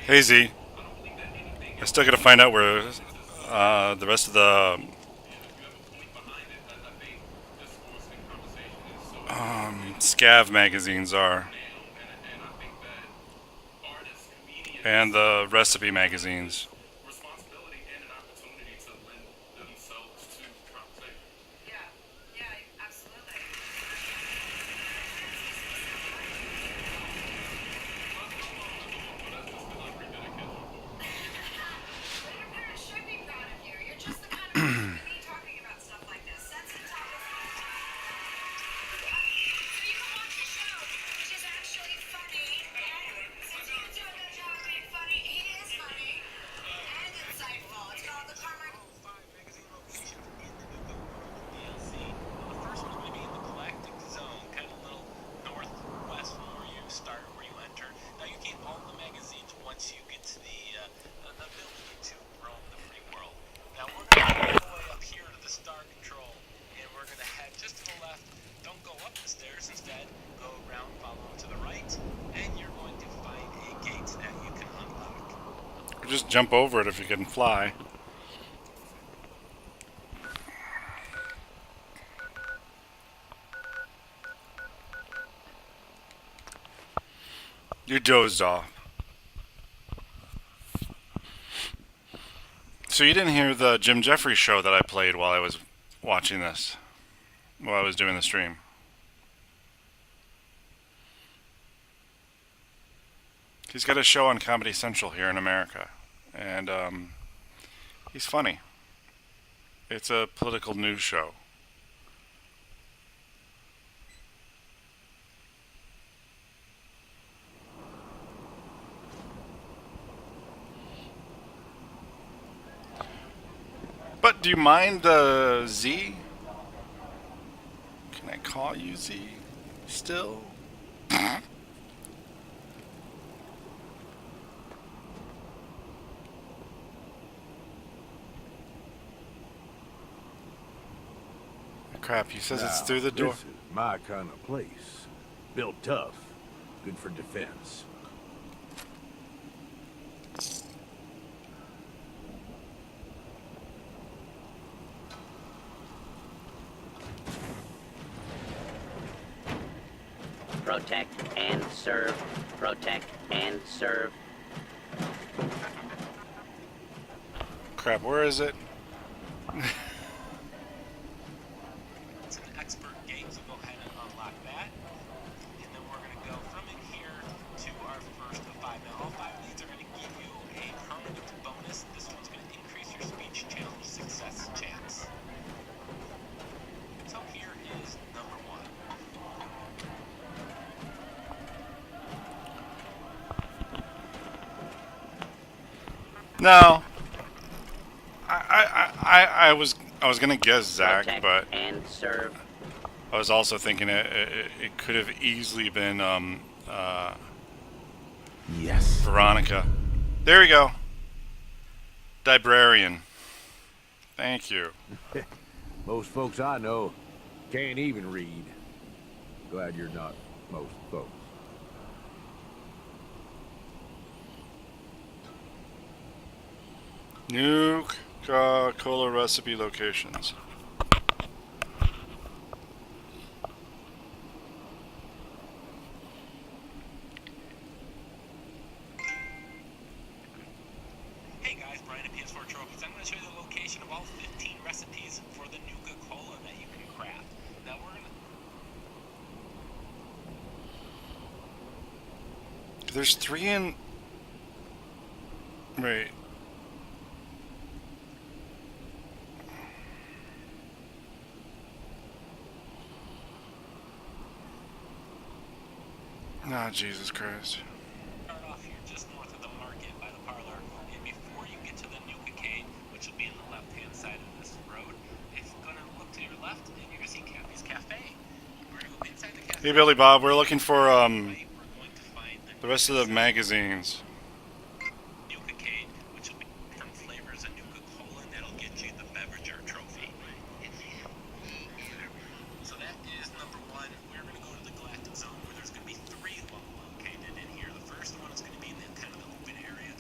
Hey Z, I still gotta find out where the rest of the scav magazines are, and the recipe magazines. Or just jump over it if you can fly. You dozed off. So you didn't hear the Jim Jeffries show that I played while I was watching this, while I was doing the stream. He's got a show on Comedy Central here in America, and he's funny. It's a political news show. But do you mind Z? Can I call you Z still? Crap, he says it's Now, through the door. this is my kind of place. Built tough, good for defense. Protect and serve. Protect and serve. Crap, where is it? It's an expert gate, so go ahead and unlock that. And then we're going to go from in here to our first of five. Now, all five of these are going to give you a permanent bonus. This one's going to increase your speech challenge success chance. So here is number one. No. I was gonna guess Zach, Protect but and serve. I was also thinking it could have easily been Yes. Veronica. There we go. Librarian. Thank you. Most folks I know can't even read. Glad you're not most folks. Nuka Cola recipe locations. Hey guys, Brian at PS4 Trophies. I'm going to show you the location of all 15 recipes for the Nuka Cola that you can craft. Now we're going to... There's three in. Wait. Oh, Jesus Christ. Start off here just north of the market by the parlor, and before you get to the Nuka Cave, which will be on the left-hand side of this road, it's going to look to your left, and you're going to see Kathy's Cafe. We're going to go inside the cafe. Hey, Billy Bob, we're looking for Right, we're going to find the rest of the magazines. Nuka Cave, which will be different flavors of Nuka Cola, and that'll get you the Beverage trophy. So that is number one. We're going to go to the Galactic Zone, where there's going to be three located in here. The first one is going to be in the kind of the open area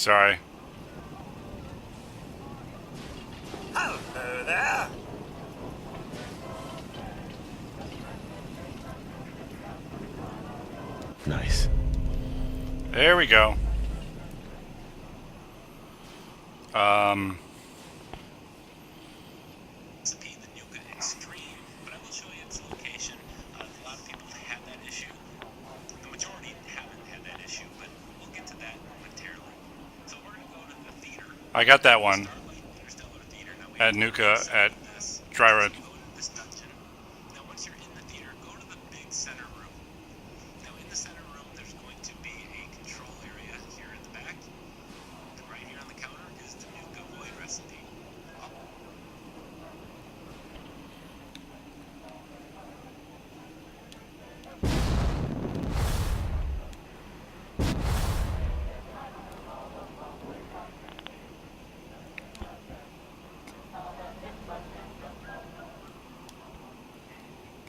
Sorry. Hello there. Nice. There we go. Recipe, the Nuka Extreme, but I will show you its location. A lot of people have that issue. The majority haven't had that issue, but we'll get to that momentarily. So we're going to go to the theater. I got that one Starlight Interstellar Theater. Now we at have to go Nuka inside at of this. Dry So Road. you go into this dungeon. Now once you're in the theater, go to the big center room. Now in the center room, there's going to be a control area here in the back. And right here on the counter is the Nuka Void recipe.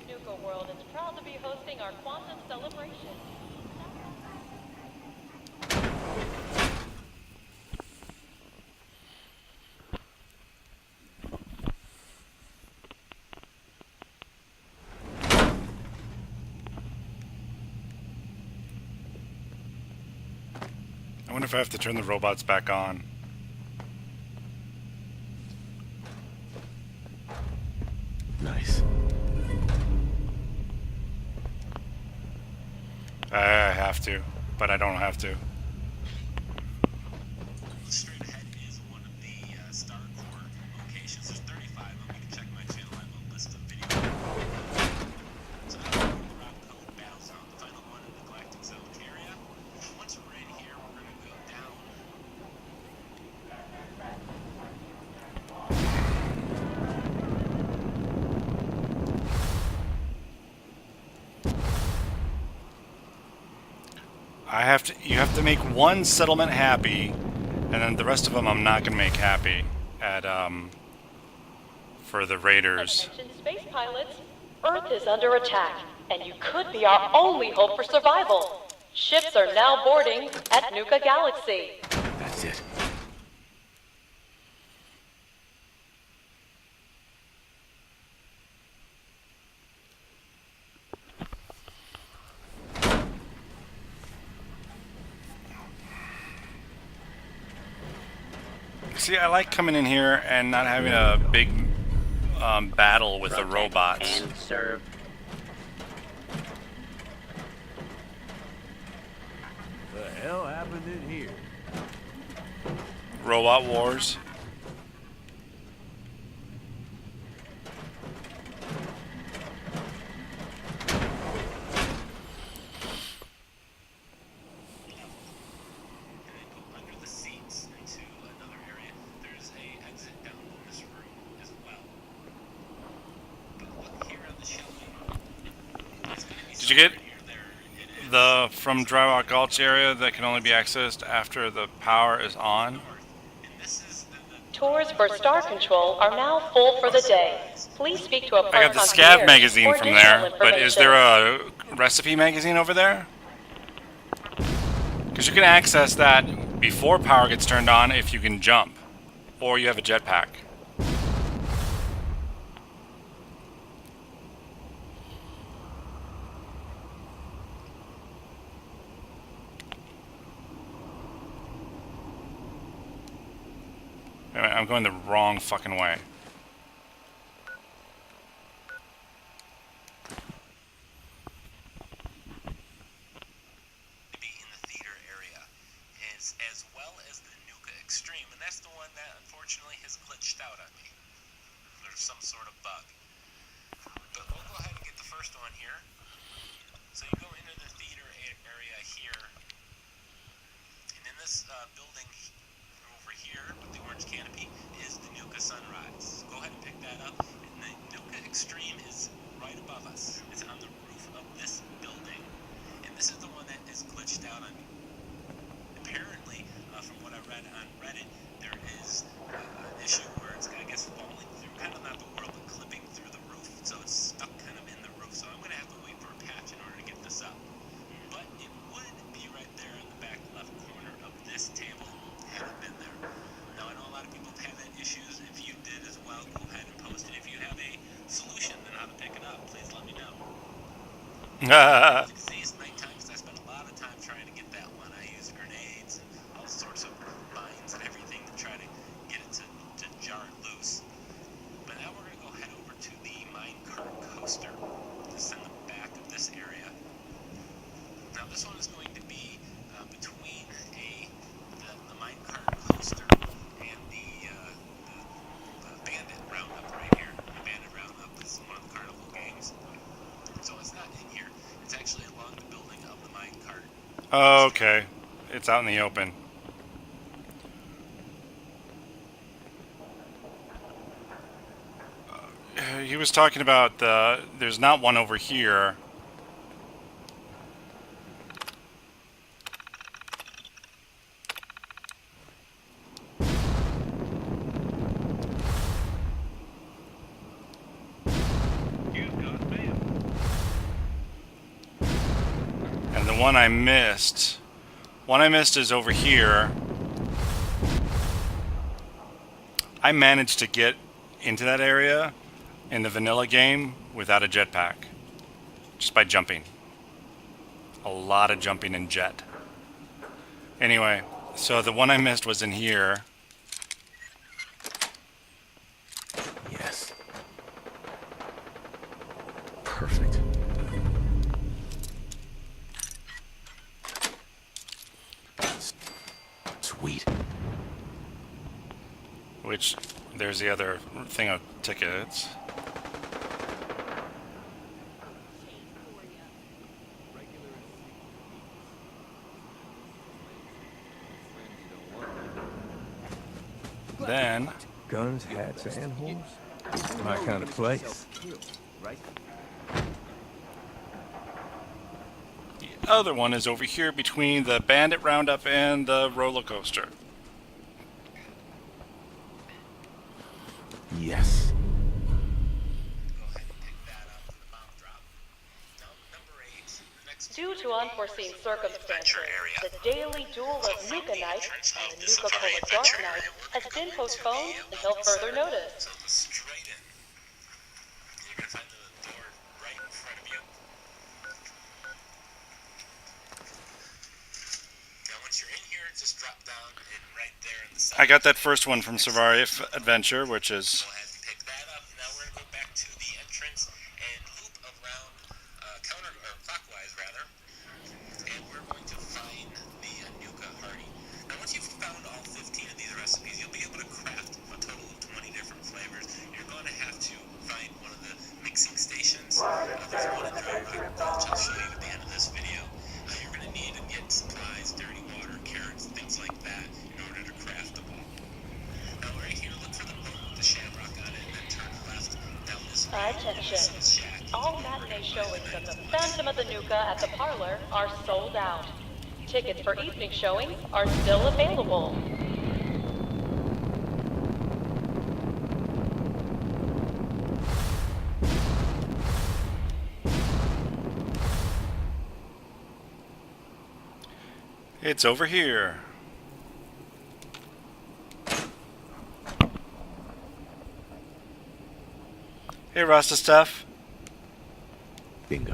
Nuka World is proud to be hosting our quantum celebration. I wonder if I have to turn the robots back on. Nice. I have to, but I don't have to. Straight ahead is one of the StarCore locations. There's 35 of them. You can check my channel. I have a list of videos. So now we're going to the Rock Code Battle Zone, the final one in the Galactic Zone area. Once we're in here, we're going to go down. You have to make one settlement happy, and then the rest of them I'm not gonna make happy at for the raiders. Attention space pilots, Earth is under attack, and you could be our only hope for survival. Ships are now boarding at Nuka Galaxy. That's it. See, I like coming in here and not having a big battle with the Protect robots. and serve. The hell happened in here? Robot wars. And then go under the seats into another area. There's a exit down in this room as well. But look here on the shelving. There's going to be Did you get something here. There it is. the from Dry Rock Gulch area that can only be accessed after the power is on? North. And this is the Tours for Star Control are now full for the day. Please speak to a I got the concierge Scav magazine for from additional there, but is there information. a recipe magazine over there? Because you can access that before power gets turned on if you can jump, or you have a jetpack. Wait a minute, I'm going the wrong fucking way. to be in the theater area, as well as the Nuka Extreme, and that's the one that unfortunately has glitched out on me. There's some sort of bug. But we'll go ahead and get the first one here. So you go into the theater area here, and in this building over here with the orange canopy is the Nuka Sunrise. Go ahead and pick that up, and the Nuka Extreme is right above us. It's on the roof of this building. And this is the one that is glitched out on me. Apparently, from what I read on Reddit, there is an issue where it's, I guess, falling through, kind of not the world, but clipping through the roof. So it's stuck kind of in the roof. So I'm going to have to wait for a patch in order to get this up. But it would be right there in the back left corner of this table, You can see it's nighttime because I spent a lot of time trying to get that one. I used grenades and all sorts of mines and everything to try to get it to jar it loose. But now we're going to go head over to the minecart coaster. This is in the back of this area. Now this one is going to be between the minecart coaster and the bandit roundup right here. The bandit roundup is one of the carnival games. So it's not in here. It's actually along the building of the minecart. Okay. It's out in the open. He was talking about there's not one over here. And the one I missed is over here. I managed to get into that area in the vanilla game without a jetpack. Just by jumping. A lot of jumping in jet. Anyway, so the one I missed was in here. Yes. Perfect. Sweet. Which, there's the other thing of tickets. Then, Guns, hats, and horse. My kind of place. the other one is over here between the bandit roundup and the roller coaster. Yes. Go ahead and pick that up for the bomb drop. Now, number 8. The next Due to unforeseen circumstances, the daily duel of Nuka Night and the Nuka Cola Dark Night has been postponed until further notice. So the straight in. You're gonna find the door right in front of you. Now once you're in here, just drop down and right there in the side. I got that first one from Safari Adventure, which is Go ahead and pick that up. Now we're gonna go back to the entrance and loop around counter or clockwise rather. And we're going to find the Nuka Hearty. Now once you've found all 15 of these recipes, you'll be able to craft a total of 20 different flavors. You're going to have to find one of the mixing stations. There's one in Dry Rock, which I'll show you at the end of this video. You're going to need to get supplies, dirty water, carrots, things like that in order to craft the ball. Now right here, look for the boat with the shamrock on it and then turn left down this way. Attention. All matinee showings of the Phantom of the Nuka at the parlor are sold out. Tickets for evening showings are still available. it's over here. Hey, Rasta stuff. Bingo.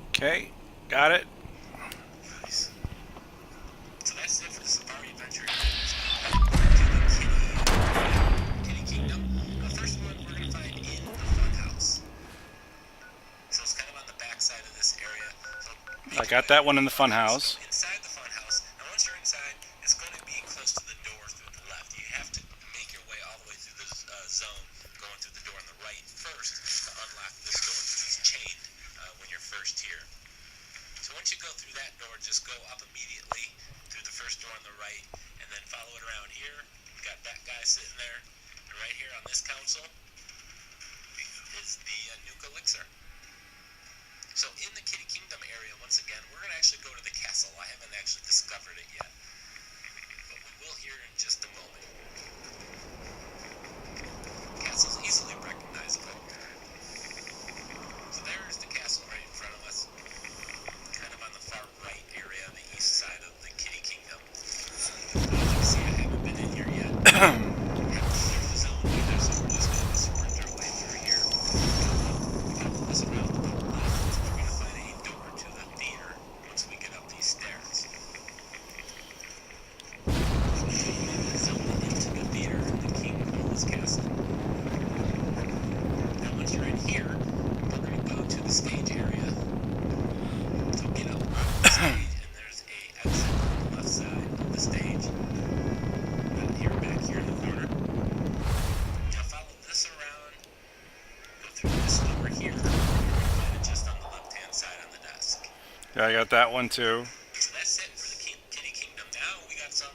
Okay, got it. Nice. So that's it for the Safari Adventure. Kitty Kingdom. The first one we're going to find in the Funhouse. So it's kind of on the back side of this area. So I got that one in the funhouse. inside the funhouse. Now once you're inside, it's going to be close to the door through the left. You have to make your way all the way through this zone, going through the door on the right first to unlock this door because it's chained when you're first here. So once you go through that door, just go up immediately through the first door on the right, and then follow it around here. You've got that guy sitting there, and right here on this console is the Nuka Elixir. So in the Kitty Kingdom area, once again, we're going to actually go to the castle. I haven't actually discovered it yet, but we will here in just a moment. Castle's easily recognizable. So there's the castle right in front of us, kind of on the far right area, the east side of the Kitty Kingdom. As you can see, I haven't been in here yet. There's the zone either, so we're just going to sprint our way through here. Yeah, I got that one too. So that's it for the Kitty Kingdom. Now we got some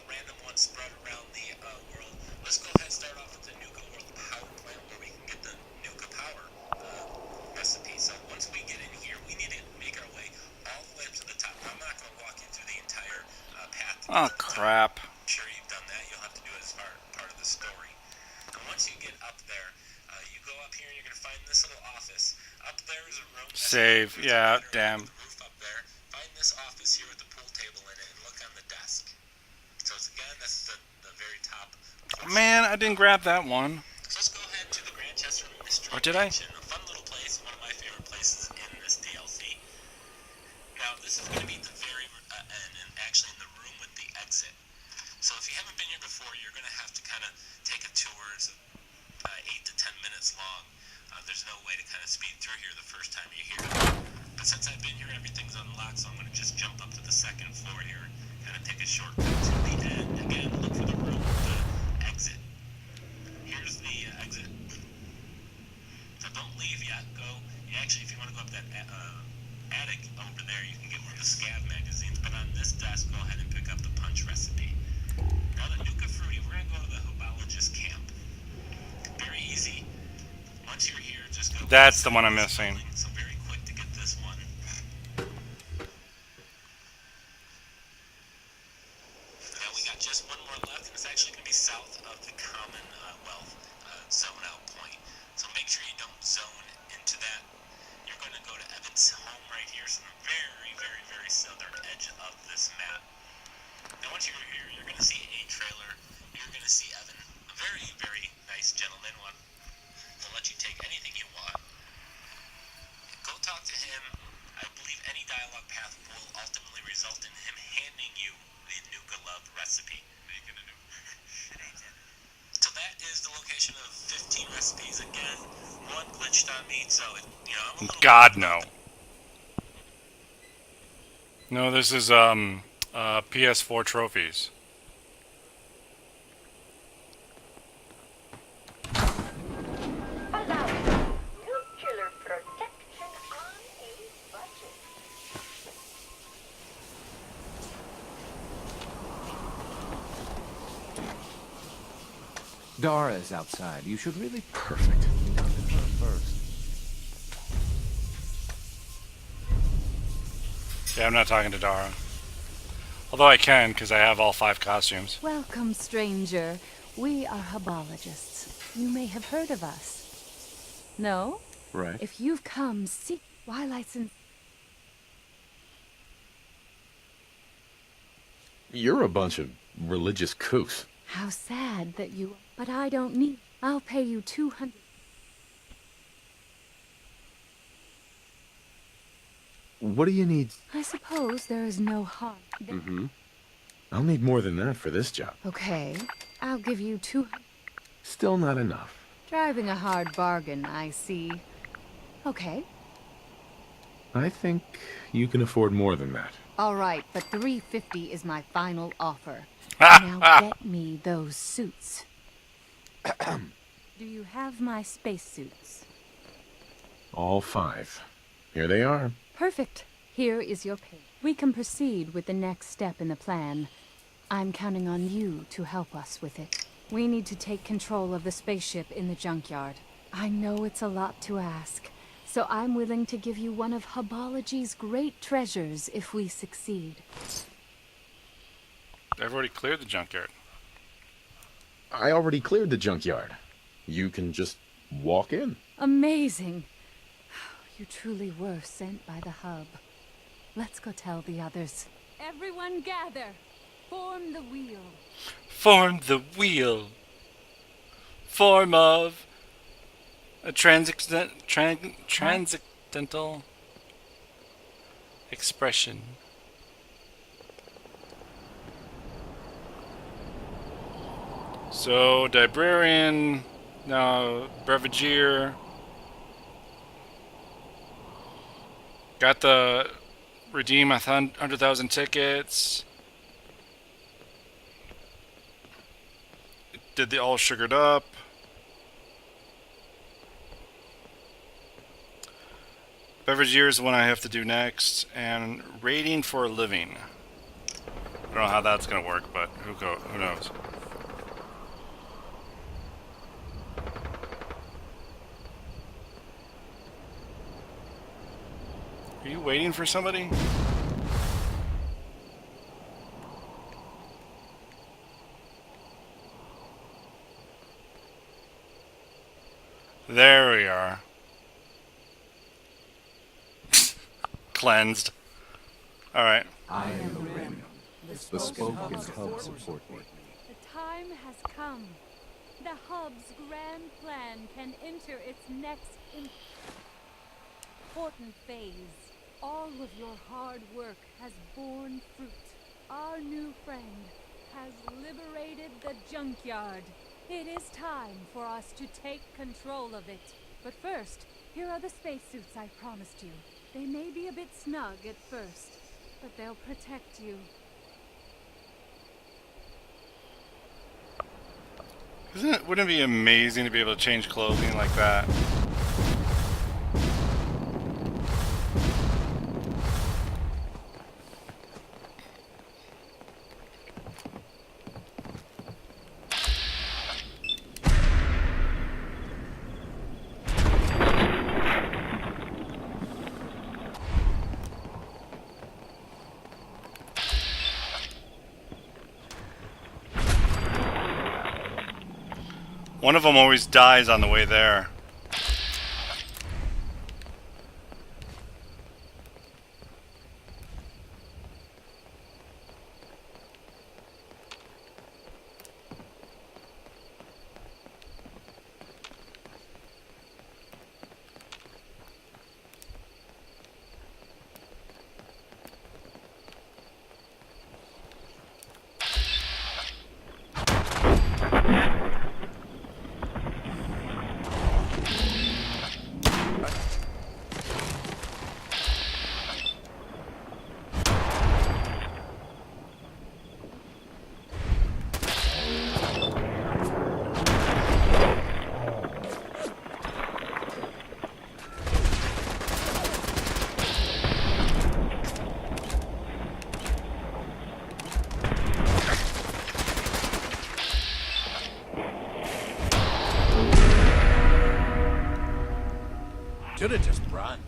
random ones spread around the world. Let's go ahead and start off with the Nuka World Power Plant, where we can get the Nuka Power recipe. So once we get in here, we need to make our way all the way up to the top. Now, I'm not going to walk you through the entire path to get Oh to the top. crap. I'm sure you've done that. You'll have to do it as part of the story. And once you get up there, you go up here and you're going to find this little office. Up there is a room. Save. Yeah, damn. The roof up there. Find this office here with the pool table in it and look on the desk. So it's, again, that's the very top. Man, I didn't grab that one. So let's go ahead to the Grantchester Mystery Or did I? Mansion. A fun little place, one of my favorite places in this DLC. Now, this is going to be the very end, and actually in the room with the exit. So if you haven't been here before, you're going to have to kind of take a tour. It's 8 to 10 minutes long. There's no way to kind of speed through here the first time you're here. But since I've been here, everything's unlocked, so I'm going to just jump up to the second floor here, kind of take a shortcut to the end. Again, look for the room with the exit. Here's the exit. So don't leave yet. Go. Actually, if you want to go up that attic over there, you can get one of the scav magazines. But on this desk, go ahead and pick up the punch recipe. Now the Nuka Fruity, we're going to go to the Hobologist camp. Very easy. Once you're here, just go. That's the one I'm missing. So very quick to get this one. Now we got just one more left, and it's actually going to be south of the Commonwealth zone out point. So make sure you don't zone into that. You're going to go to Evan's home right here, so the very, very, very southern edge of this map. Now once you're here, you're going to see a trailer. You're going to see Evan, a very, very nice gentleman. Will let you take anything you want. Go talk to him. I believe any dialogue path will ultimately result in him handing you the Nuka Love recipe. Making a new. So that is the location of 15 recipes. Again, one glitched on me, so I'm a little. God, no. No, this is PS4 trophies. Nuclear protection on a budget. Dara's outside. You should really perfect. Talk to her first. Yeah, I'm not talking to Dara. Although I can, because I have all 5 costumes. Welcome, stranger. We are Hubologists. You may have heard of us. No? Right. If you've come seek Twilights and... You're a bunch of religious koofs. How sad that you... But I don't need... I'll pay you 200... What do you need? I suppose there is no harm. Mm-hmm. I'll need more than that for this job. Okay. I'll give you 200... Still not enough. Driving a hard bargain, I see. Okay. I think you can afford more than that. All right, but 350 is my final offer. Now get me those suits. Do you have my spacesuits? All 5. Here they are. Perfect. Here is your pay. We can proceed with the next step in the plan. I'm counting on you to help us with it. We need to take control of the spaceship in the junkyard. I know it's a lot to ask, so I'm willing to give you one of Hubology's great treasures if we succeed. I've already cleared the junkyard. I already cleared the junkyard. You can just walk in. Amazing! You truly were sent by the Hub. Let's go tell the others. Everyone gather! Form the wheel. Form the wheel. Form of a transcendental expression. So, Librarian, now Brevigier. Got the redeem 100,000 tickets. Did the all sugared up. Beverage year is the one I have to do next, and rating for a living. I don't know how that's gonna work, but who knows? Are you waiting for somebody? There we are. Cleansed. Alright. I am the rim. The spoke and hub support me. The time has come. The hub's grand plan can enter its next important phase. All of your hard work has borne fruit. Our new friend has liberated the junkyard. It is time for us to take control of it. But first, here are the spacesuits I promised you. They may be a bit snug at first, but they'll protect you. Wouldn't it be amazing to be able to change clothing like that? One of them always dies on the way there. Should've just run.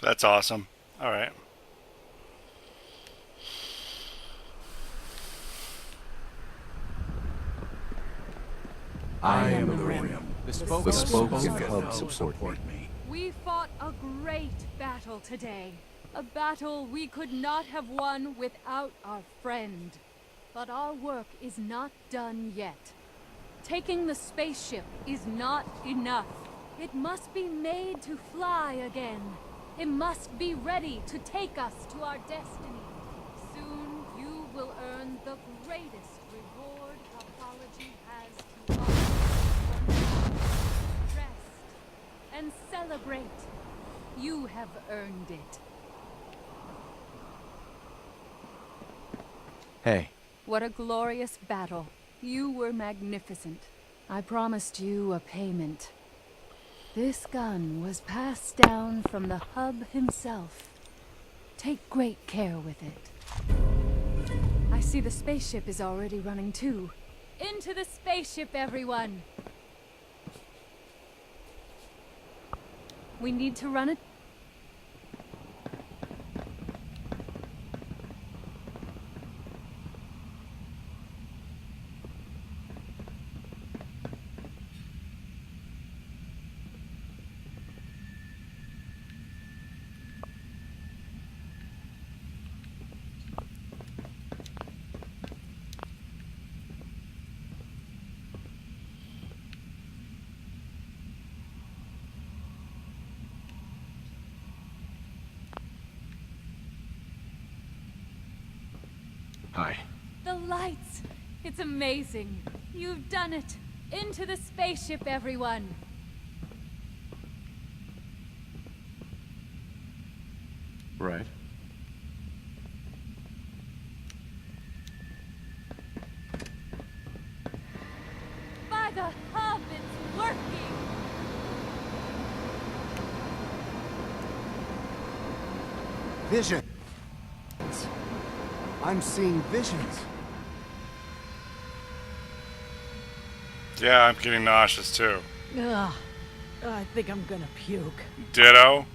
That's awesome. All right. I am the rim. The spoke and hub support me. We fought a great battle today. A battle we could not have won without our friend. But our work is not done yet. Taking the spaceship is not enough. It must be made to fly again. It must be ready to take us to our destiny. Soon you will earn the greatest reward apology has to offer. Rest and celebrate. You have earned it. Hey. What a glorious battle. You were magnificent. I promised you a payment. This gun was passed down from the hub himself. Take great care with it. I see the spaceship is already running too. Into the spaceship, everyone! We need to run it. Hi. The lights! It's amazing. You've done it. Into the spaceship, everyone! Right. By the hub, it's working! Vision. I'm seeing visions. Yeah, I'm getting nauseous too. Ugh. I think I'm gonna puke. Ditto.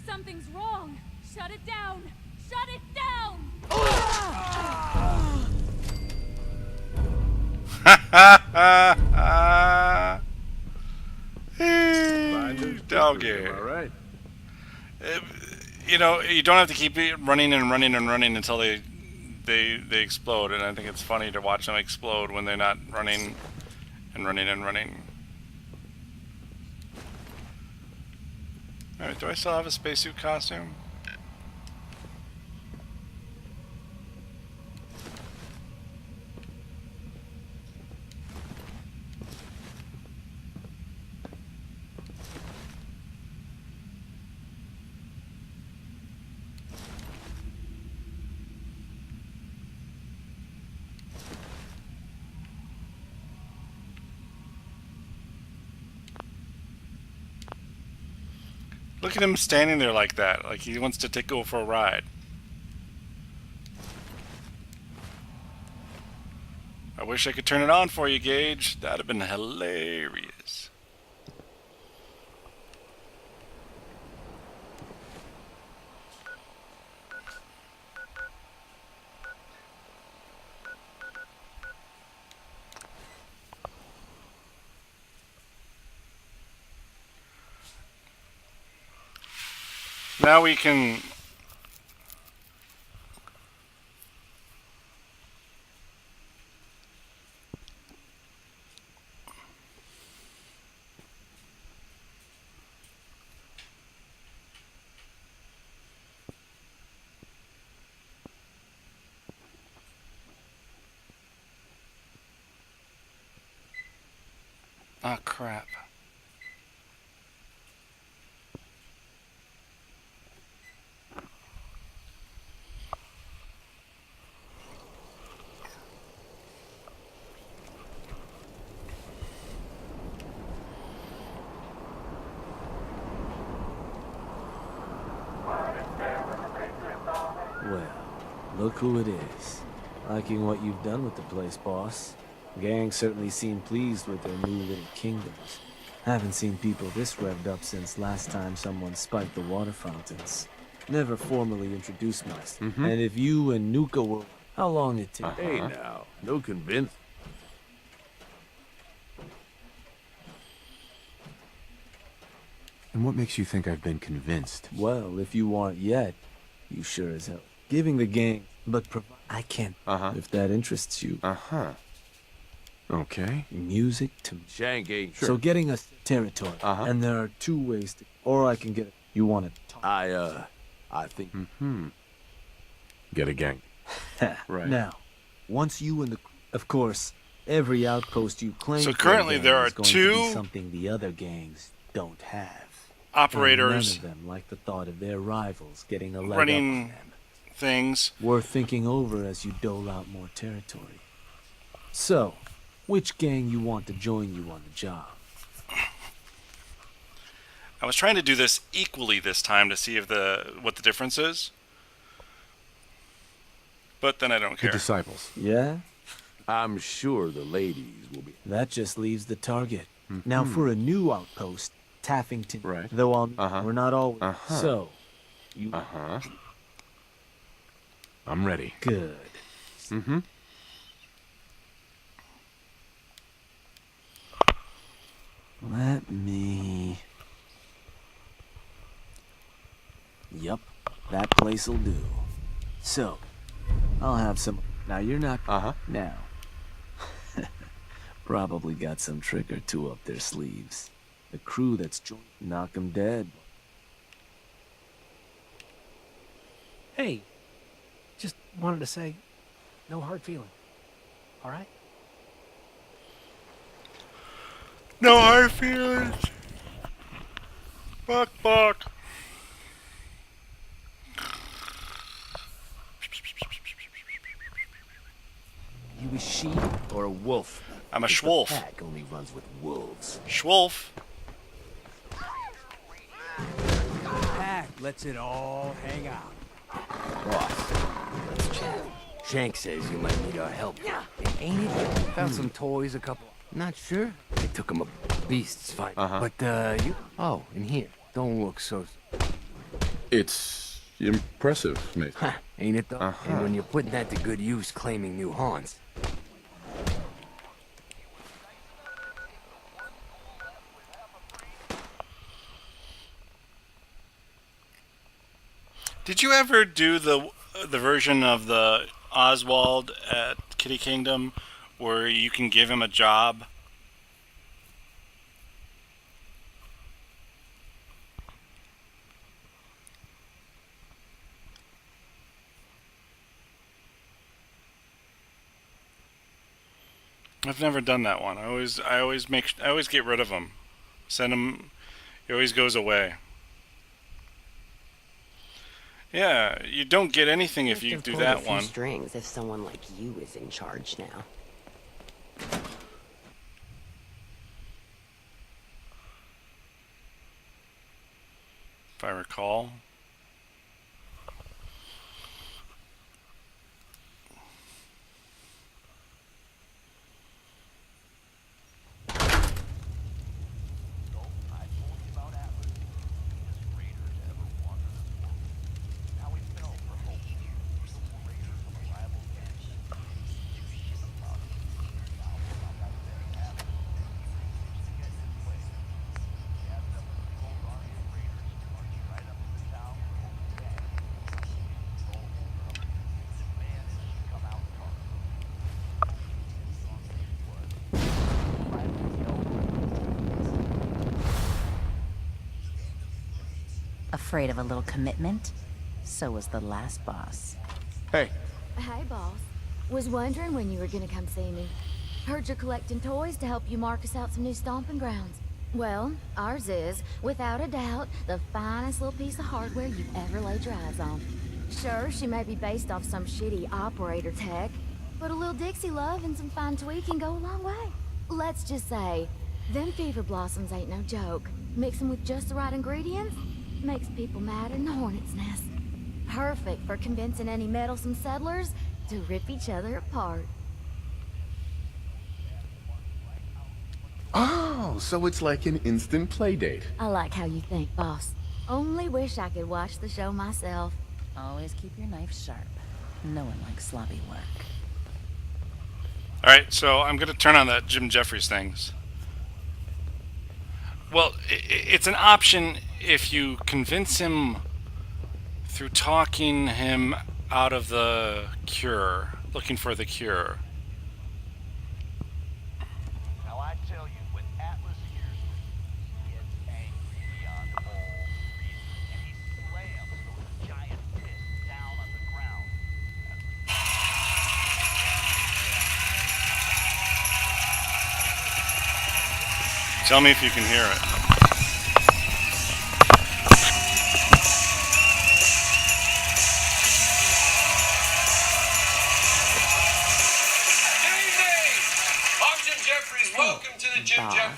Something's wrong! Shut it down! Shut it down! Doggy. All right. You know, you don't have to keep it running and running and running until they explode, and I think it's funny to watch them explode when they're not running and running and running. Alright, do I still have a spacesuit costume? Look at him standing there like that, like he wants to go for a ride. I wish I could turn it on for you, Gage. That'd have been hilarious. Now we can... Oh, crap. Well, look who it is. Liking what you've done with the place, boss. Gang certainly seem pleased with their new little kingdoms. Haven't seen people this revved up since last time someone spiked the water fountains. Never formally introduced myself. And if you and Nuka were... How long it take? Hey now, no convince. And what makes you think I've been convinced? Well, if you aren't yet, you sure as hell. Giving the gang, but I can't. If that interests you. Okay. Music to Shank ain't sure. So getting us territory. And there are two ways to... Or I can get... You want to talk? I think... Get a gang. Right. Now, once you and the... Of course, every outpost you claim... So for currently a gang there are is going to be two- something the other gangs don't have. operators And none of them like the thought of their rivals getting a leg up on running them. things. Worth thinking over as you dole out more territory. So, which gang you want to join you on the job? I was trying to do this equally this time to see if what the difference is. But then I don't The care. disciples. Yeah? I'm sure the ladies will be. That just leaves the target. Now for a new outpost, Taffington. Right. Though we're not always. So, you I'm ready. good. Let me. Yup, that place'll do. So, I'll have some. Now you're not. Now. Probably got some trick or two up their sleeves. The crew that's joined, knock 'em dead. Hey, just wanted to say, no hard feeling. All right? No hard feelings. Buck, buck. You a sheep or a wolf? I'm a 'Cause the schwolf. pack only runs with wolves. Schwolf. Pack lets it all hang out. Boss, let's chat. Shank says you might need our help. Ain't it? Found some toys, a couple. Not sure. They took him a beast's fight. But, you... Oh, in here. Don't look so... It's impressive, mate. Ain't it, though? And when you're putting that to good use, claiming new haunts. Did you ever do the version of the Oswald at Kitty Kingdom where you can give him a job? I've never done that one. I always get rid of him. Send him. He always goes away. Yeah, you don't get anything if you do that one. Strings if someone like you is in charge now. If I recall. Afraid of a little commitment? So was the last boss. Hey. Hey, boss. Was wondering when you were gonna come see me. Heard you're collecting toys to help you mark us out some new stomping grounds. Well, ours is, without a doubt, the finest little piece of hardware you've ever laid your eyes on. Sure, she may be based off some shitty operator tech, but a little Dixie love and some fine tweaking go a long way. Let's just say, them fever blossoms ain't no joke. Mix them with just the right ingredients, makes people madder than a hornet's nest. Perfect for convincing any meddlesome settlers to rip each other apart. Oh, so it's like an instant play date. I like how you think, boss. Only wish I could watch the show myself. Always keep your knife sharp. No one likes sloppy work. Alright, so I'm going to turn on that Jim Jeffries things. Well, it's an option if you convince him through talking him out of the cure, looking for the cure. Now I tell you, when Atlas hears this, he gets angry beyond all reason, and he slams those giant fists down on the ground. Tell me if you can hear it.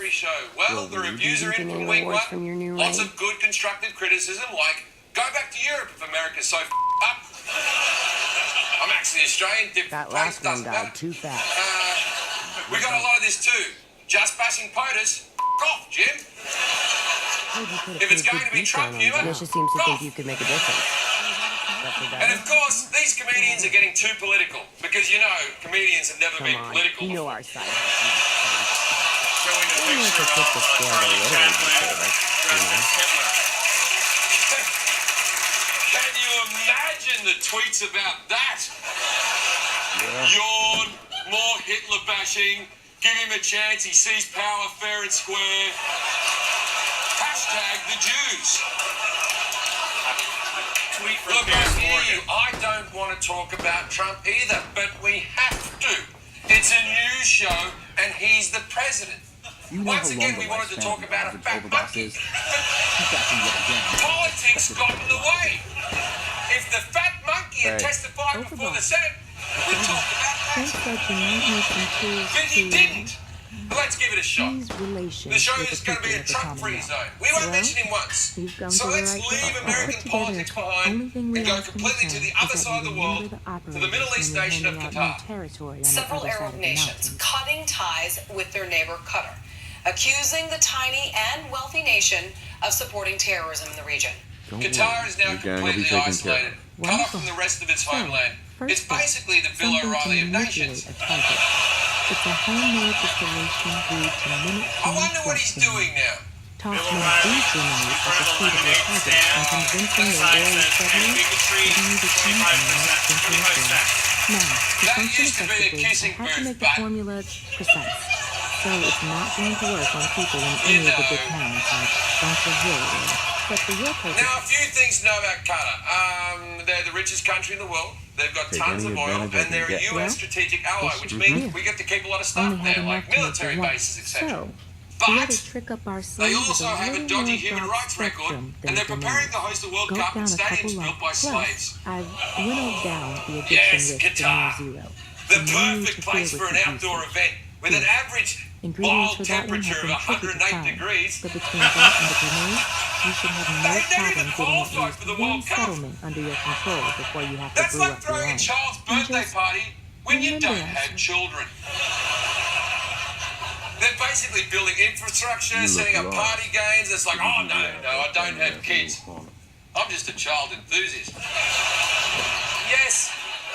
every show. Well, the reviews are in from week one. Lots of good constructive criticism, like, go back to Europe if America's so up. I'm actually Australian. That last one died too fast. We got a lot of this too. Just bashing POTUS. Off, Jim. If it's going to be Trump humor, Misha seems to think you could make a difference. And of course, these comedians are getting too political because, you know, comedians have never been political. You know our side. Showing a picture of Charlie Chaplin. Can you imagine the tweets about that? Yawn, more Hitler bashing, give him a chance, he sees power fair and square. Hashtag the Jews. Look, I don't want to talk about Trump either, but we have to. It's a news show, and he's the president. Once again, we wanted to talk about a fat monkey. Politics got in the way. If the fat monkey had testified before the Senate, we'd talk about that. But he didn't. Let's give it a shot. The show is going to be a Trump-free zone. We won't mention him once. So let's leave American politics behind and go completely to the other side of the world, to the Middle East nation of Qatar. Several Arab nations cutting ties with their neighbor Qatar, accusing the tiny and wealthy nation of supporting terrorism in the region. Qatar is now completely isolated, cut off from the rest of its homeland. It's basically the Bill O'Reilly of nations. It's a homemade distillation brewed to mimic I wonder what he's doing now. Toss one of these journeys at the feet of your target and convince them their various segments to be the key and not simply a thing. Now, to function effectively, I had to make the formula precise. So it's not going to work on people in any of the big towns like Bunker Hill but for your purpose. Now, a few things to know about Qatar. They're the richest country in the world. They've got tons of oil, and they're a U.S. strategic ally, which means we get to keep a lot of stuff there, like military bases, etc. But they also have a dodgy human rights record, and they're preparing to host the World Cup in stadiums built by slaves. I've winnowed down the addiction Yes, risk to Qatar. near zero. The perfect place for an outdoor event with an average Ingredients wild for that one temperature have of been tricky to 108 find, degrees. but between that and the grenade, you should have no They problem never getting qualified at for the least one World Cup. settlement under your control before you have to That's brew like up your throwing a own. child's birthday party when you don't have children. They're basically building infrastructure, setting up party games. It's like, oh, no, I don't have kids. I'm just a child enthusiast. Yes,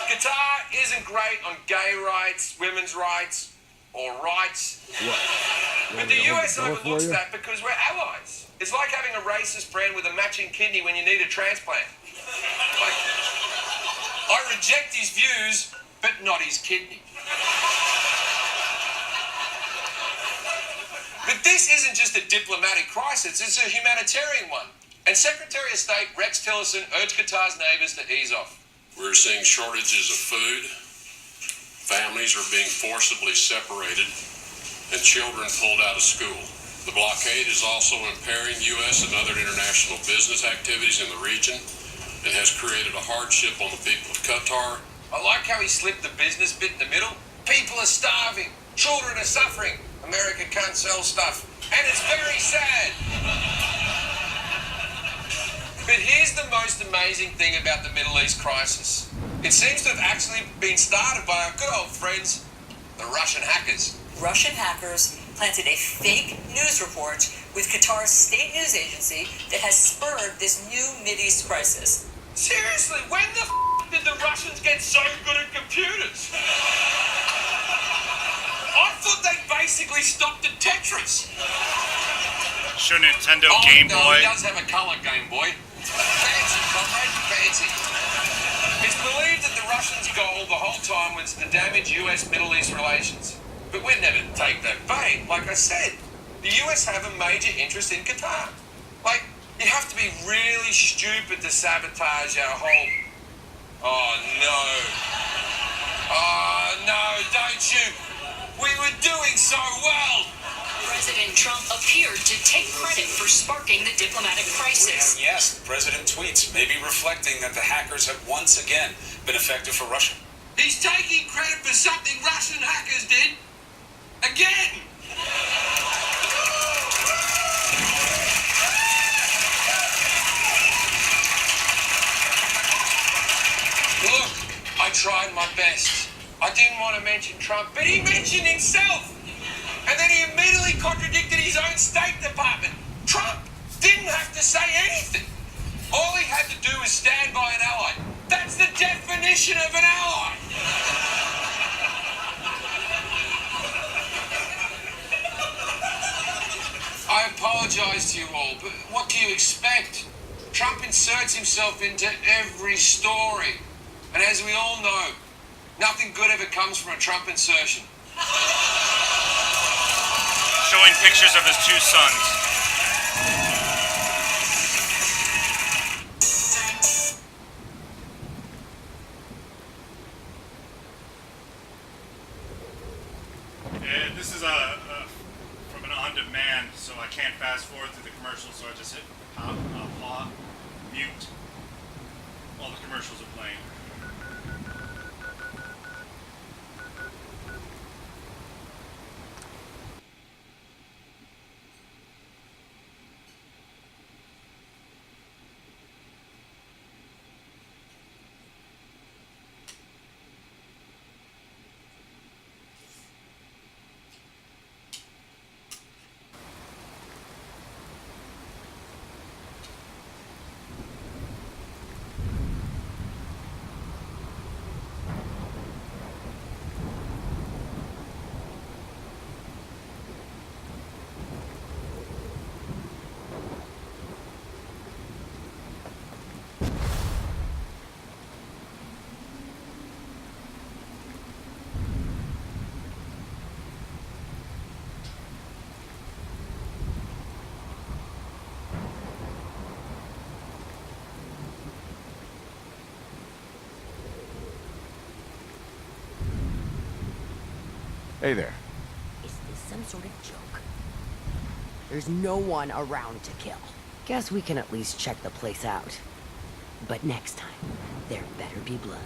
Qatar isn't great on gay rights, women's rights, or rights. But the US overlooks that because we're allies. It's like having a racist friend with a matching kidney when you need a transplant. Like, I reject his views, but not his kidney. But this isn't just a diplomatic crisis, it's a humanitarian one. And Secretary of State Rex Tillerson urged Qatar's neighbors to ease off. We're seeing shortages of food. Families are being forcibly separated and children pulled out of school. The blockade is also impairing U.S. and other international business activities in the region and has created a hardship on the people of Qatar. I like how he slipped the business bit in the middle. People are starving. Children are suffering. America can't sell stuff. And it's very sad. But here's the most amazing thing about the Middle East crisis. It seems to have actually been started by our good old friends, the Russian hackers. Russian hackers planted a fake news report with Qatar's state news agency that has spurred this new Mideast crisis. Seriously, when the did the Russians get so good at computers? I thought they basically stopped at Tetris. Sure, Nintendo Game no, Boy. He does have a color Game Boy. Fancy, comrade, fancy. It's believed that the Russians' goal the whole time was to damage US-Middle East relations. But we'd never take that bait. Like I said, the US have a major interest in Qatar. Like, you have to be really stupid to sabotage our whole... Oh, no. Oh, no, don't you? We were doing so well. President Trump appeared to take credit for sparking the diplomatic crisis. Yes, the president tweets, maybe reflecting that the hackers have once again been effective for Russia. He's taking credit for something Russian hackers did. Again. tried my best. I didn't want to mention Trump, but he mentioned himself. And then he immediately contradicted his own State Department. Trump didn't have to say anything. All he had to do was stand by an ally. That's the definition of an ally. I apologize to you all, but what do you expect? Trump inserts himself into every story. And as we all know, nothing good ever comes from a Trump insertion. Showing pictures of his two sons. This is from an on-demand, so I can't fast forward through the commercials, so I just hit pause, mute while the commercials are playing. Hey there. Is this some sort of joke? There's no one around to kill. Guess we can at least check the place out. But next time, there better be blood.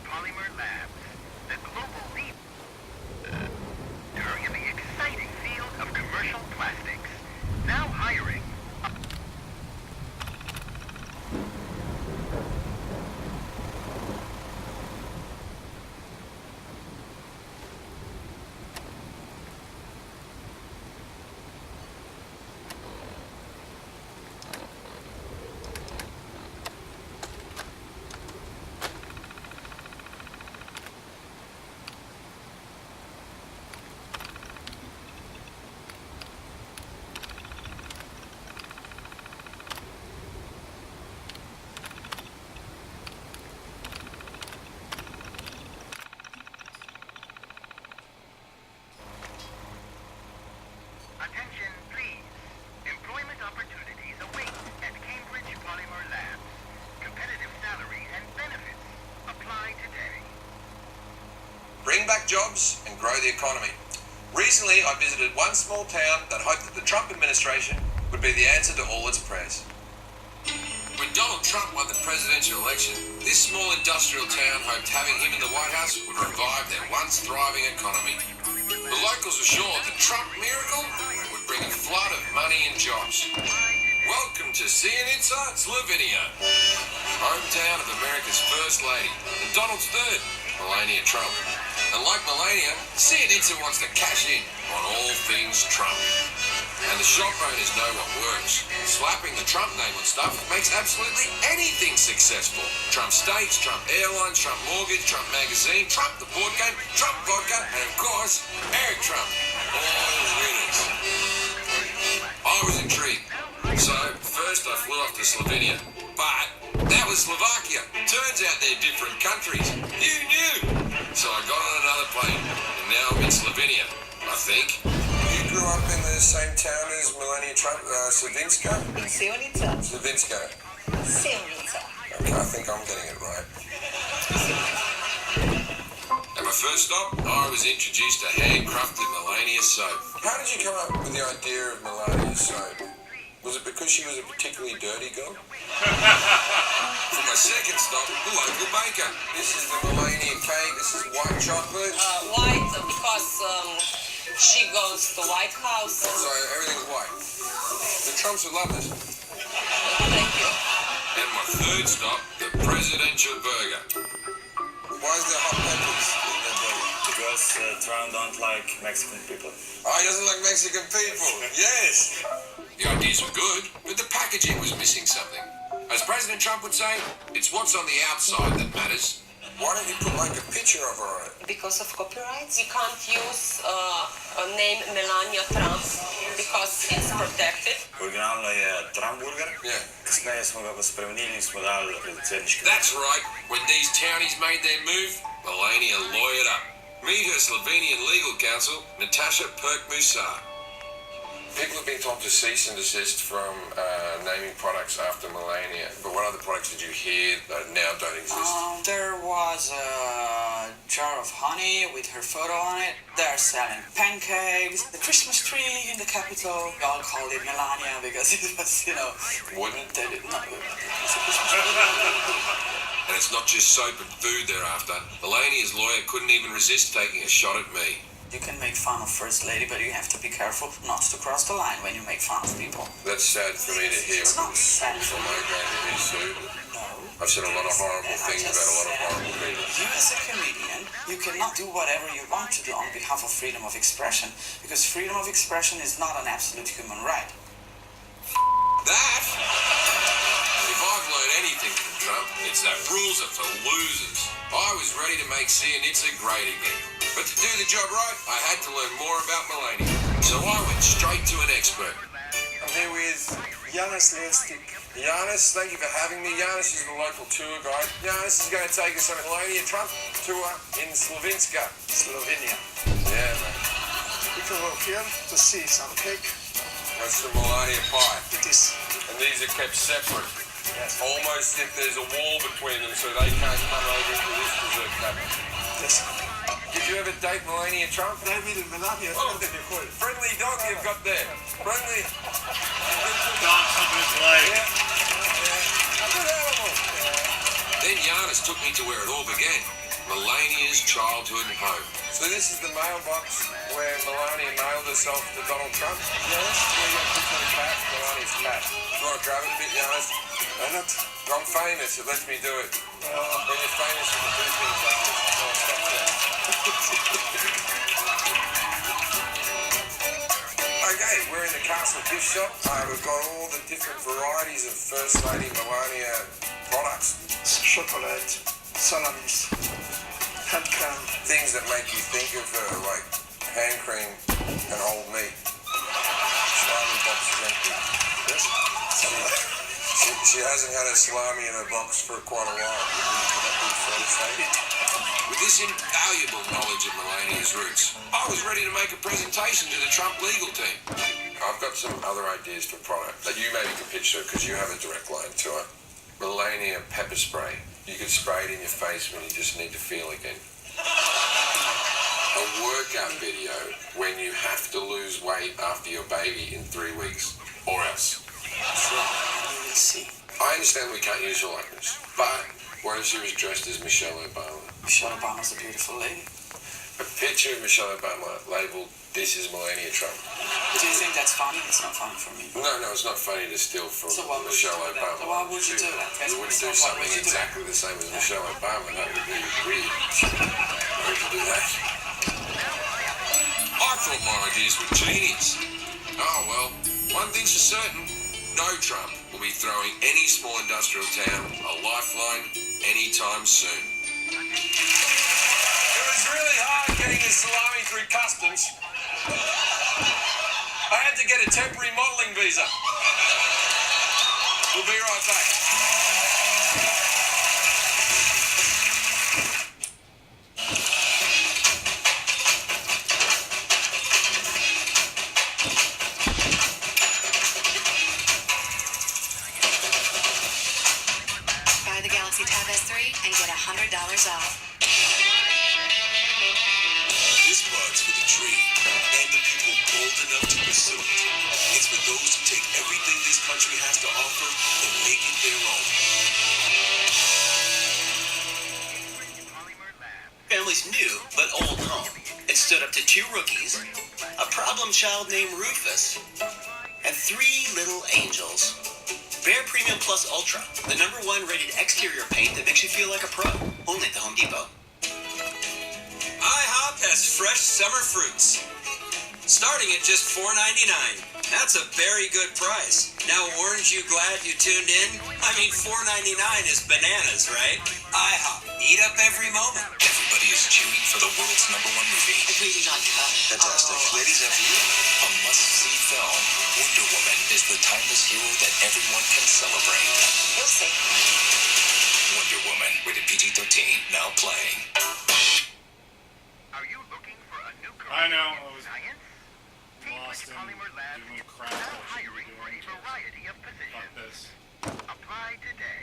Polymer Labs, the global leader in the exciting field of commercial plastics. Now hiring. Attention, please. Employment opportunities await at Cambridge Polymer Labs. Competitive salary and benefits. Apply today. Bring back jobs and grow the economy. Recently, I visited one small town that hoped that the Trump administration would be the answer to all its prayers. When Donald Trump won the presidential election, this small industrial town hoped having him in the White House would revive their once thriving economy. The locals were sure the Trump miracle would bring a flood of money and jobs. Welcome to Sienica, Slovenia, hometown of America's First Lady and Donald's third, Melania Trump. And like Melania, Sienica wants to cash in on all things Trump. And the shop owners know what works. Slapping the Trump name on stuff makes absolutely anything successful. Trump Steaks, Trump Airlines, Trump Mortgage, Trump Magazine, Trump the board game, Trump Vodka, and of course, Eric Trump. All winners. I was intrigued. So, first I flew off to Slovenia. But That was Slovakia. Turns out they're different countries. You knew. So I got on another plane, and now I'm in Slovenia, I think. You grew up in the same town as Melania Trump, Slavinska? Sivnica. Slavinska. Sivnica. Okay, I think I'm getting it right. At my first stop, I was introduced to handcrafted Melania soap. How did you come up with the idea of Melania soap? Was it because she was a particularly dirty girl? For my second stop, the local baker. This is the Melania cake. This is white chocolate. White because she goes to White House. So everything's white. The Trumps would love this. Thank you. And my third stop, the presidential burger. Why is there hot peppers in the burger? Because Trump don't like Mexican people. Oh, he doesn't like Mexican people. Yes. The ideas were good, but the packaging was missing something. As President Trump would say, it's what's on the outside that matters. Why don't you put like a picture of her on it? Because of copyrights. You can't use a name Melania Trump because it's protected. Оригинално е Trump burger. Yeah. Късне сме го сpremenili и сме дали председнички. That's right. When these townies made their move, Melania lawyered up. Meet her Slovenian legal counsel, Natasha Perk-Musar. People have been told to cease and desist from naming products after Melania. But what other products did you hear that now don't exist? There was a jar of honey with her photo on it. They're selling pancakes, the Christmas tree in the capital. We all called it Melania because it was, Wooden? They didn't know it was a Christmas tree. And it's not just soap and food thereafter. Melania's lawyer couldn't even resist taking a shot at me. You can make fun of First Lady, but you have to be careful not to cross the line when you make fun of people. That's sad for me to hear. It's not sad for my going to be sued. No. I've said a lot of horrible things about a lot of horrible people. You as a comedian, you cannot do whatever you want to do on behalf of freedom of expression, because freedom of expression is not an absolute human right. That? If I've learned anything from Trump, it's that rules are for losers. I was ready to make Siernica great again. But to do the job right, I had to learn more about Melania. So I went straight to an expert. I'm here with Janis Liestik. Janis, thank you for having me. Janis is the local tour guide. Janis is going to take us on a Melania Trump tour in Slovinska. Slovenia. Yeah, man. We can walk here to see some cake. That's the Melania pie. It is. And these are kept separate. Yes. Almost if there's a wall between them so they can't come over into this dessert cabinet. Yes. Did you ever date Melania Trump? Nej, Melania. Friendly dog you've got there. Friendly. Dog something is like. Good animal. Then Janis took me to where it all began. Melania's childhood home. So this is the mailbox where Melania mailed herself to Donald Trump? Yes. Where you put on the cat, Melania's cat. You want to grab it a bit, Janis? Why not? I'm famous, it lets me do it. When you're famous, you can do things like this. No, stop there. Okay, we're in the Castle gift shop. We've got all the different varieties of First Lady Melania products. Chocolate, salamis, hand cream. Things that make you think of her, like hand cream and old meat. Salami box is empty. Yes. She hasn't had a salami in her box for quite a while. With this invaluable knowledge of Melania's roots, I was ready to make a presentation to the Trump legal team. I've got some other ideas for products that you maybe can pitch to her because you have a direct line to her. Melania pepper spray. You can spray it in your face when you just need to feel again. A workout video when you have to lose weight after your baby in 3 weeks. Or else. You will see. I understand we can't use her likeness, but what if she was dressed as Michelle Obama? Michelle Obama's a beautiful lady. A picture of Michelle Obama labeled, "This is Melania Trump." Do you think that's funny? It's not funny for me. No, it's not funny to steal from So why would you Michelle do that? Obama. So why would you do that? You wouldn't do something exactly the same as Michelle Obama. That would be weird. Why would you do that? I thought my ideas were genius. Oh well, one thing's for certain. No Trump will be throwing any small industrial town a lifeline anytime soon. It was really hard getting this salami through customs. I had to get a temporary modelling visa. We'll be right back. Try the Galaxy Tab S3 and get $100 off. This bud's for the dream and the people bold enough to pursue it. It's for those who take everything this country has to offer and make it their own. Family's new but old home. It stood up to 2 rookies, a problem child named Rufus, and 3 little angels. Bear Premium Plus Ultra, the #1 rated exterior paint that makes you feel like a pro. Only at the Home Depot. IHOP has fresh summer fruits, starting at just $4.99. That's a very good price. Now, weren't you glad you tuned in? I mean, $4.99 is bananas, right? IHOP, eat up every moment. Everybody is cheering for the world's #1 movie. I really like her. Fantastic. Ladies and gentlemen, a must-see film. Wonder Woman is the timeless hero that everyone can celebrate. You'll see. Wonder Woman, rated PG-13, now playing. I know. I was lost in doing crap. Hiring for a variety of positions. Fuck this. Apply today.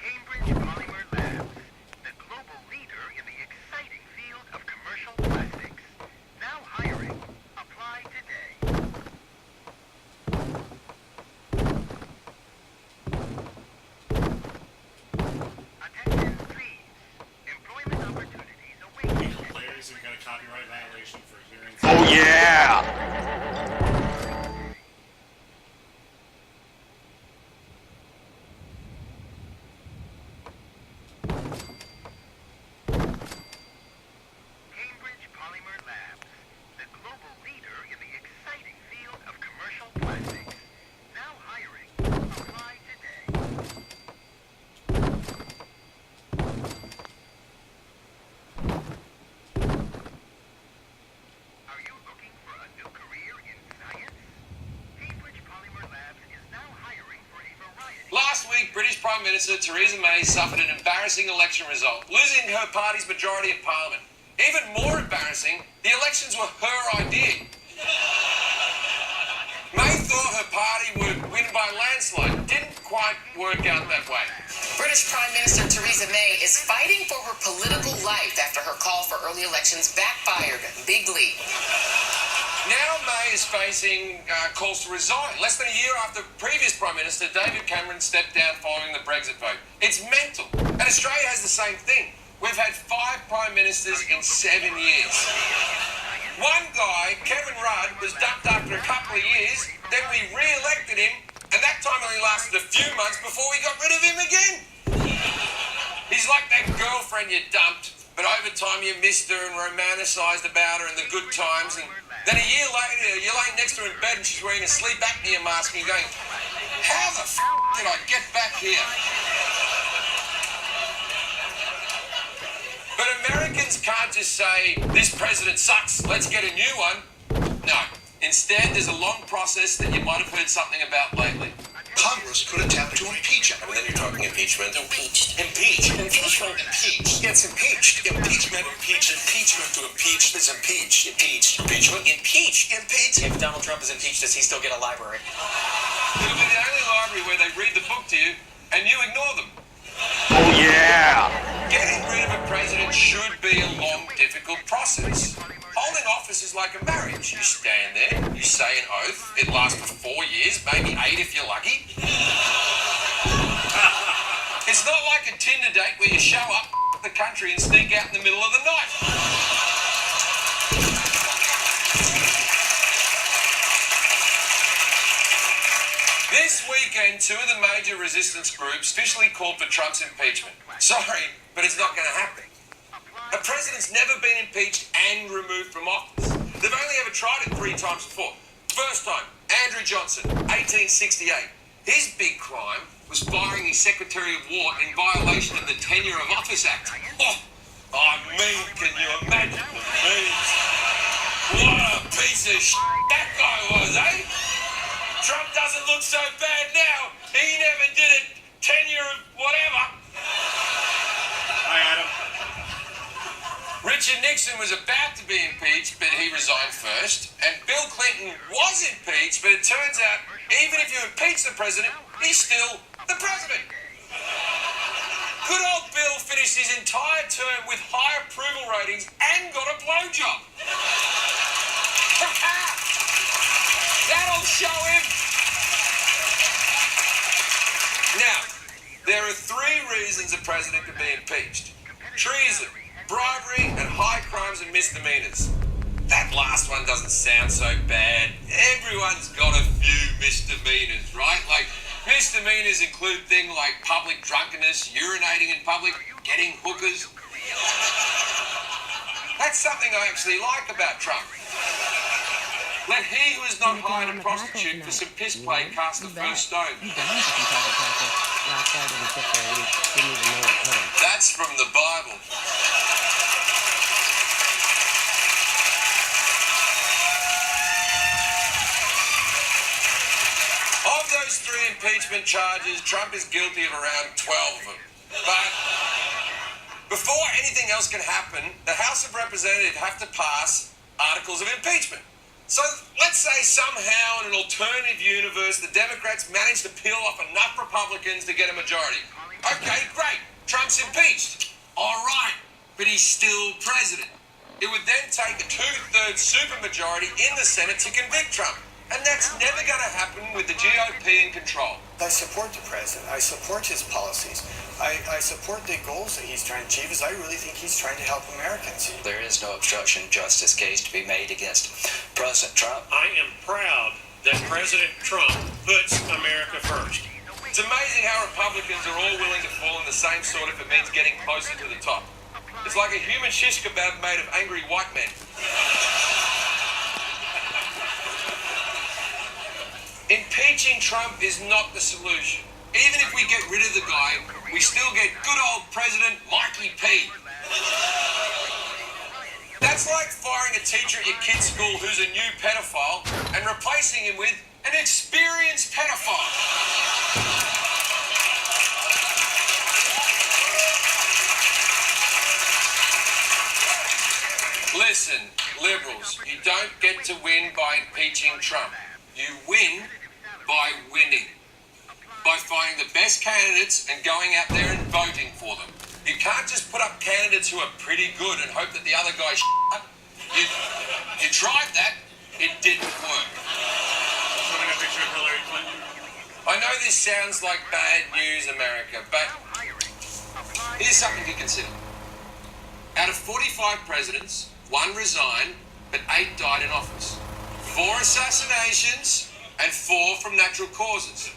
Cambridge Polymer Labs, the global leader in the exciting field of commercial plastics. Now hiring. Apply today. Attention, please. Employment opportunities await. Legal players who got a copyright violation for hearing. Oh yeah! Cambridge Polymer Labs, the global leader in the exciting field of commercial plastics. Now hiring. Apply today. Are you looking for a new career in science? Cambridge Polymer Labs is now hiring for a variety. Last week, British Prime Minister Theresa May suffered an embarrassing election result, losing her party's majority in Parliament. Even more embarrassing, the elections were her idea. May thought her party would win by landslide. Didn't quite work out that way. British Prime Minister Theresa May is fighting for her political life after her call for early elections backfired bigly. Now May is facing calls to resign, less than a year after previous Prime Minister David Cameron stepped down following the Brexit vote. It's mental. And Australia has the same thing. We've had 5 Prime Ministers in 7 years. One guy, Kevin Rudd, was dumped after a couple of years, then we re-elected him, and that time only lasted a few months before we got rid of him again. He's like that girlfriend you dumped, but over time you missed her and romanticized about her in the good times, and then a year later you're laying next to her in bed and she's wearing a sleep apnea mask and you're going, how the f*** did I get back here? But Americans can't just say, this president sucks, let's get a new one. No. Instead, there's a long process that you might have heard something about lately. Congress could attempt to impeach him. And then you're talking impeachment. Impeached. Impeach. Impeachment. Impeach. It's impeached. Impeachment. Impeach. Impeachment. To impeach is impeach. Impeach. Impeachment. Impeach. Impeach. If Donald Trump is impeached, does he still get a library? It'll be the only library where they read the book to you and you ignore them. Oh yeah! Getting rid of a president should be a long, difficult process. Holding office is like a marriage. You stand there, you say an oath, it lasts for 4 years, maybe 8 if you're lucky. It's not like a Tinder date where you show up the country and sneak out in the middle of the night. This weekend, 2 of the major resistance groups officially called for Trump's impeachment. Sorry, but it's not going to happen. A president's never been impeached and removed from office. They've only ever tried it 3 times before. First time, Andrew Johnson, 1868. His big crime was firing his Secretary of War in violation of the Tenure of Office Act. I mean, can you imagine the memes? What a piece of shit that guy was, eh? Trump doesn't look so bad now. He never did it. Tenure of whatever. Hi, Adam. Richard Nixon was about to be impeached, but he resigned first. And Bill Clinton was impeached, but it turns out even if you impeach the president, he's still the president. Good old Bill finished his entire term with high approval ratings and got a blowjob. That'll show him. Now, there are 3 reasons a president can be impeached: treason, bribery, and high crimes and misdemeanors. That last one doesn't sound so bad. Everyone's got a few misdemeanors, right? Like, misdemeanors include things like public drunkenness, urinating in public, getting hookers. That's something I actually like about Trump. Let he who has not hired a prostitute for some piss play cast the first stone. That's from the Bible. Of those 3 impeachment charges, Trump is guilty of around 12 of them. But before anything else can happen, the House of Representatives have to pass articles of impeachment. So let's say somehow in an alternative universe, the Democrats managed to peel off enough Republicans to get a majority. Okay, great. Trump's impeached. All right, but he's still president. It would then take a 2/3 supermajority in the Senate to convict Trump. And that's never going to happen with the GOP in control. I support the president. I support his policies. I support the goals that he's trying to achieve, as I really think he's trying to help Americans. There is no obstruction of justice case to be made against President Trump. I am proud that President Trump puts America first. It's amazing how Republicans are all willing to fall in the same sword if it means getting closer to the top. It's like a human shish kebab made of angry white men. Impeaching Trump is not the solution. Even if we get rid of the guy, we still get good old President Mikey P. That's like firing a teacher at your kid's school who's a new pedophile and replacing him with an experienced pedophile. Listen, liberals, you don't get to win by impeaching Trump. You win by winning. By finding the best candidates and going out there and voting for them. You can't just put up candidates who are pretty good and hope that the other guy's You tried that, it didn't work. Showing a picture of Hillary Clinton. I know this sounds like bad news, America, but here's something to consider. Out of 45 presidents, 1 resigned, but 8 died in office. 4 assassinations and 4 from natural causes.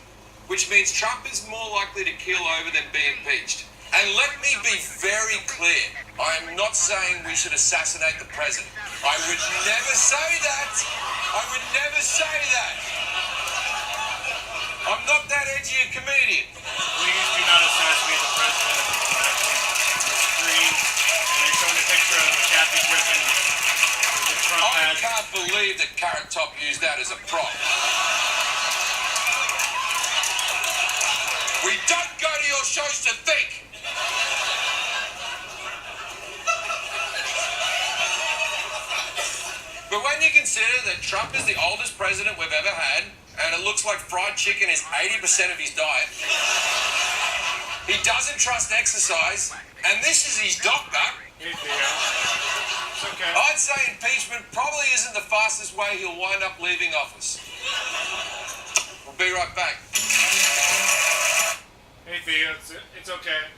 Which means Trump is more likely to keel over than be impeached. And let me be very clear. I am not saying we should assassinate the president. I would never say that. I would never say that. I'm not that edgy a comedian. Please do not assassinate the president. On the screen, and they're showing a picture of Kathy Griffin. I can't believe that Carrot Top used that as a prop. We don't go to your shows to think. But when you consider that Trump is the oldest president we've ever had, and it looks like fried chicken is 80% of his diet, he doesn't trust exercise, and this is his doctor, I'd say impeachment probably isn't the fastest way he'll wind up leaving office. We'll be right back. Hey Theo, it's okay.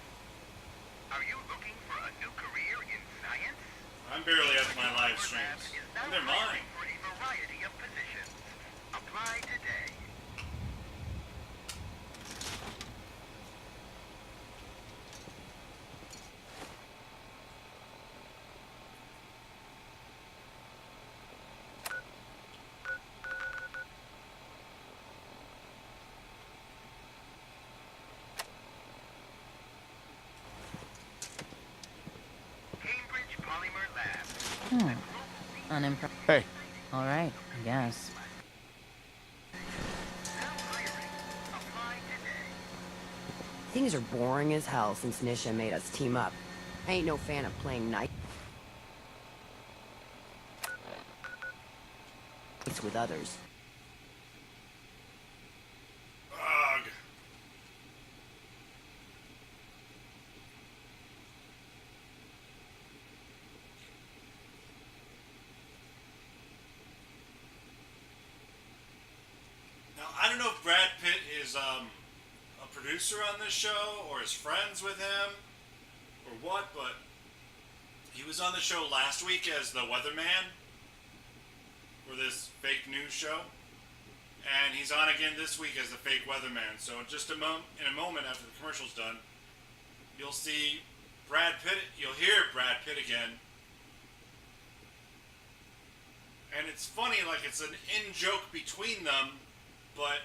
Are you looking for a new career in science? I'm barely at my live streams. And they're mine. For a variety of positions. Apply today. Unimpressed. Hey. All right, I guess. Things are boring as hell since Nisha made us team up. I ain't no fan of playing night. lives with others. Ugh. Now, I don't know if Brad Pitt is a producer on this show or is friends with him or what, but he was on the show last week as the weatherman for this fake news show, and he's on again this week as the fake weatherman. So just in a moment after the commercial's done, you'll see Brad Pitt. You'll hear Brad Pitt again, and it's funny, like it's an in-joke between them, but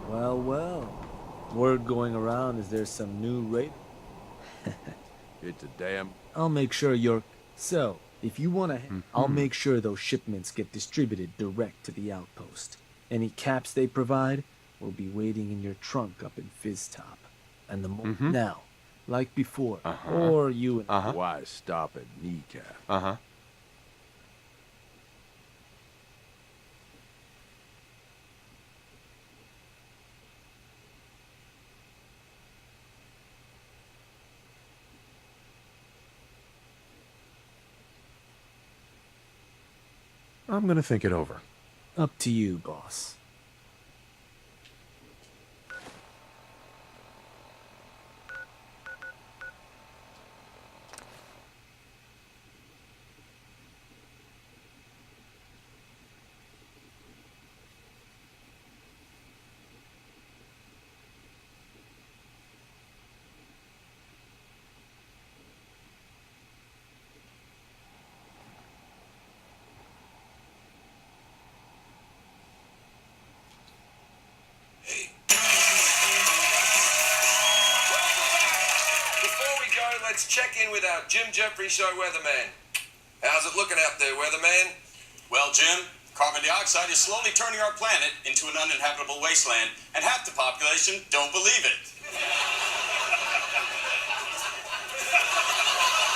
Well, well. Word going around is there's some new rate. It's a damn... I'll make sure you're... So, if you want to... I'll Mhm. make sure those shipments get distributed direct to the outpost. Any caps they provide will be waiting in your trunk up in Fizztop. And the Now, like before. Or you and... Why stop at kneecap? I'm gonna think it over. Up to you, boss. Before we go, let's check in with our Jim Jeffrey Show weatherman. How's it looking out there, weatherman? Well, Jim, carbon dioxide is slowly turning our planet into an uninhabitable wasteland, and half the population don't believe it.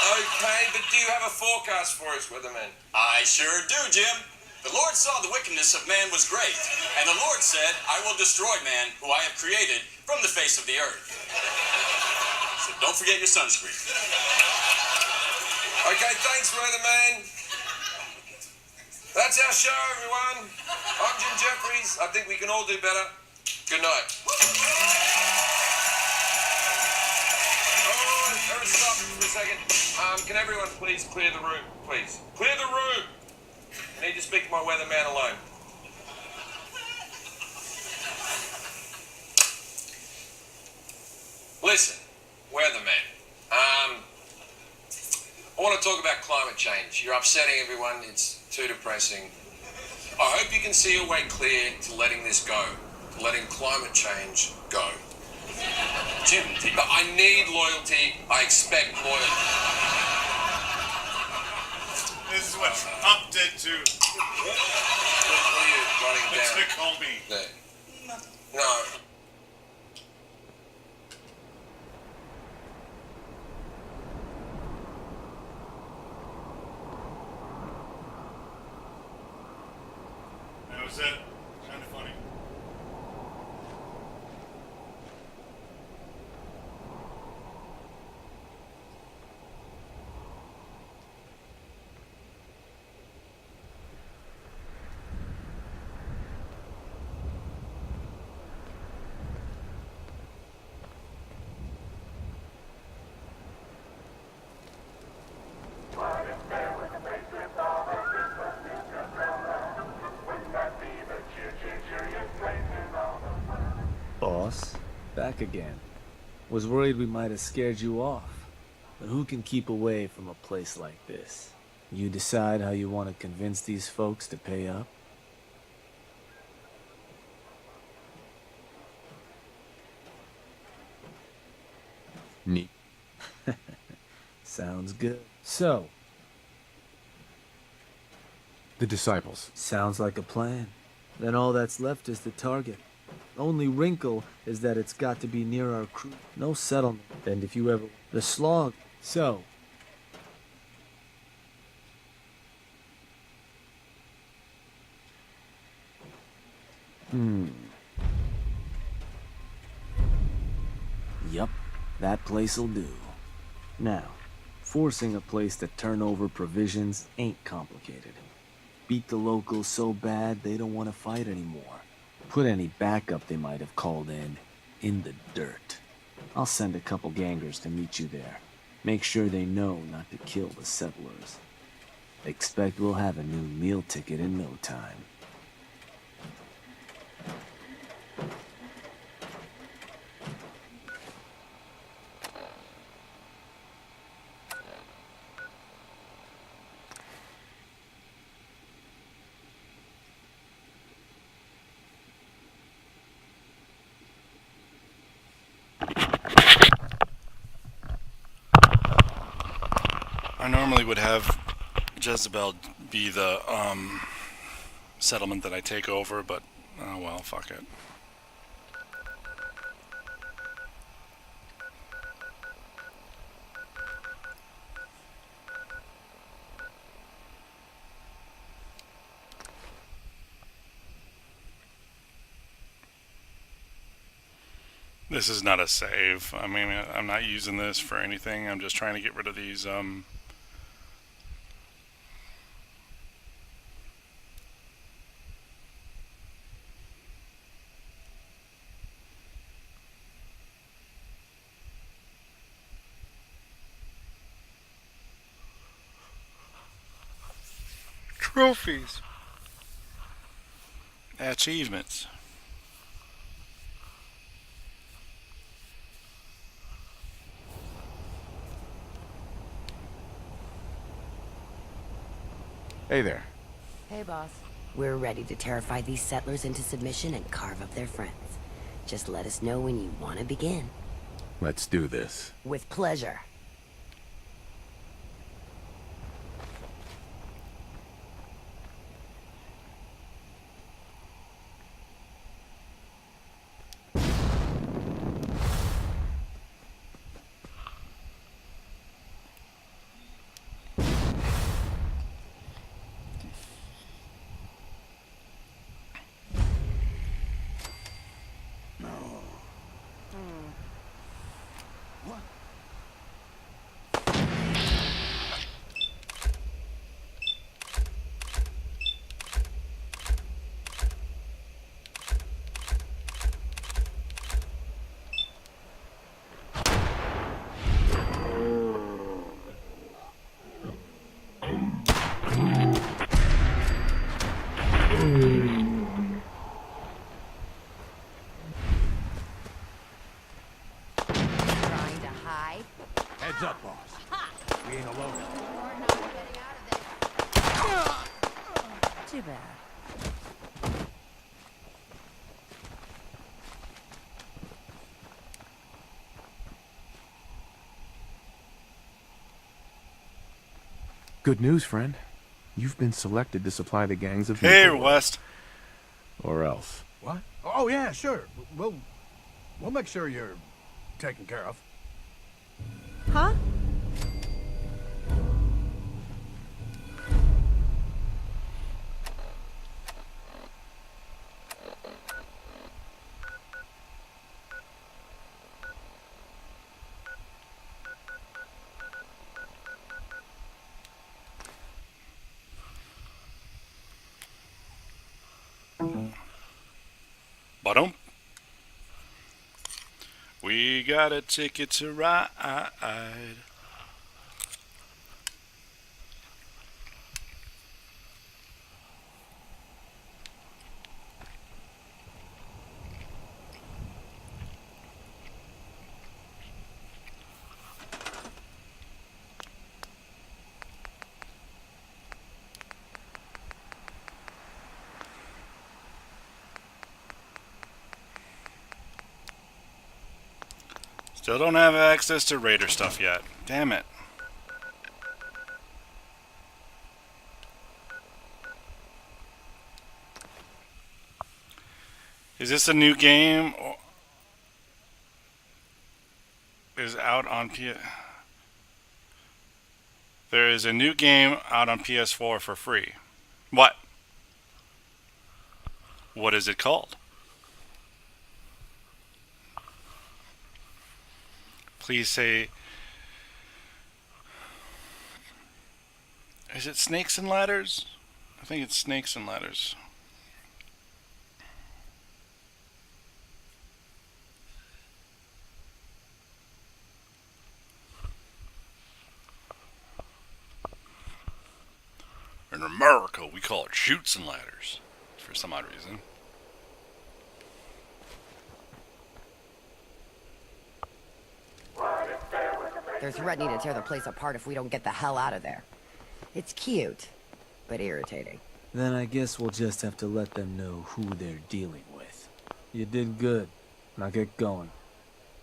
Okay, but do you have a forecast for us, weatherman? I sure do, Jim. The Lord saw the wickedness of man was great, and the Lord said, I will destroy man, who I have created, from the face of the earth. So don't forget your sunscreen. Okay, thanks, weatherman. That's our show, everyone. I'm Jim Jeffries. I think we can all do better. Good night. Oh, stop for a second. Can everyone please clear the room, please? Clear the room. I need to speak to my weatherman alone. Listen, weatherman. I want to talk about climate change. You're upsetting everyone. It's too depressing. I hope you can see a way clear to letting this go, to letting climate change go. Jim, but I need loyalty. I expect loyalty. This is what Trump did to What are you running Mitch down? Comey. There. No. That was it. Kind of funny. Boss, back again. Was worried we might have scared you off. But who can keep away from a place like this? You decide how you want to convince these folks to pay up? Neat. Sounds good. So, The disciples. sounds like a plan. Then all that's left is the target. Only wrinkle is that it's got to be near our crew. No settlement. And if you ever... The slog. So... Yup, that place'll do. Now, forcing a place to turn over provisions ain't complicated. Beat the locals so bad they don't want to fight anymore. Put any backup they might have called in the dirt. I'll send a couple gangers to meet you there. Make sure they know not to kill the settlers. Expect we'll have a new meal ticket in no time. I normally would have Jezebel be the settlement that I take over, but oh well, fuck it. This is not a save. I mean, I'm not using this for anything. I'm just trying to get rid of these trophies. Achievements. Hey there. Hey, boss. We're ready to terrify these settlers into submission and carve up their friends. Just let us know when you want to begin. Let's do this. With pleasure. Trying to hide? Heads up, boss. We ain't alone. Too bad. Good news, friend. You've been selected to supply the gangs of Hey, Nuka. West. Or else. What? Oh, yeah, sure. We'll make sure you're taken care of. Huh? Bottom. We got a ticket to ride. Still don't have access to Raider stuff yet. Damn it. Is this a new game? Is out on There is a new game out on PS4 for free. What? What is it called? Please say... Is it Snakes and Ladders? I think it's Snakes and Ladders. In America, we call it Chutes and Ladders, for some odd reason. They're threatening to tear the place apart if we don't get the hell out of there. It's cute, but irritating. Then I guess we'll just have to let them know who they're dealing with. You did good. Now get going.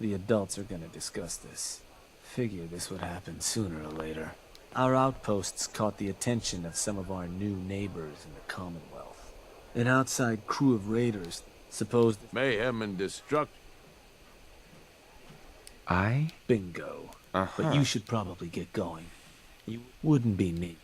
The adults are gonna discuss this. Figure this would happen sooner or later. Our outposts caught the attention of some of our new neighbors in the Commonwealth. An outside crew of raiders supposed mayhem and destruction. Bingo. But you should probably get going. You wouldn't be me.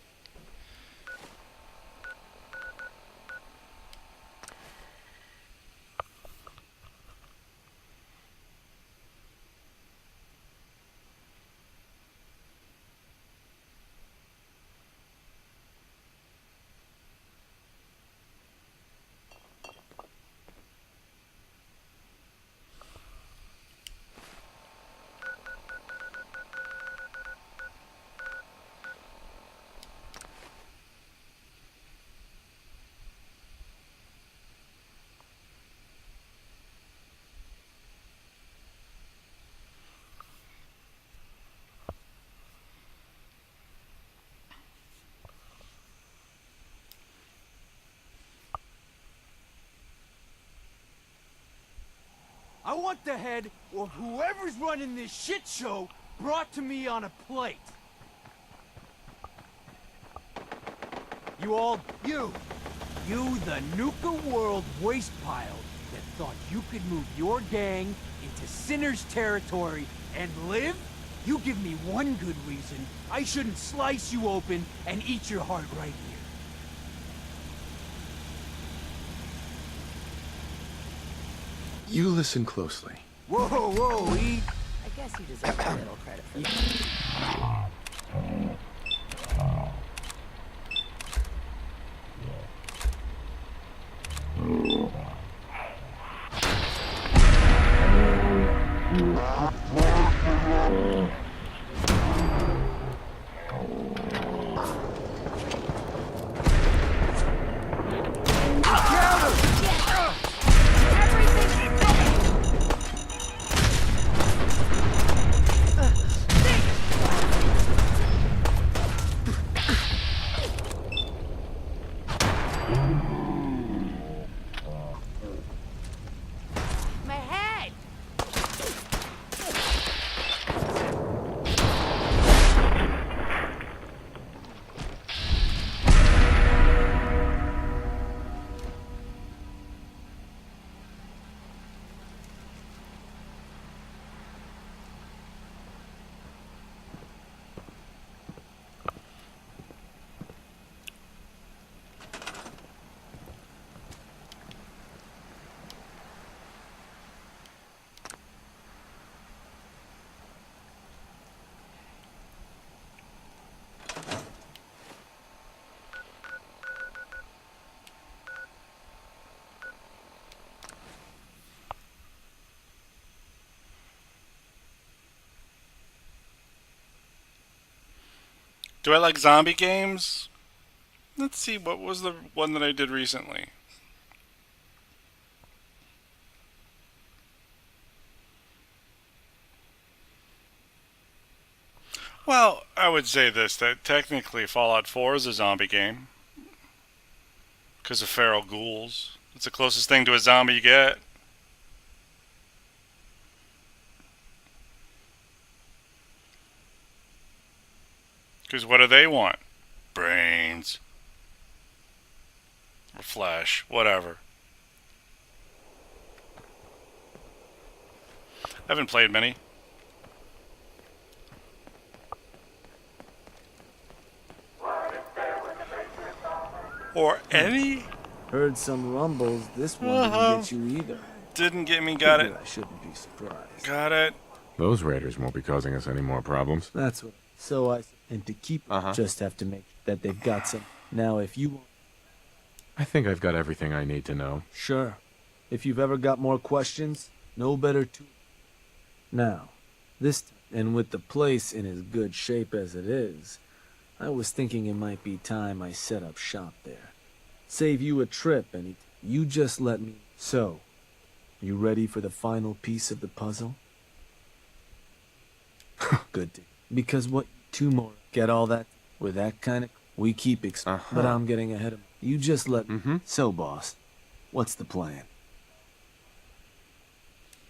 I want the head of whoever's running this shit show brought to me on a plate. You, the Nuka World waste pile that thought you could move your gang into Sinner's territory and live? You give me one good reason I shouldn't slice you open and eat your heart right here. You listen closely. Whoa, E. I guess you deserve a little credit for that. My head! Do I like zombie games? Let's see, what was the one that I did recently? Well, I would say this, that technically Fallout 4 is a zombie game. Because of feral ghouls. It's the closest thing to a zombie you get. Because what do they want? Brains. Or flesh. Whatever. Haven't played many. Or any? Heard some rumbles. This one didn't get you either. Didn't get me, got it. Figure I shouldn't be surprised. Got it. Those raiders won't be causing us any more problems. That's what. So and to keep, just have to make that they've got some. Now, if you, I think I've got everything I need to know. sure. If you've ever got more questions, no better to. Now, and with the place in as good shape as it is, I was thinking it might be time I set up shop there. Save you a trip, and you just let me. So, you ready for the final piece of the puzzle? Good. Because what? 2 more. Get all that? With that kind of. We keep but I'm getting ahead of. You just let. So, boss, what's the plan?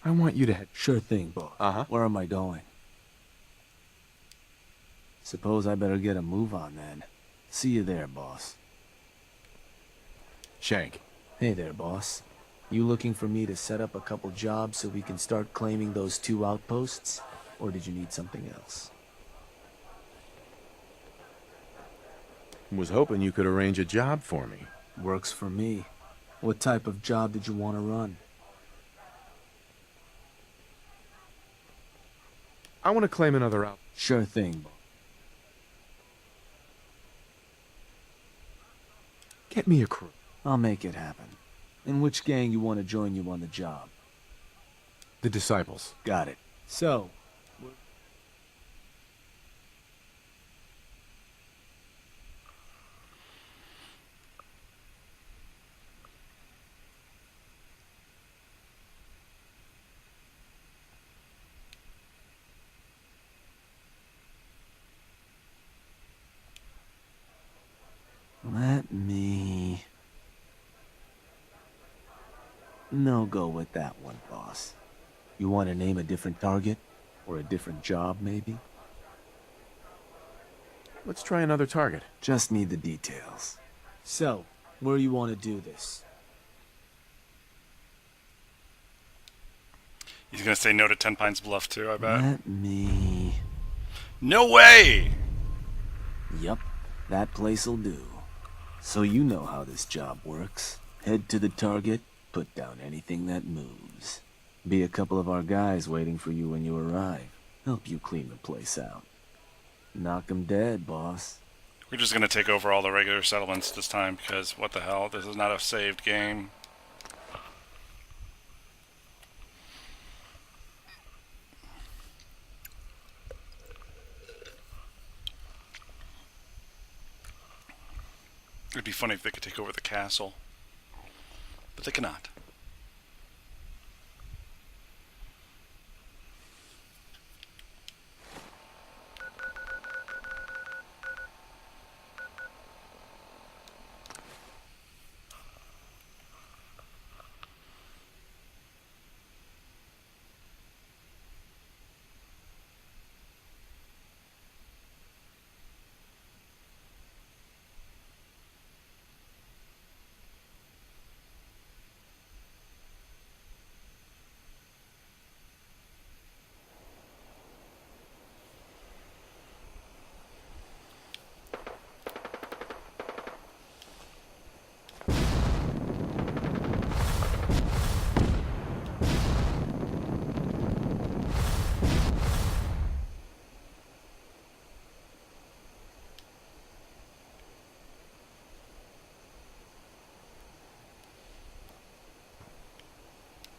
I want you to head. Sure thing, boss. Where am I going? Suppose I better get a move on then. See you there, boss. Shank. Hey there, boss. You looking for me to set up a couple jobs so we can start claiming those 2 outposts? Or did you need something else? Was hoping you could arrange a job for me. Works for me. What type of job did you want to run? I want to claim another out. Sure thing. Get me a crew. I'll make it happen. In which gang you want to join you on the job? The Disciples. Got it. So, let me... No go with that one, boss. You want to name a different target? Or a different job, maybe? Let's try another target. Just need the details. So, where you want to do this? He's gonna say no to 10 Pines Bluff too, I bet. Let me... No way! Yup, that place'll do. So you know how this job works. Head to the target, put down anything that moves. Be a couple of our guys waiting for you when you arrive. Help you clean the place out. Knock 'em dead, boss. We're just gonna take over all the regular settlements this time because what the hell? This is not a saved game. It'd be funny if they could take over the castle. But they cannot.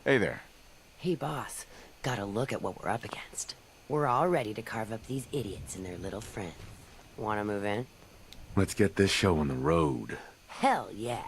Hey there. Hey, boss. Gotta look at what we're up against. We're all ready to carve up these idiots and their little friends. Wanna move in? Let's get this show on the road. Hell yeah.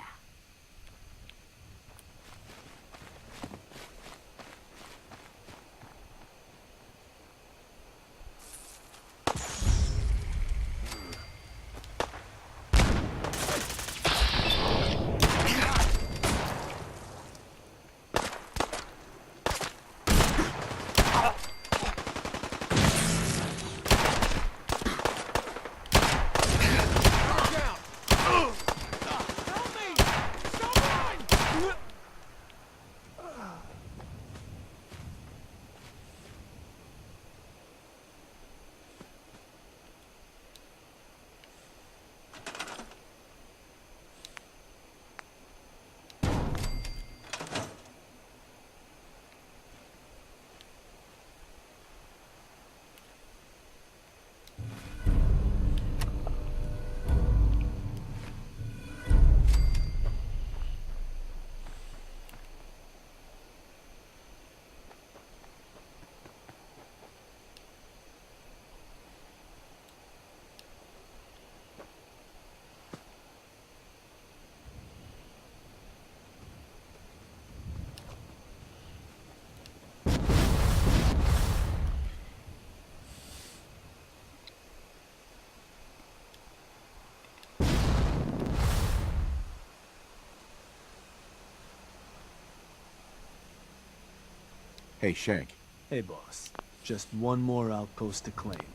Hey, Shank. Hey, boss. Just one more outpost to claim.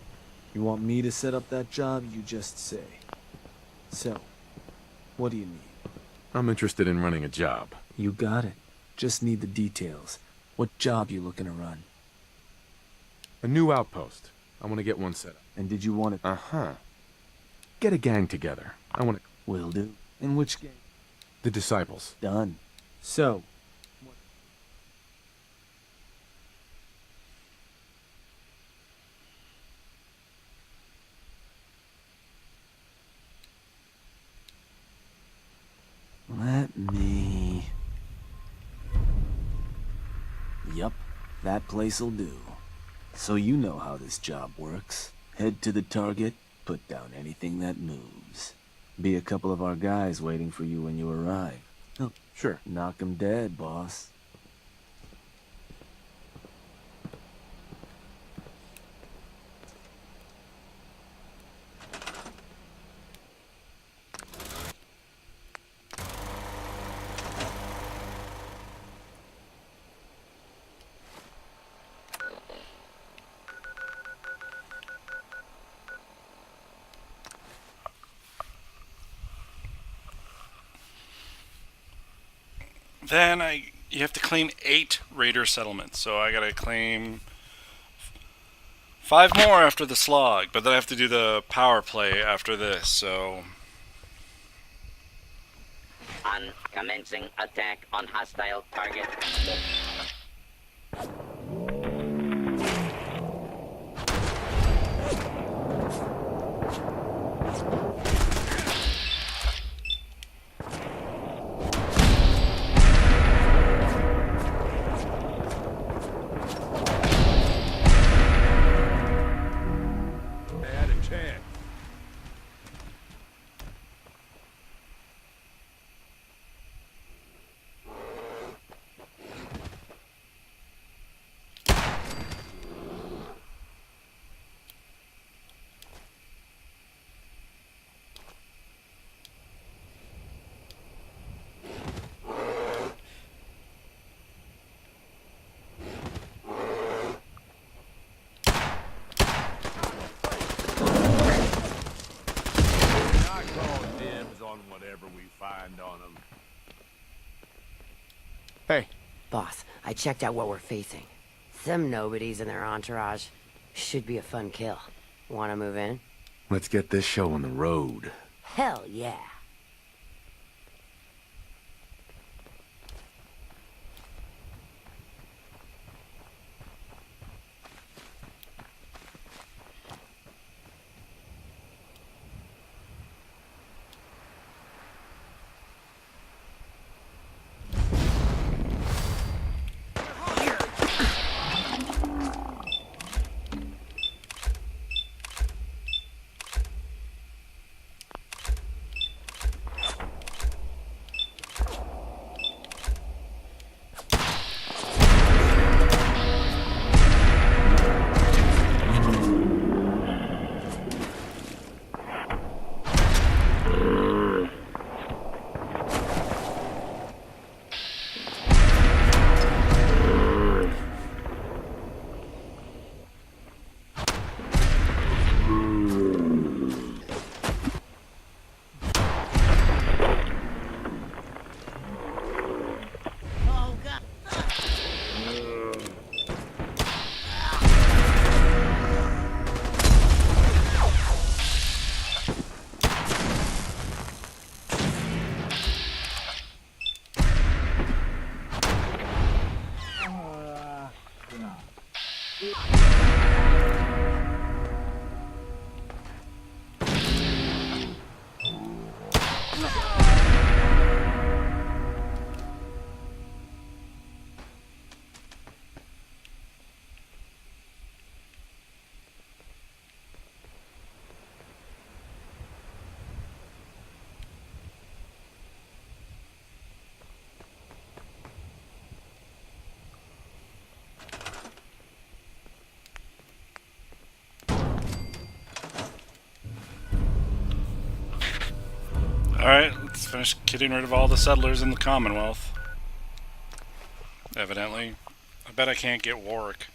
You want me to set up that job, you just say. So, what do you need? I'm interested in running a job. You got it. Just need the details. What job you looking to run? A new outpost. I want to get one set up. And did you want it? Uh-huh. Get a gang together. I want to... Will do. In which gang? The Disciples. Done. So, let me... Yup, that place'll do. So you know how this job works. Head to the target, put down anything that moves. Be a couple of our guys waiting for you when you arrive. Oh, sure. Knock 'em dead, boss. Then you have to claim 8 raider settlements. So I gotta claim 5 more after the slog, but then I have to do the power play after this. So Commencing attack on hostile target. Hey. Boss, I checked out what we're facing. Some nobodies and their entourage. Should be a fun kill. Wanna move in? Let's get this show on the road. Hell yeah. alright, let's finish getting rid of all the settlers in the Commonwealth. Evidently, a bet I can't get Warwick.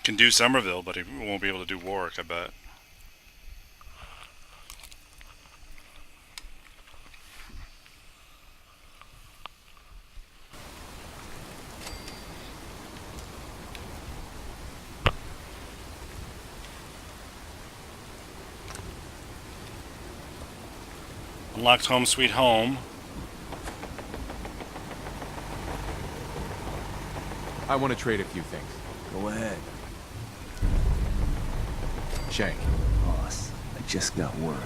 Can do Somerville, but he won't be able to do Warwick, I bet. Unlocked Home Sweet Home. I want to trade a few things. Go ahead. Shank. Boss, I just got word.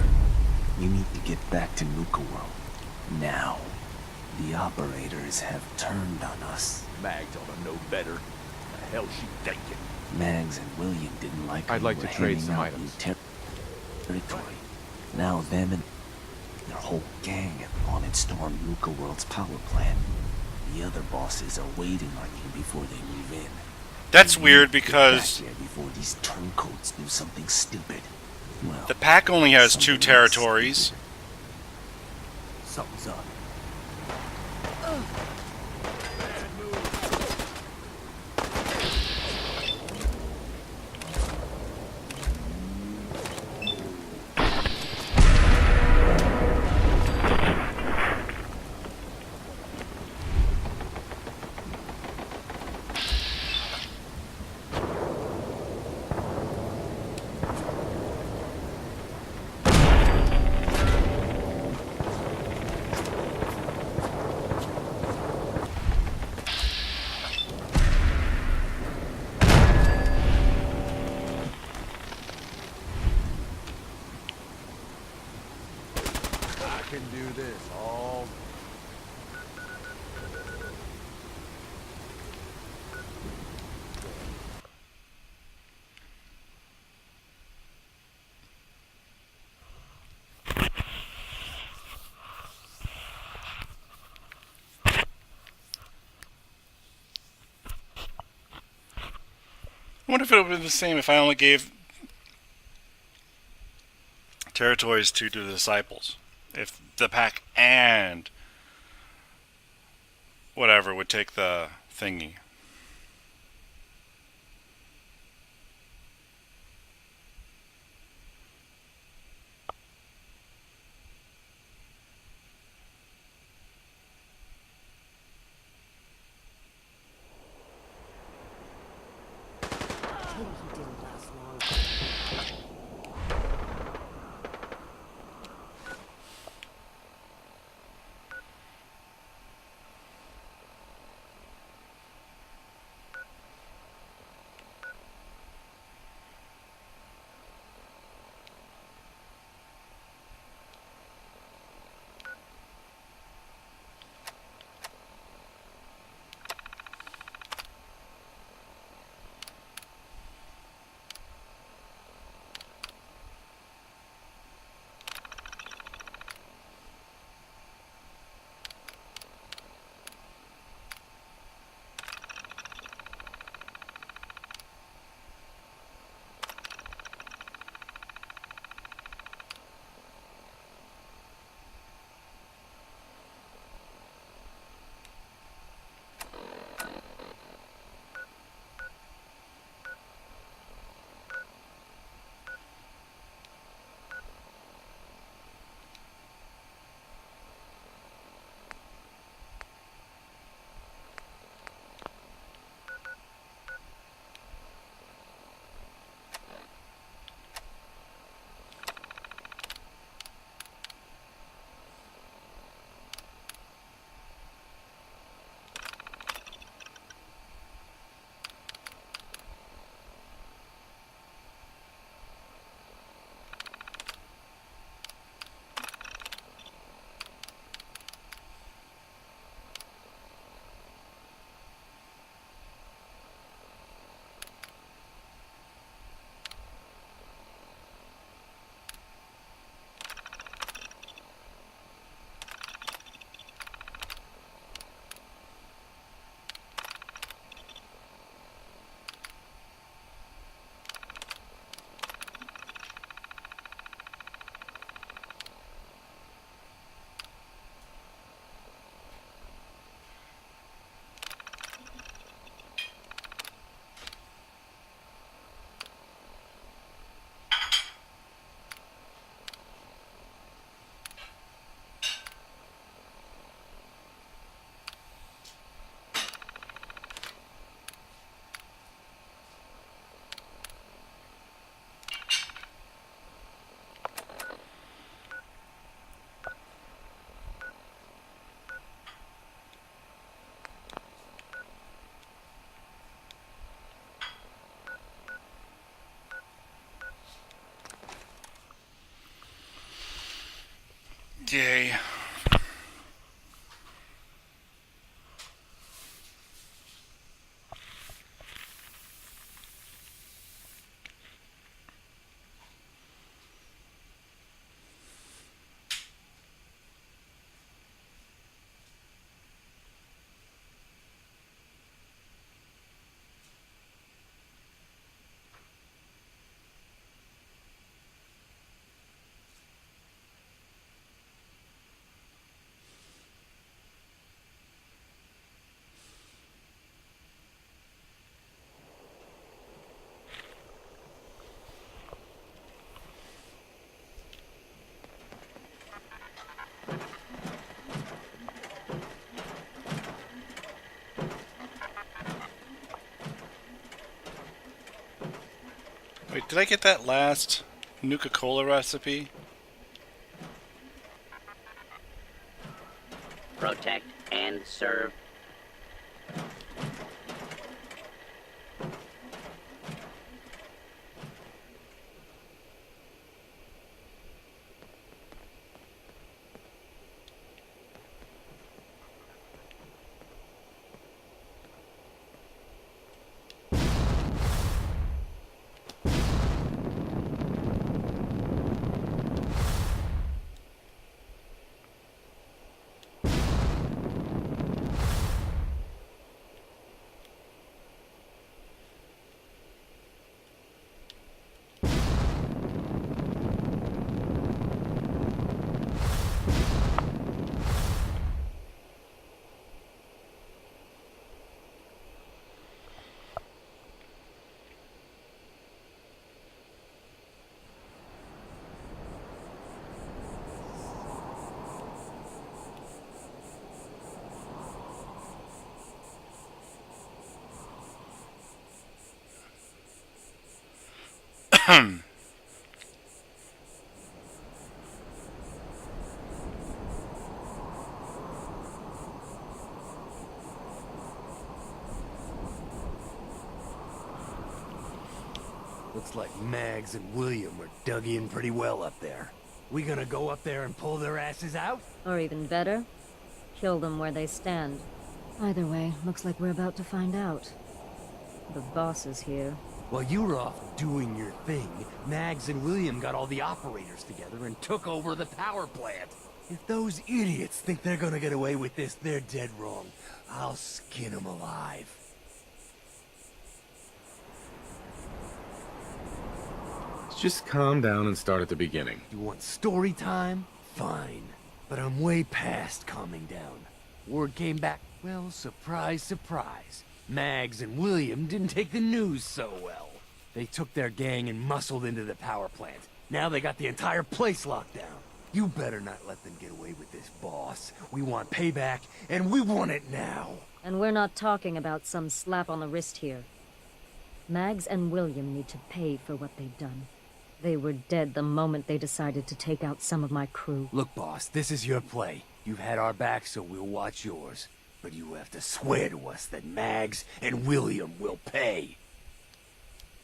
You need to get back to Nuka World. Now. The operators have turned on us. Mags ought to know better. The hell she thinking? Mags and William didn't like I'd like to trade some out items. new territory. Now them and their whole gang have gone and stormed Nuka World's power plant. The other bosses are waiting on you before they move in. That's You weird need to get back because there before these turncoats do something stupid. Well, the pack only has 2 something territories. Something's up. I can do this all. I wonder if it would be the same if I only gave territories to the disciples. If the pack and whatever would take the thingy. Yay. Wait, did I get that last Nuka Cola recipe? Protect and serve. Looks like Mags and William are dug in pretty well up there. We gonna go up there and pull their asses out? Or even better, kill them where they stand. Either way, looks like we're about to find out. The boss is here. While you were off doing your thing, Mags and William got all the operators together and took over the power plant. If those idiots think they're gonna get away with this, they're dead wrong. I'll skin them alive. Just calm down and start at the beginning. You want story time? Fine. But I'm way past calming down. Word came back. Well, surprise, surprise. Mags and William didn't take the news so well. They took their gang and muscled into the power plant. Now they got the entire place locked down. You better not let them get away with this, boss. We want payback, and we want it now. And we're not talking about some slap on the wrist here. Mags and William need to pay for what they've done. They were dead the moment they decided to take out some of my crew. Look, boss, this is your play. You've had our back, so we'll watch yours. But you have to swear to us that Mags and William will pay.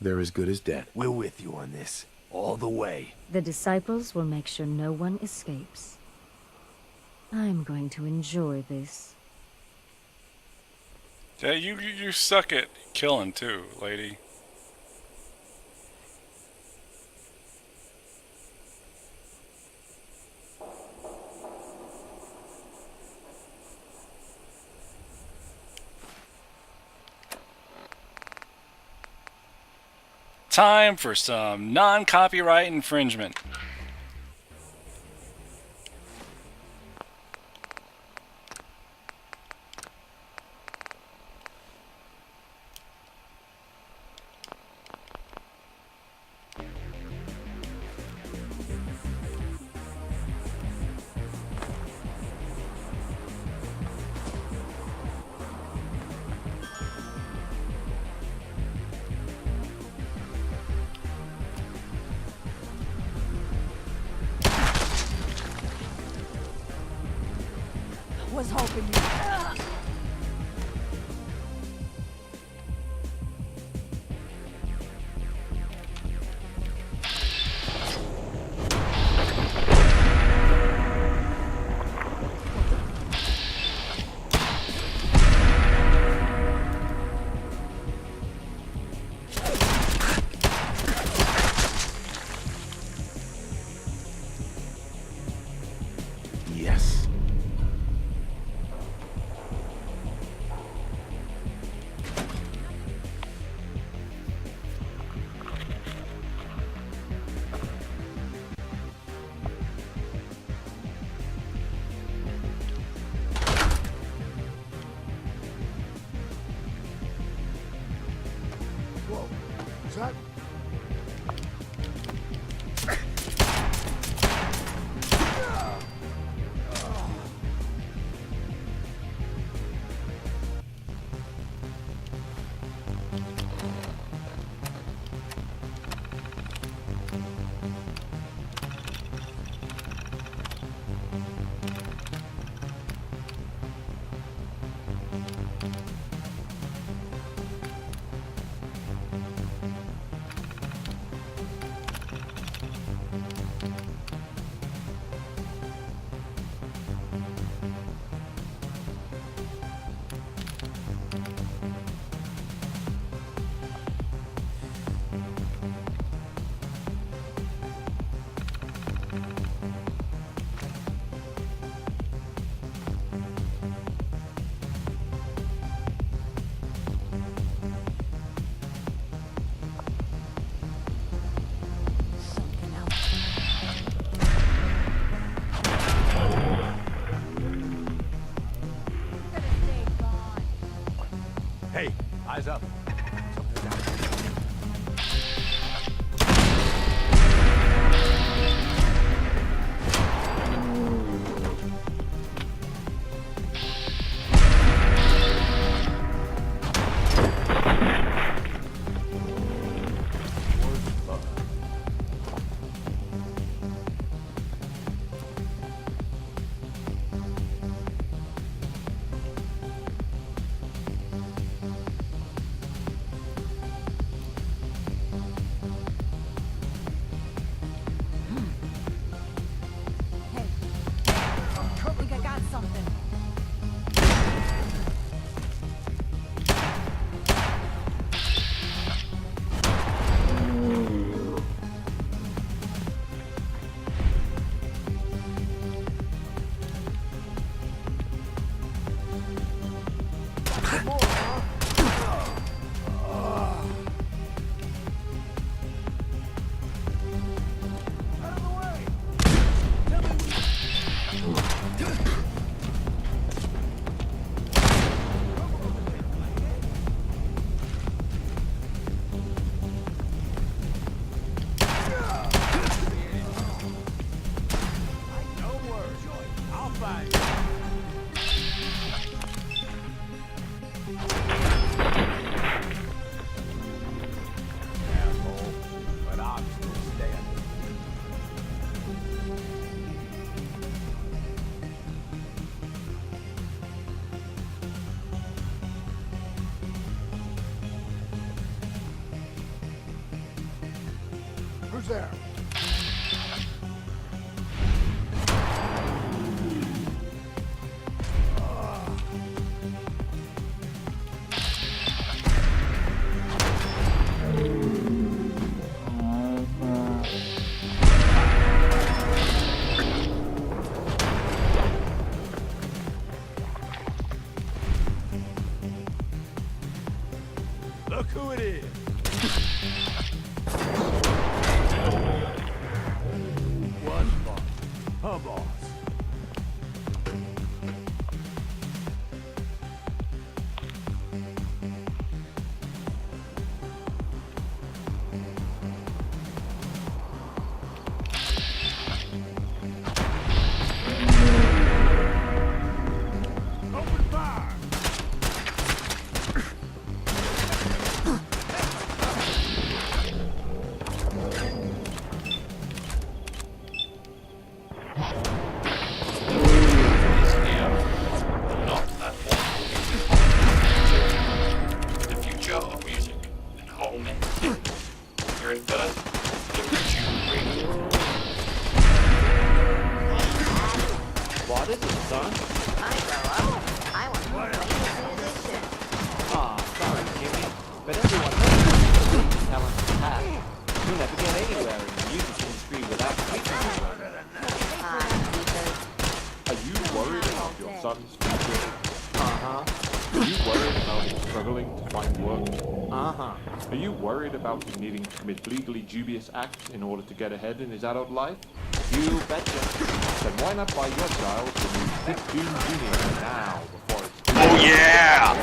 They're as good as dead. We're with you on this. All the way. The disciples will make sure no one escapes. I'm going to enjoy this. Yeah, you suck at killing too, lady. Time for some non-copyright infringement. Was hoping you... What's that? Hey, eyes up. I think I got something. Who's there? Look who it is. One boss. A boss. Open fire! The future of music and home entertainment. Here at first, the future radio. What is it, son? I want to play this musician. Aw, sorry, Jimmy. But everyone knows that talent is packed. You'll never get anywhere in the music industry without teaching you. Are you worried about your son's future? Uh-huh. Are you worried about him struggling to find work? Uh-huh. Are you worried about him needing to commit legally dubious acts in order to get ahead in his adult life? You betcha. Then why not buy your child the new Pittoon Junior now before it's too late? Oh yeah!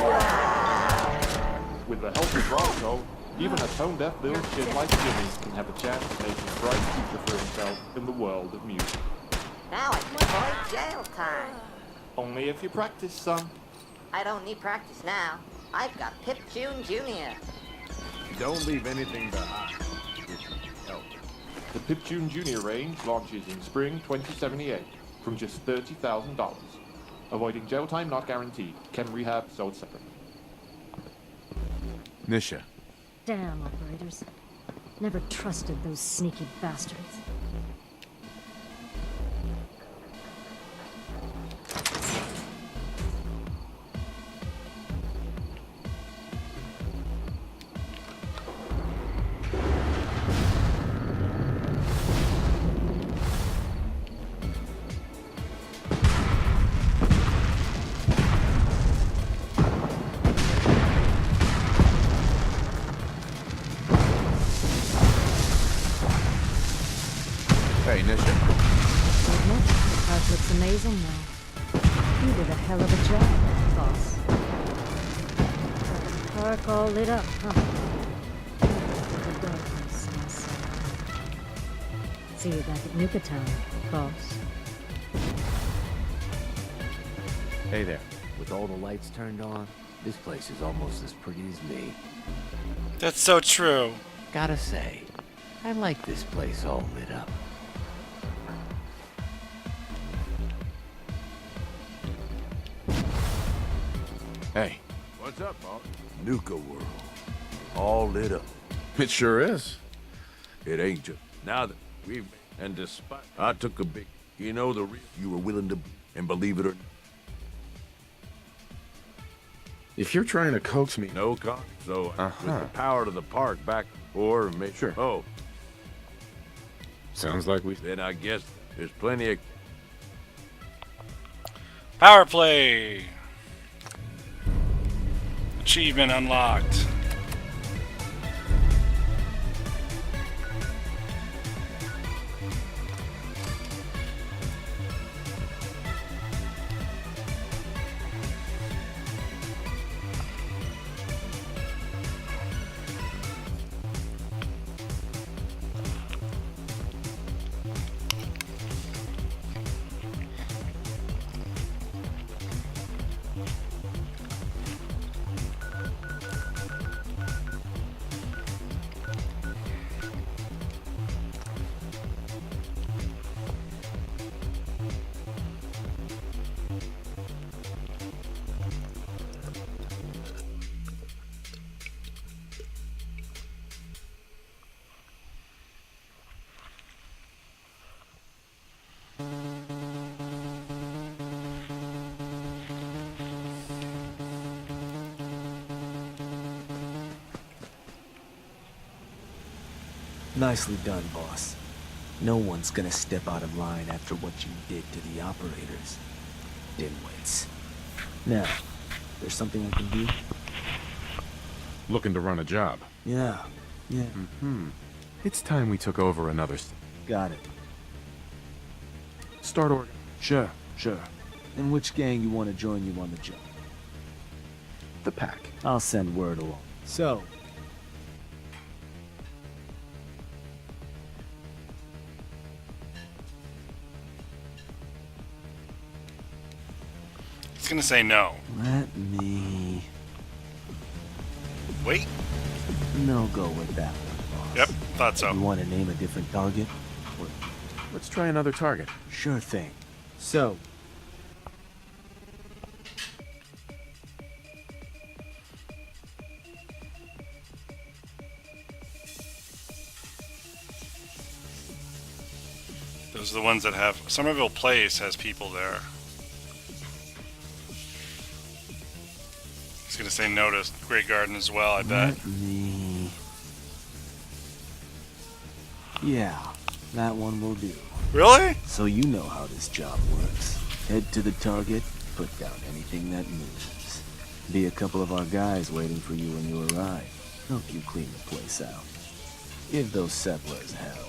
With the help of Bronco, Even a tone-deaf little shit like Jimmy can have a chance to make a bright future for himself in the world of music. Now I can avoid jail time. Only if you practice, son. I don't need practice now. I've got Pip June Jr. Don't leave anything behind. Help. The Pip June Jr. range launches in spring 2078 from just $30,000. Avoiding jail time not guaranteed. Chem rehab sold separately. Nisha. Damn operators. Never trusted those sneaky bastards. Hey, Nisha. The park looks amazing now. You did a hell of a job, boss. Got the park all lit up, huh? The darkness in my soul. See you back at Nuka Town, boss. Hey there. With all the lights turned on, this place is almost as pretty as me. That's so true. Gotta say, I like this place all lit up. Hey. What's up, boss? Nuka World. All lit up. It sure is. It ain't just now that we've and despite I took a big you know the risk you were willing to and believe it or not. If you're trying to coax me, No con so with the power to the park back or make Sure. Oh, sounds like we. then I guess there's plenty of Power play. Achievement unlocked. Nicely done, boss. No one's gonna step out of line after what you did to the operators. Dimwits. Now, there's something I can do? Looking to run a job. Yeah. It's time we took over another. Got it. Start order. Sure. And which gang you want to join you on the job? The pack. I'll send word along. So, It's gonna say no. let me... Wait. No go with that one, boss. Yep, thought so. You want to name a different target? Let's try another target. Sure thing. So, Those are the ones that have... Somerville Place has people there. He's gonna say no to Great Garden as well, I bet. let me... Yeah, that one will do. Really? So you know how this job works. Head to the target, put down anything that moves. Be a couple of our guys waiting for you when you arrive. Help you clean the place out. Give those settlers hell.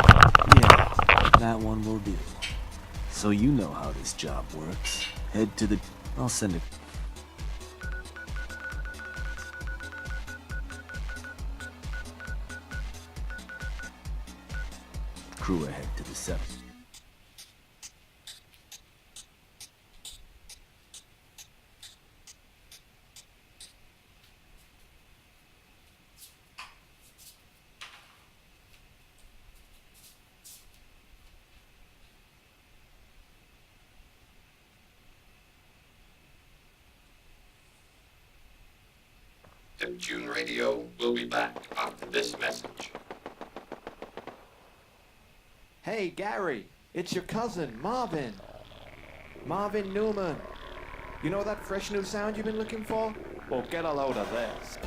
Yeah, that one will do. So you know how this job works. Head to the... I'll send it. Crew ahead to the 7th. June Radio will be back after this message. Hey, Gary, it's your cousin, Marvin. Marvin Newman. You know that fresh new sound you've been looking for? Well, get a load of this.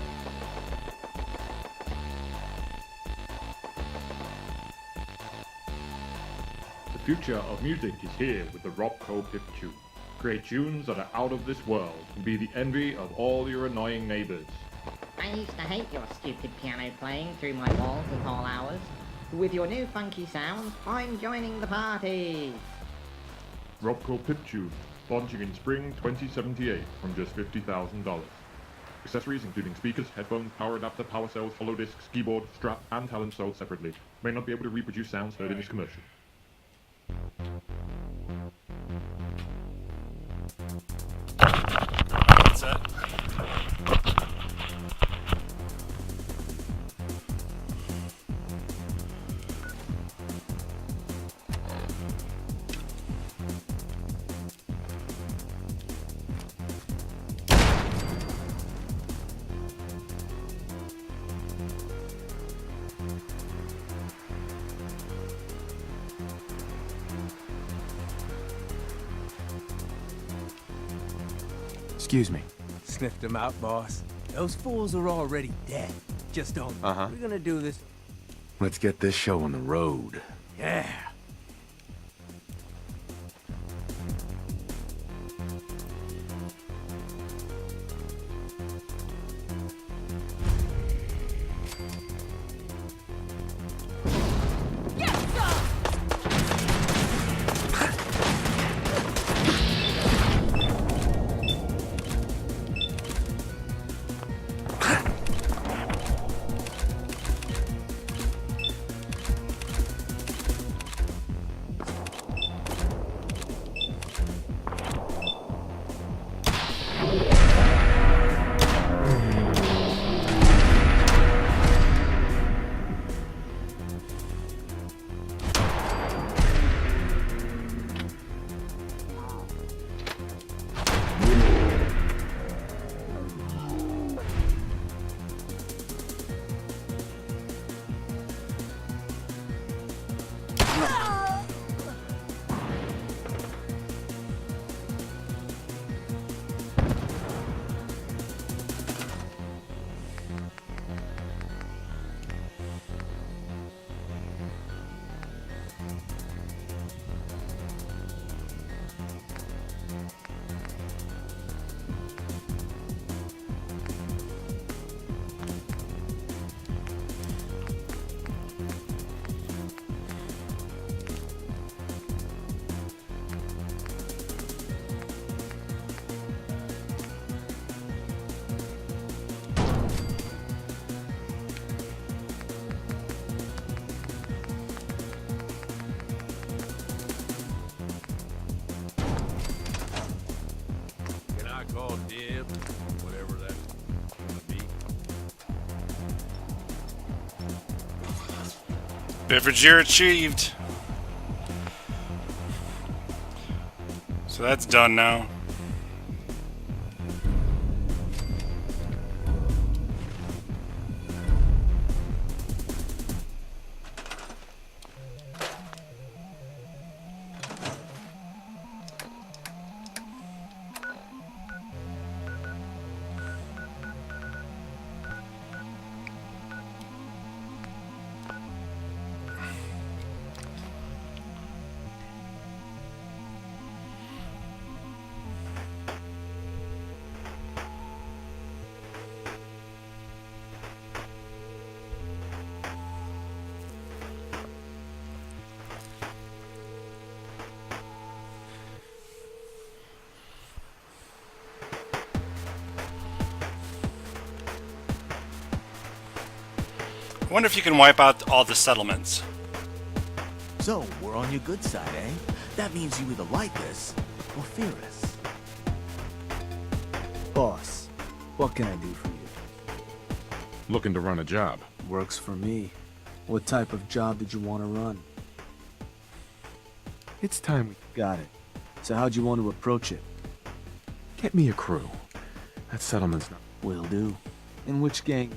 The future of music is here with the Robco Pip Tune. Create tunes that are out of this world and be the envy of all your annoying neighbors. I used to hate your stupid piano playing through my walls at all hours. With your new funky sounds, I'm joining the party! Robco Pip Tune, launching in spring 2078 from just $50,000. Accessories including speakers, headphones, power adapter, power cells, hollow discs, keyboard, strap, and talent sold separately. May not be able to reproduce sounds heard in this commercial. What's that? Excuse me. Sniffed them out, boss. Those fools are already dead. Just don't. Uh-huh. We're gonna do this. Let's get this show on the road. Yeah. Call dibs, whatever that's gonna be. Beverage year achieved. So that's done now. Wonder if you can wipe out all the settlements. So, we're on your good side, eh? That means you either like us or fear us. Boss, what can I do for you? Looking to run a job. Works for me. What type of job did you want to run? It's time we Got it. So how'd you want to approach it? get me a crew. That settlement's not... Will do. In which gang?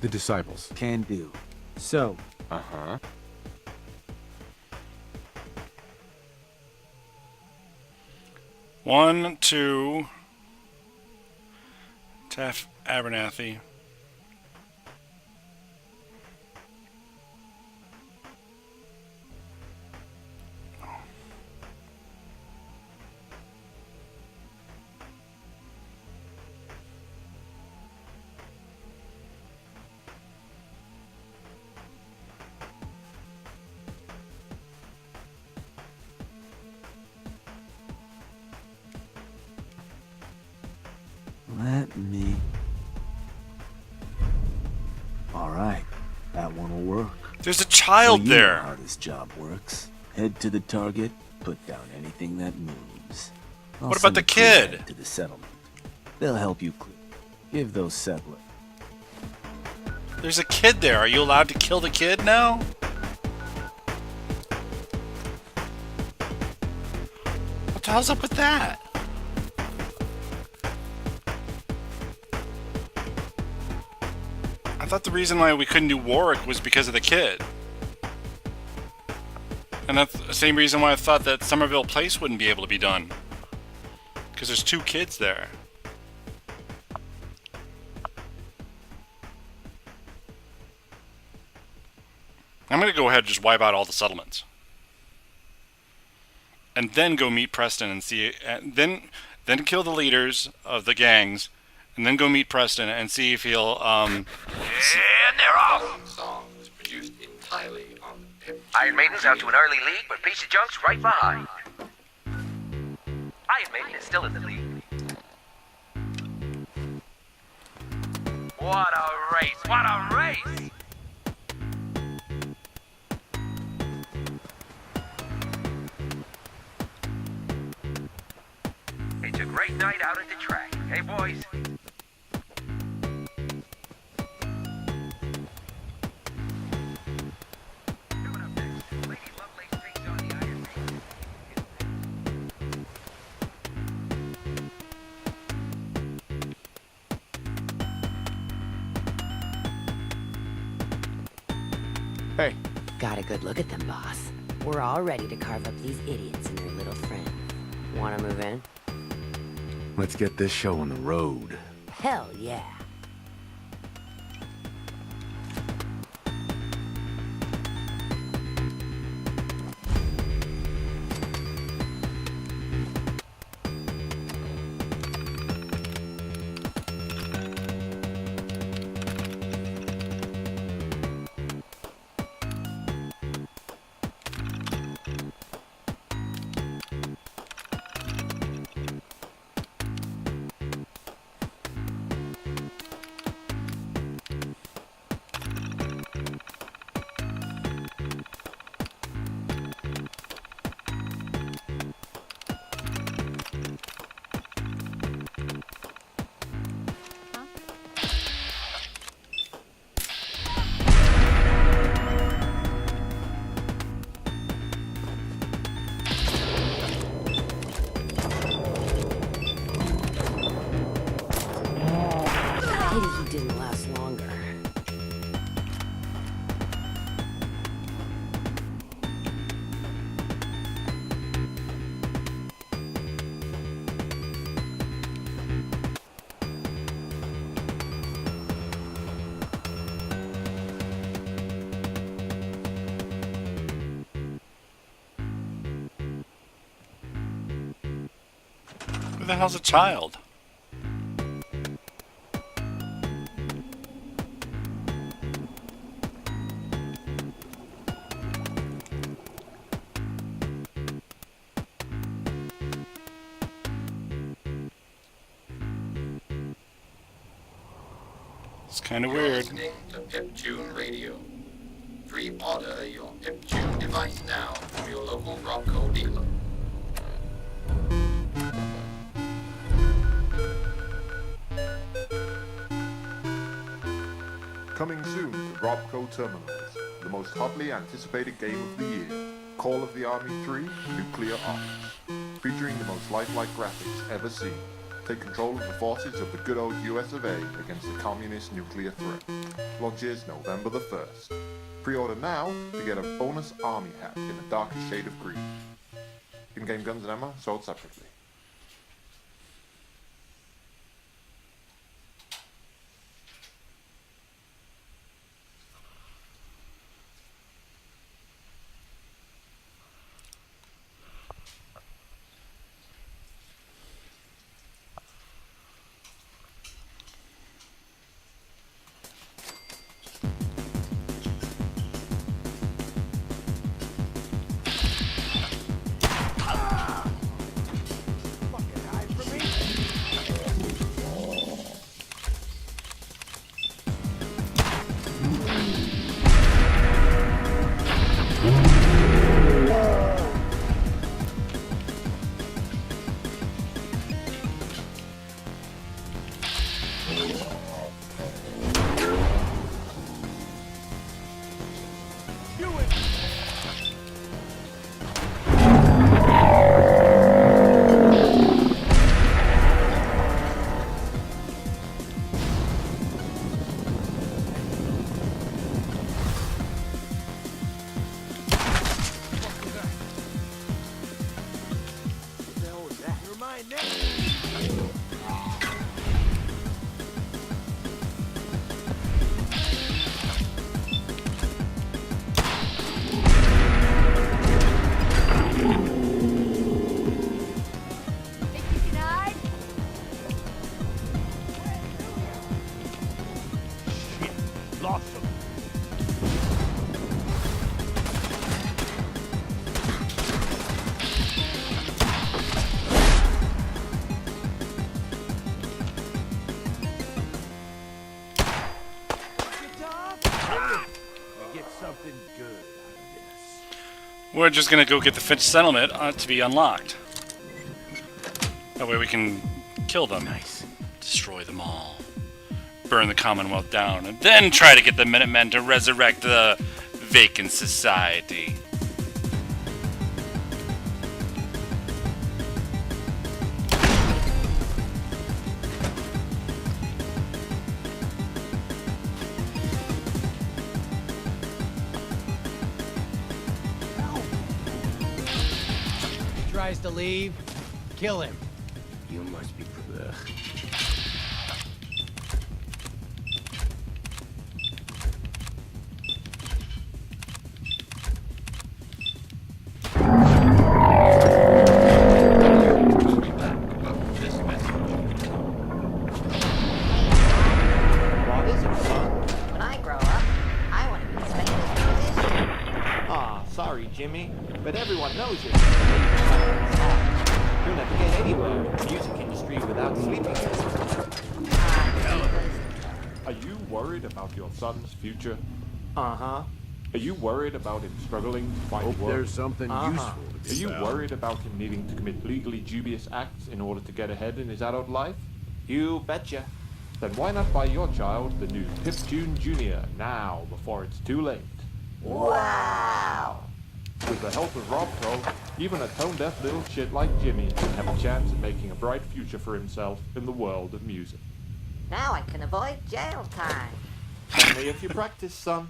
The Disciples. Can do. So, Uh-huh. One, two. Taff Abernathy. let me... Alright, that one will work. There's a child Well, you there. know how this job works. Head to the target, put down anything that moves. I'll What about send the a crew kid? back to the settlement. They'll help you clear. Give those settlers. There's a kid there. Are you allowed to kill the kid now? What the hell's up with that? I thought the reason why we couldn't do Warwick was because of the kid. And that's the same reason why I thought that Somerville Place wouldn't be able to be done. Because there's 2 kids there. I'm going to go ahead and just wipe out all the settlements. And then go meet Preston and see... then kill the leaders of the gangs. And then go meet Preston and see if he'll... And they're off! Songs produced entirely on Pip. Iron Maiden's out to an early lead, but Piece of Junk's right behind. Iron Maiden is still in the lead. What a race! What a race! It's a great night out at the track. Hey, boys. Hey. Got a good look at them, boss. We're all ready to carve up these idiots and their little friend. Wanna move in? Let's get this show on the road. Hell yeah. Didn't last longer. Who the hell's a child? This Kinda You're weird. listening to Pip-Tune Radio. Pre-order your Pip-Tune device now from your local Robco dealer. Coming soon to Robco Terminals, the most hotly anticipated game of the year, Call of the Army 3 Nuclear Arms. Featuring the most lifelike graphics ever seen. Take control of the forces of the good old US of A against the communist nuclear threat. Launches November the 1st. Pre-order now to get a bonus army hat in the darkest shade of green. In-game guns and ammo sold separately. We're just gonna go get the Finch settlement to be unlocked. That way we can kill them. Nice. Destroy them all. Burn the Commonwealth down, and then try to get the Minutemen to resurrect the vacant society. Tries to leave, kill him. You must be. Ugh. What is it, son? When I grow up, I want to be a famous musician. Ah, sorry, Jimmy, but everyone knows it. You'll never get anywhere in the music industry without sleeping. Are you worried about your son's future? Uh-huh. Are you worried about him struggling to find Hope work? there's something useful to be Are you found. worried about him needing to commit legally dubious acts in order to get ahead in his adult life? You betcha. Then why not buy your child the new Pip-Tune Jr. now, before it's too late? Wow! With the help of Robco, even a tone-deaf little shit like Jimmy can have a chance at making a bright future for himself in the world of music. Now I can avoid jail time. Only if you practice, son.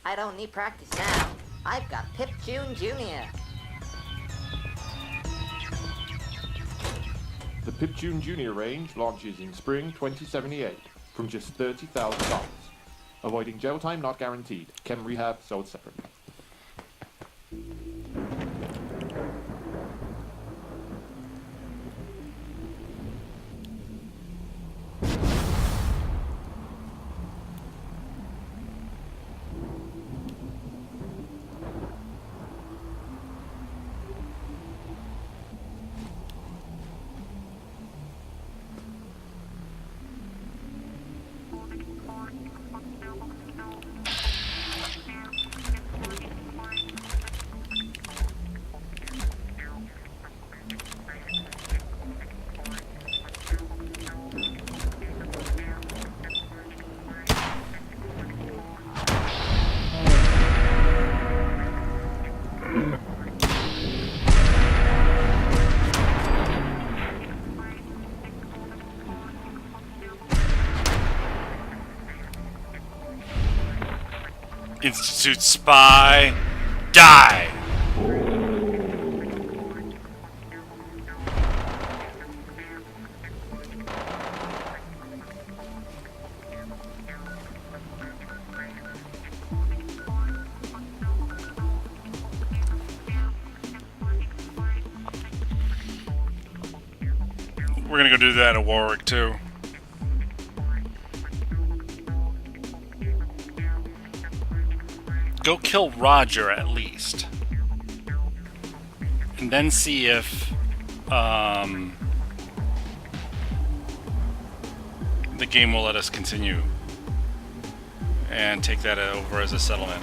I don't need practice now. I've got Pip-Tune Jr. The Pip-Tune Jr. range launches in spring 2078 from just $30,000. Avoiding jail time not guaranteed. Chem rehab sold separately. Institute spy, die! We're gonna go do that at Warwick too. Go kill Roger at least. And then see if the game will let us continue and take that over as a settlement.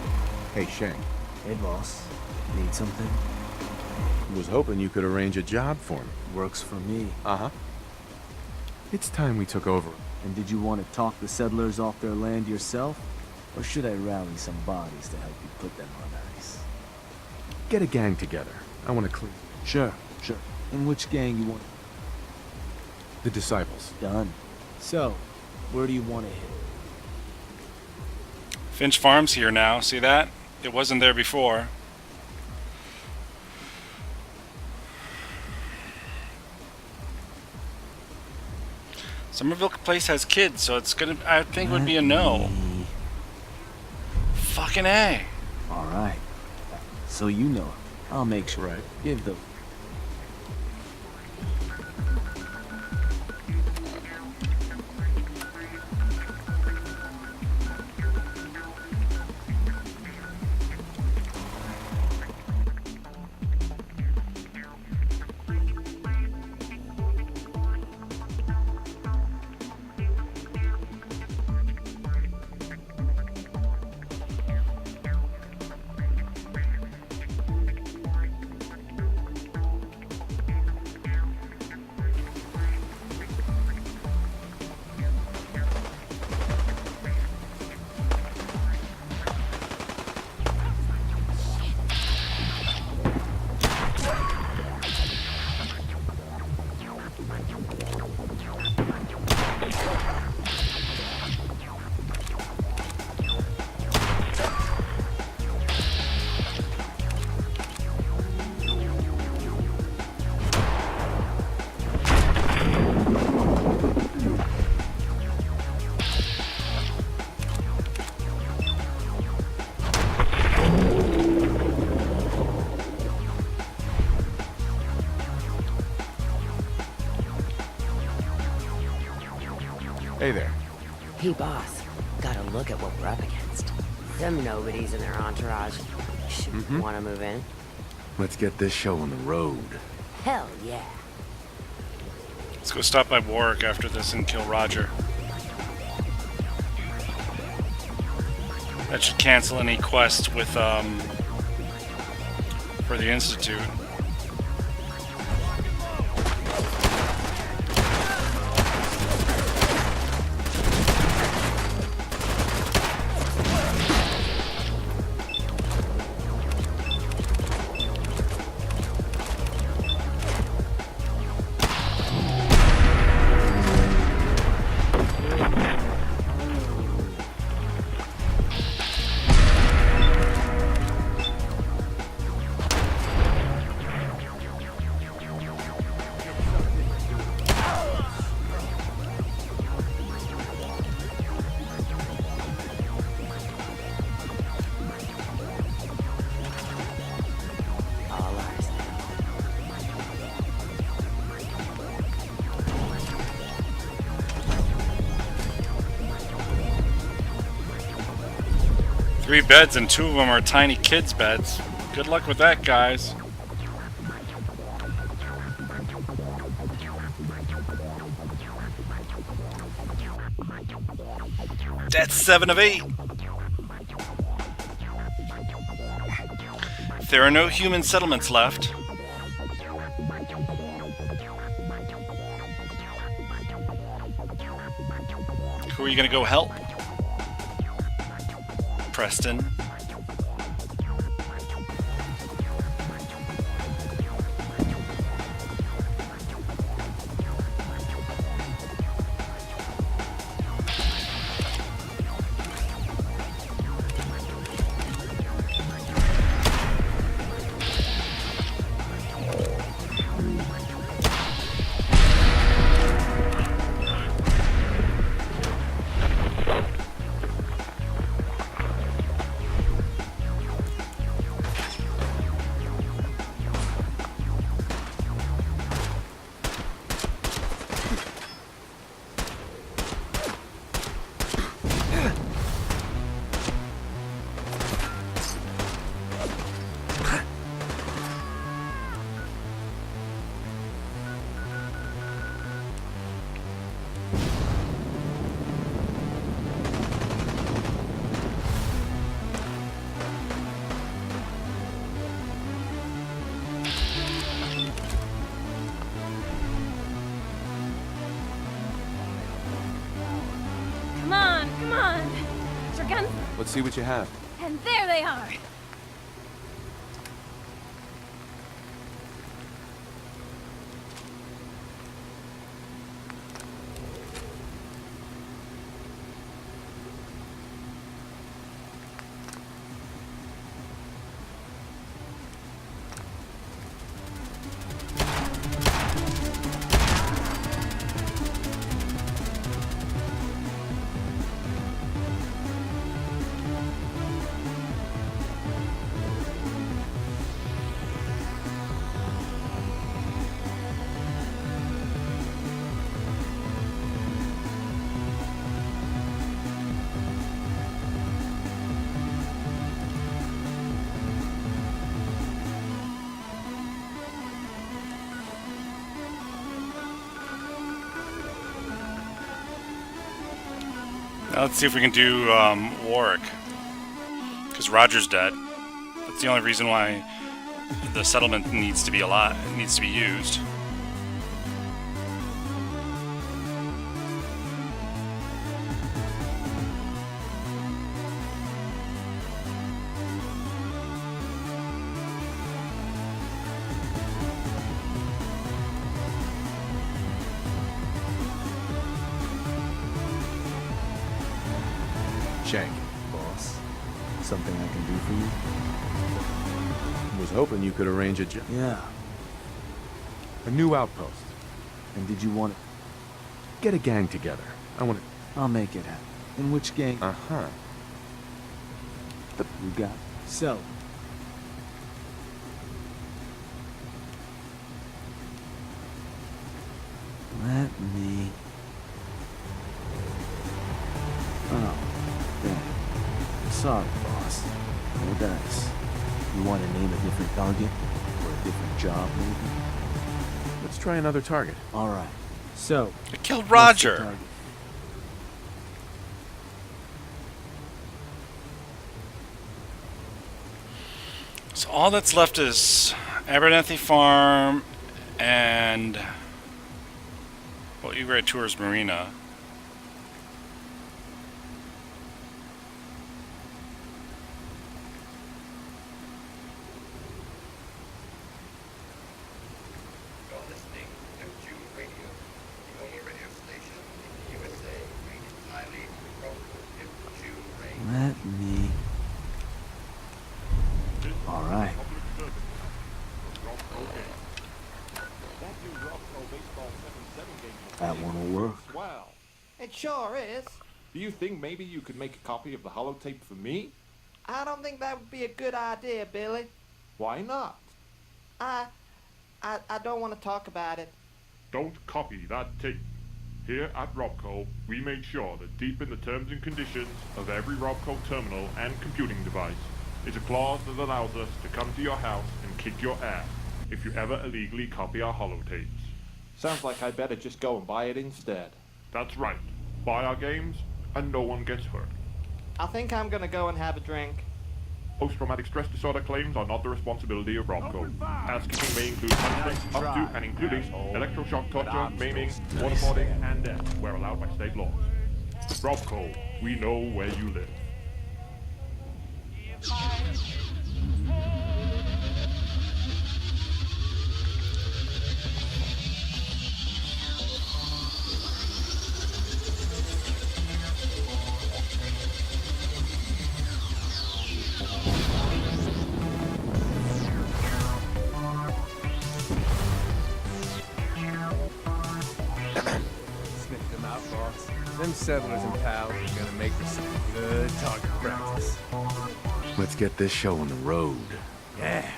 Hey, Shank. Hey, boss. Need something? Was hoping you could arrange a job for me. Works for me. Uh-huh. It's time we took over. And did you want to talk the settlers off their land yourself? Or should I rally some bodies to help you put them on ice? Get a gang together. I want to clean. Sure. And which gang you want? The Disciples. Done. So, where do you want to hit? Finch Farm's here now, see that? It wasn't there before. Somerville Place has kids, so it's gonna, I think, would be a no. Fucking A. Alright. So you know. I'll make sure. Right. Give the... Hey there. Hey, boss. Gotta look at what we're up against. Them nobodies in their entourage. Should want to move in? Let's get this show on the road. Hell yeah. Let's go stop by Warwick after this and kill Roger. That should cancel any quest with, for the Institute. All ours. 3 beds and 2 of them are tiny kids' beds. Good luck with that, guys. That's 7 of 8. If there are no human settlements left, who are you gonna go help? Preston. shotguns, Let's see what you have. and there they are. Now let's see if we can do Warwick. Because Roger's dead. That's the only reason why the settlement needs to be needs to be used. Shank. Boss, something I can do for you? Was hoping you could arrange a job. Yeah. A new outpost. And did you want it? Get a gang together. I want to... I'll make it happen. In which gang? Uh-huh. You got it. So. Let me... Oh, damn. Sorry, boss. No dice. You want to name a different target? Or a different job, maybe? Let's try another target. Alright. So... I killed Roger! So all that's left is Abernethy Farm and... well, Egret Tours Marina. You're listening to June Radio, the only radio station in the USA rated highly progressive June Radio. Let me... Alright. That one will work. Wow. It sure is. Do you think maybe you could make a copy of the holotape for me? I don't think that would be a good idea, Billy. Why not? I don't want to talk about it. Don't copy that tape. Here at Robco, we make sure that deep in the terms and conditions of every Robco terminal and computing device is a clause that allows us to come to your house and kick your ass if you ever illegally copy our holotapes. Sounds like I better just go and buy it instead. That's right. Buy our games, and no one gets hurt. I think I'm gonna go and have a drink. Post-traumatic stress disorder claims are not the responsibility of Robco. As kicking may include punishment up to and including electroshock torture, maiming, waterboarding, and death where allowed by state laws. Robco, we know where you live. Sniff them out, boss. Them settlers and pals are gonna make for some good target practice. Let's get this show on the road. Yeah.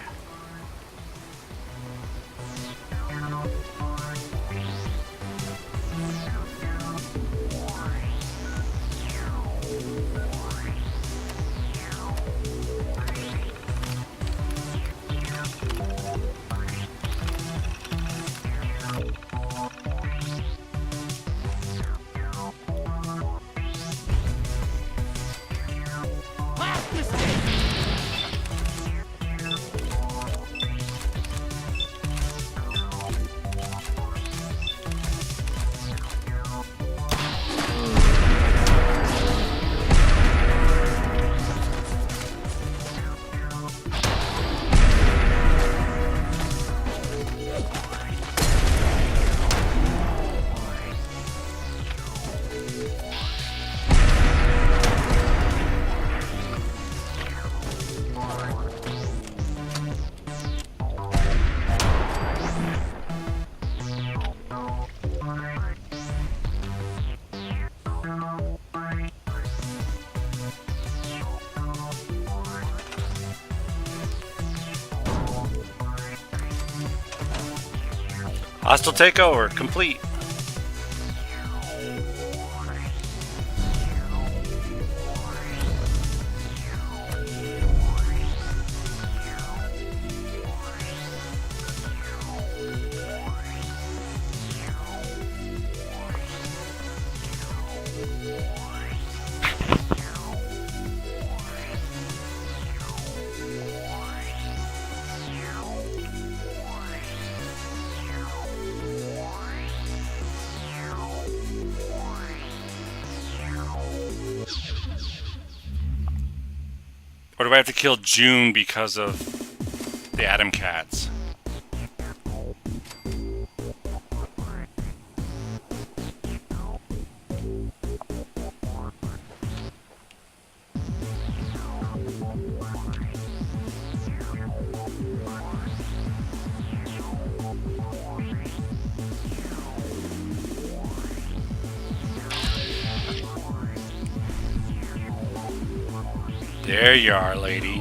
Hostile takeover complete. Or do I have to kill June because of the Atom Cats? There you are, lady.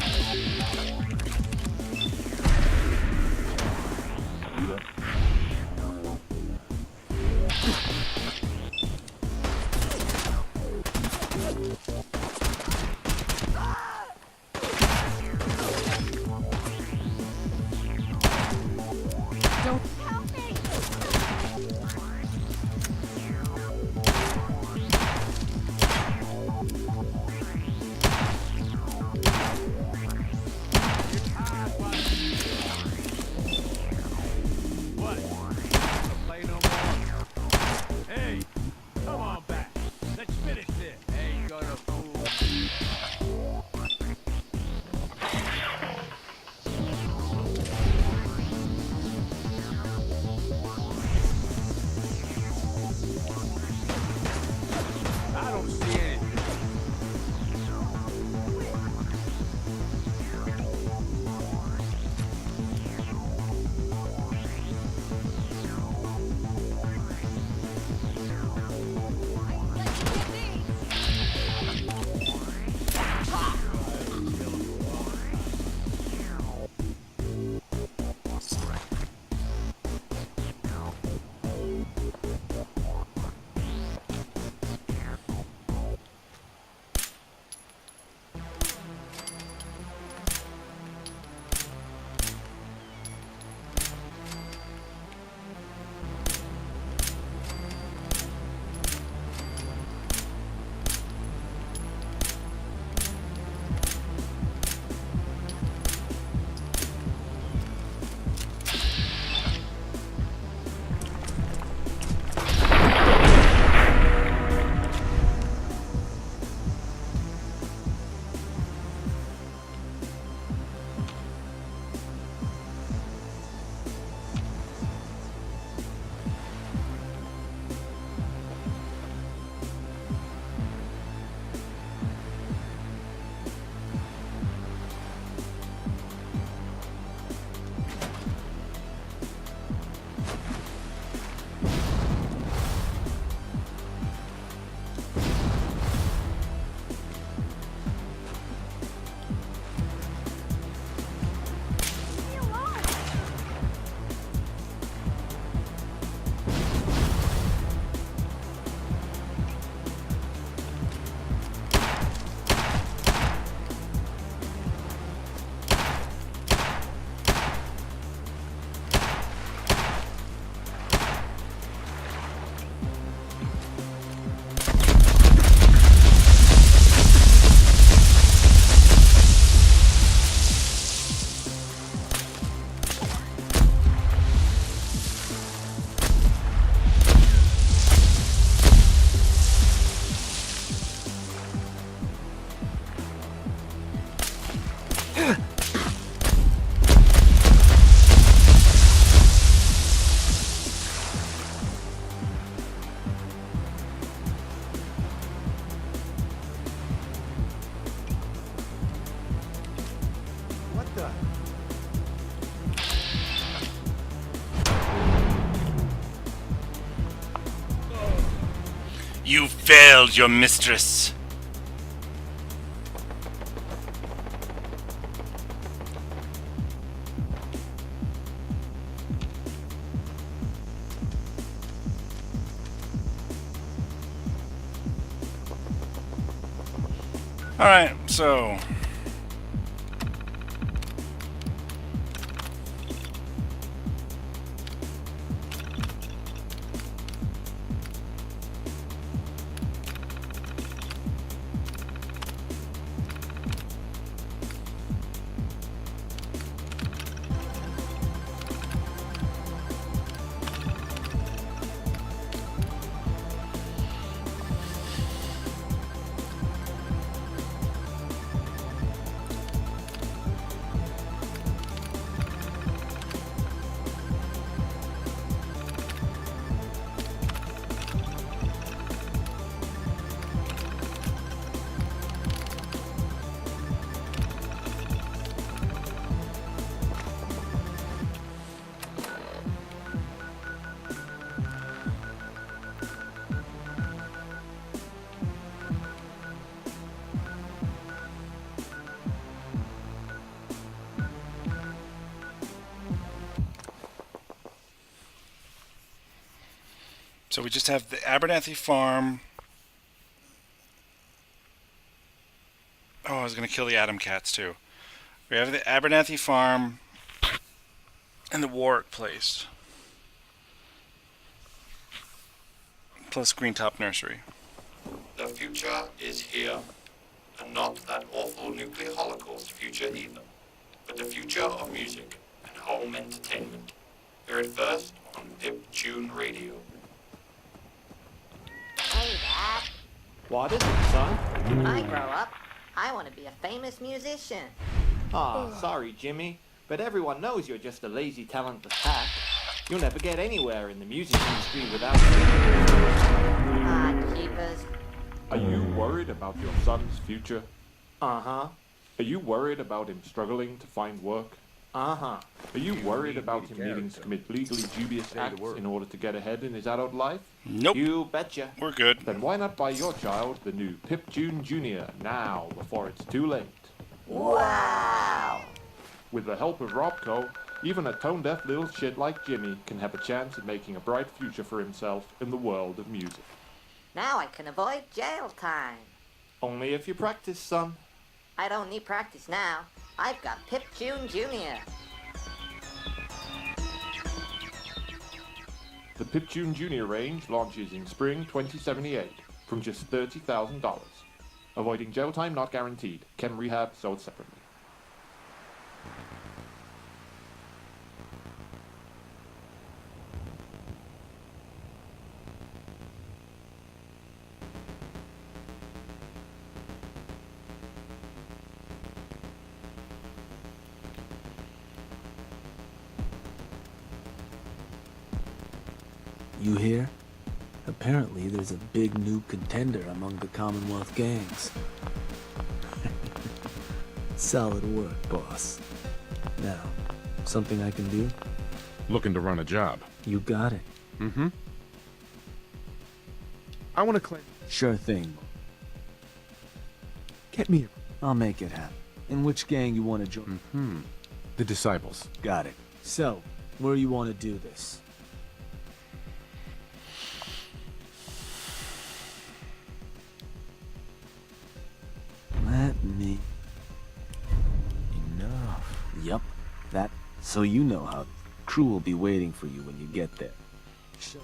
You failed your mistress. Alright, so... So we just have the Abernathy Farm. Oh, I was going to kill the Atom Cats too. We have the Abernathy Farm and the Warwick Place. Plus Greentop Nursery. The future is here. And not that awful nuclear holocaust future either. But the future of music and home entertainment. Hear it first on Pip Tune Radio. Hey, Dad. What is it, son? When I grow up, I want to be a famous musician. Aw, sorry, Jimmy, but everyone knows you're just a lazy, talentless hack. You'll never get anywhere in the music industry without Ah, jeepers. Are you worried about your son's future? Uh-huh. Are you worried about him struggling to find work? Uh-huh. Are you worried about him needing to commit legally dubious acts in order to get ahead in his adult life? Nope. You betcha. We're good. Then why not buy your child the new Pip Tune Jr. now, before it's too late? Wow! With the help of Robco, even a tone-deaf little shit like Jimmy can have a chance at making a bright future for himself in the world of music. Now I can avoid jail time. Only if you practice, son. I don't need practice now. I've got Pip Tune Jr. The Pip Tune Jr. range launches in spring 2078 from just $30,000. Avoiding jail time not guaranteed. Chem rehab sold separately. You hear? Apparently there's a big new contender among the Commonwealth gangs. Solid work, boss. Now, something I can do? Looking to run a job. You got it. Mm-hmm. I want to claim... Sure thing. Get me... I'll make it happen. In which gang you want to join? Mm-hmm. The Disciples. Got it. So, where you want to do this? Let me... Enough. Yup. That... So you know how... Crew will be waiting for you when you get there. Sure.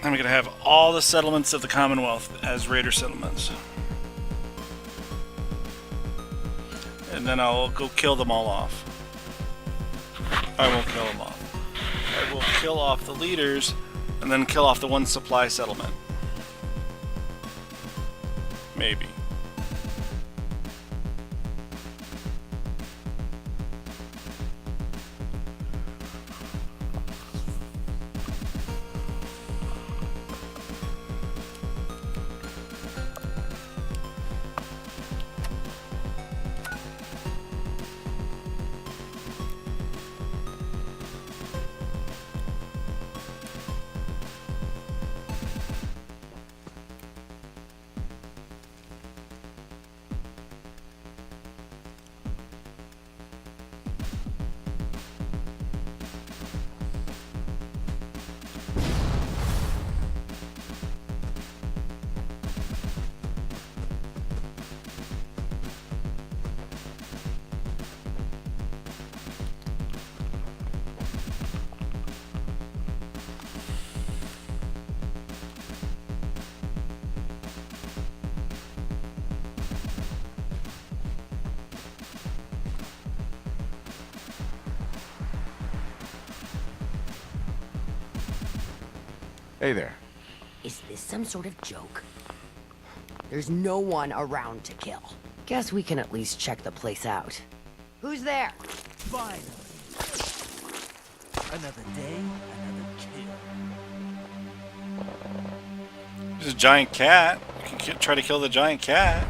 I'm going to have all the settlements of the Commonwealth as raider settlements. And then I'll go kill them all off. I won't kill them off. I will kill off the leaders and then kill off the one supply settlement. Maybe. Hey there. Is this some sort of joke? There's no one around to kill. Guess we can at least check the place out. Who's there? Finally. Another day, another kill. There's a giant cat. You can try to kill the giant cat.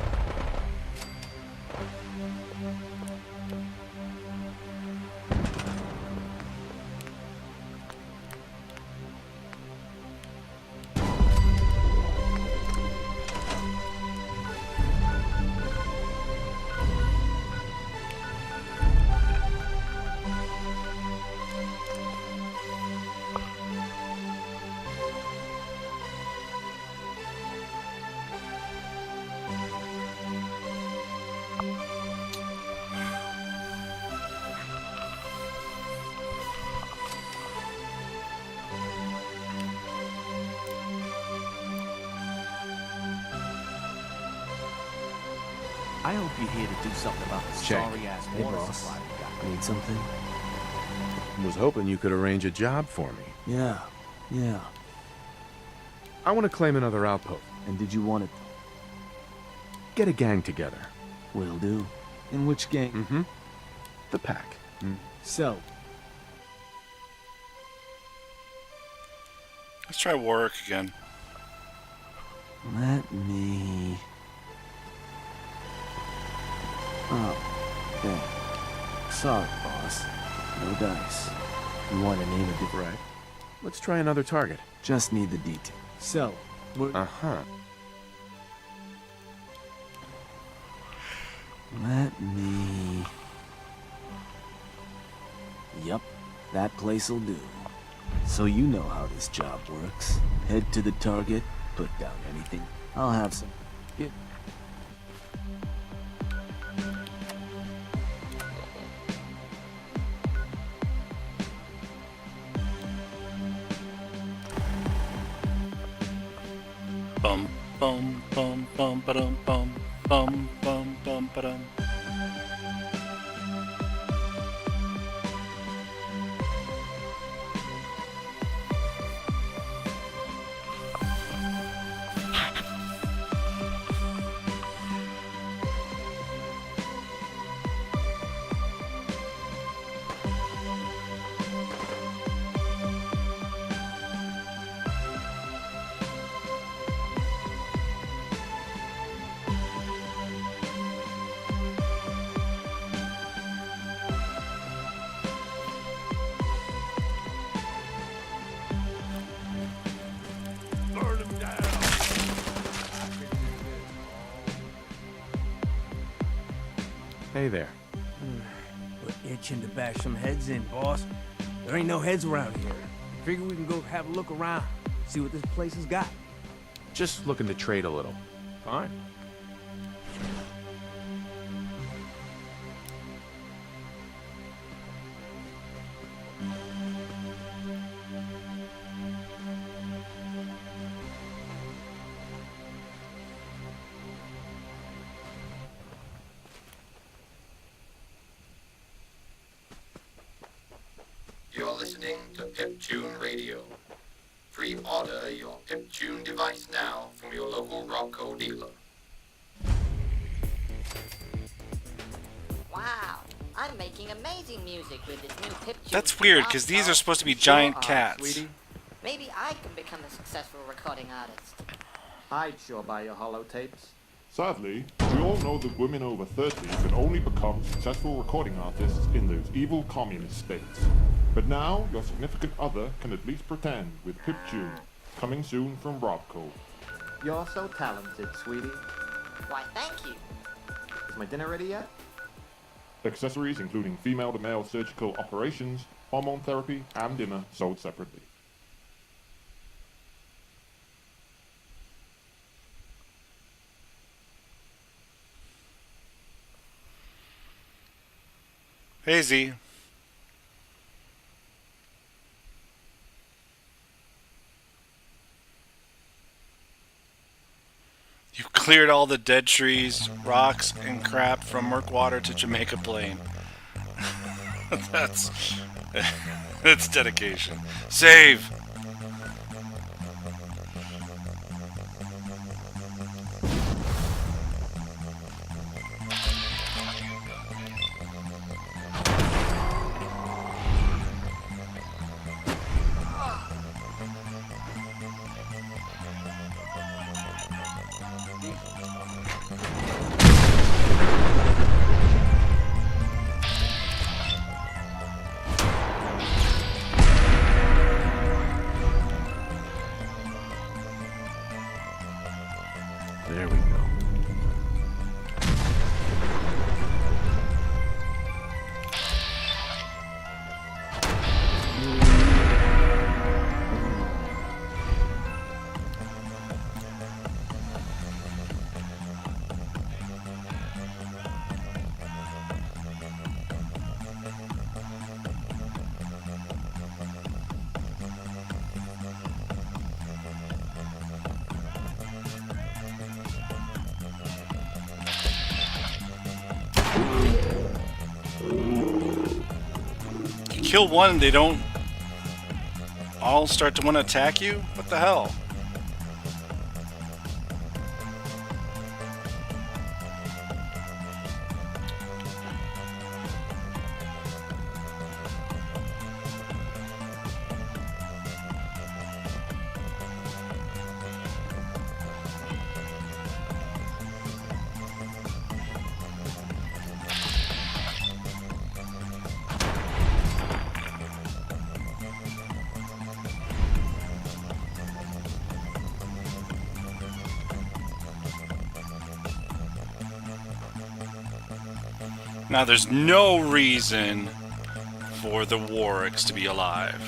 I hope you're here to do something about the Shank. sorry-ass Hey, water boss. supply we got. Need something? Was hoping you could arrange a job for me. Yeah. I want to claim another outpost. And did you want to... Get a gang together. Will do. In which gang? Mm-hmm. The pack. So, Let's try Warwick again. let me... Oh, there. Sorry, boss. No dice. You want to name a different... Right. Let's try another target. Just need the detail. So, Uh-huh. let me... Yup, that place'll do. So you know how this job works. Head to the target, put down anything. I'll have some... Get... Bum bum bum bum ba-dum bum bum bum bum ba-dum. Hey there. We're itching to bash some heads in, boss. There ain't no heads around here. Figure we can go have a look around, see what this place has got. Just looking to trade a little. Fine. You're listening to Pip-Tune Radio. Pre-order your Pip-Tune device now from your local Robco dealer. Wow, I'm making amazing music with this new Pip-Tune. That's weird, because these are supposed to be giant cats. Sweetie. Maybe I can become a successful recording artist. I'd sure buy your holotapes. Sadly, we all know that women over 30 can only become successful recording artists in those evil communist states. But now, your significant other can at least pretend with Pip-Tune, coming soon from Robco. You're so talented, sweetie. Why, thank you. Is my dinner ready yet? Accessories including female-to-male surgical operations, hormone therapy, and dinner sold separately. Hey, Z. You cleared all the dead trees, rocks, and crap from Murkwater to Jamaica Plain. That's dedication. Save! kill one, they don't all start to want to attack you? What the hell? Now, there's no reason for the Warwicks to be alive.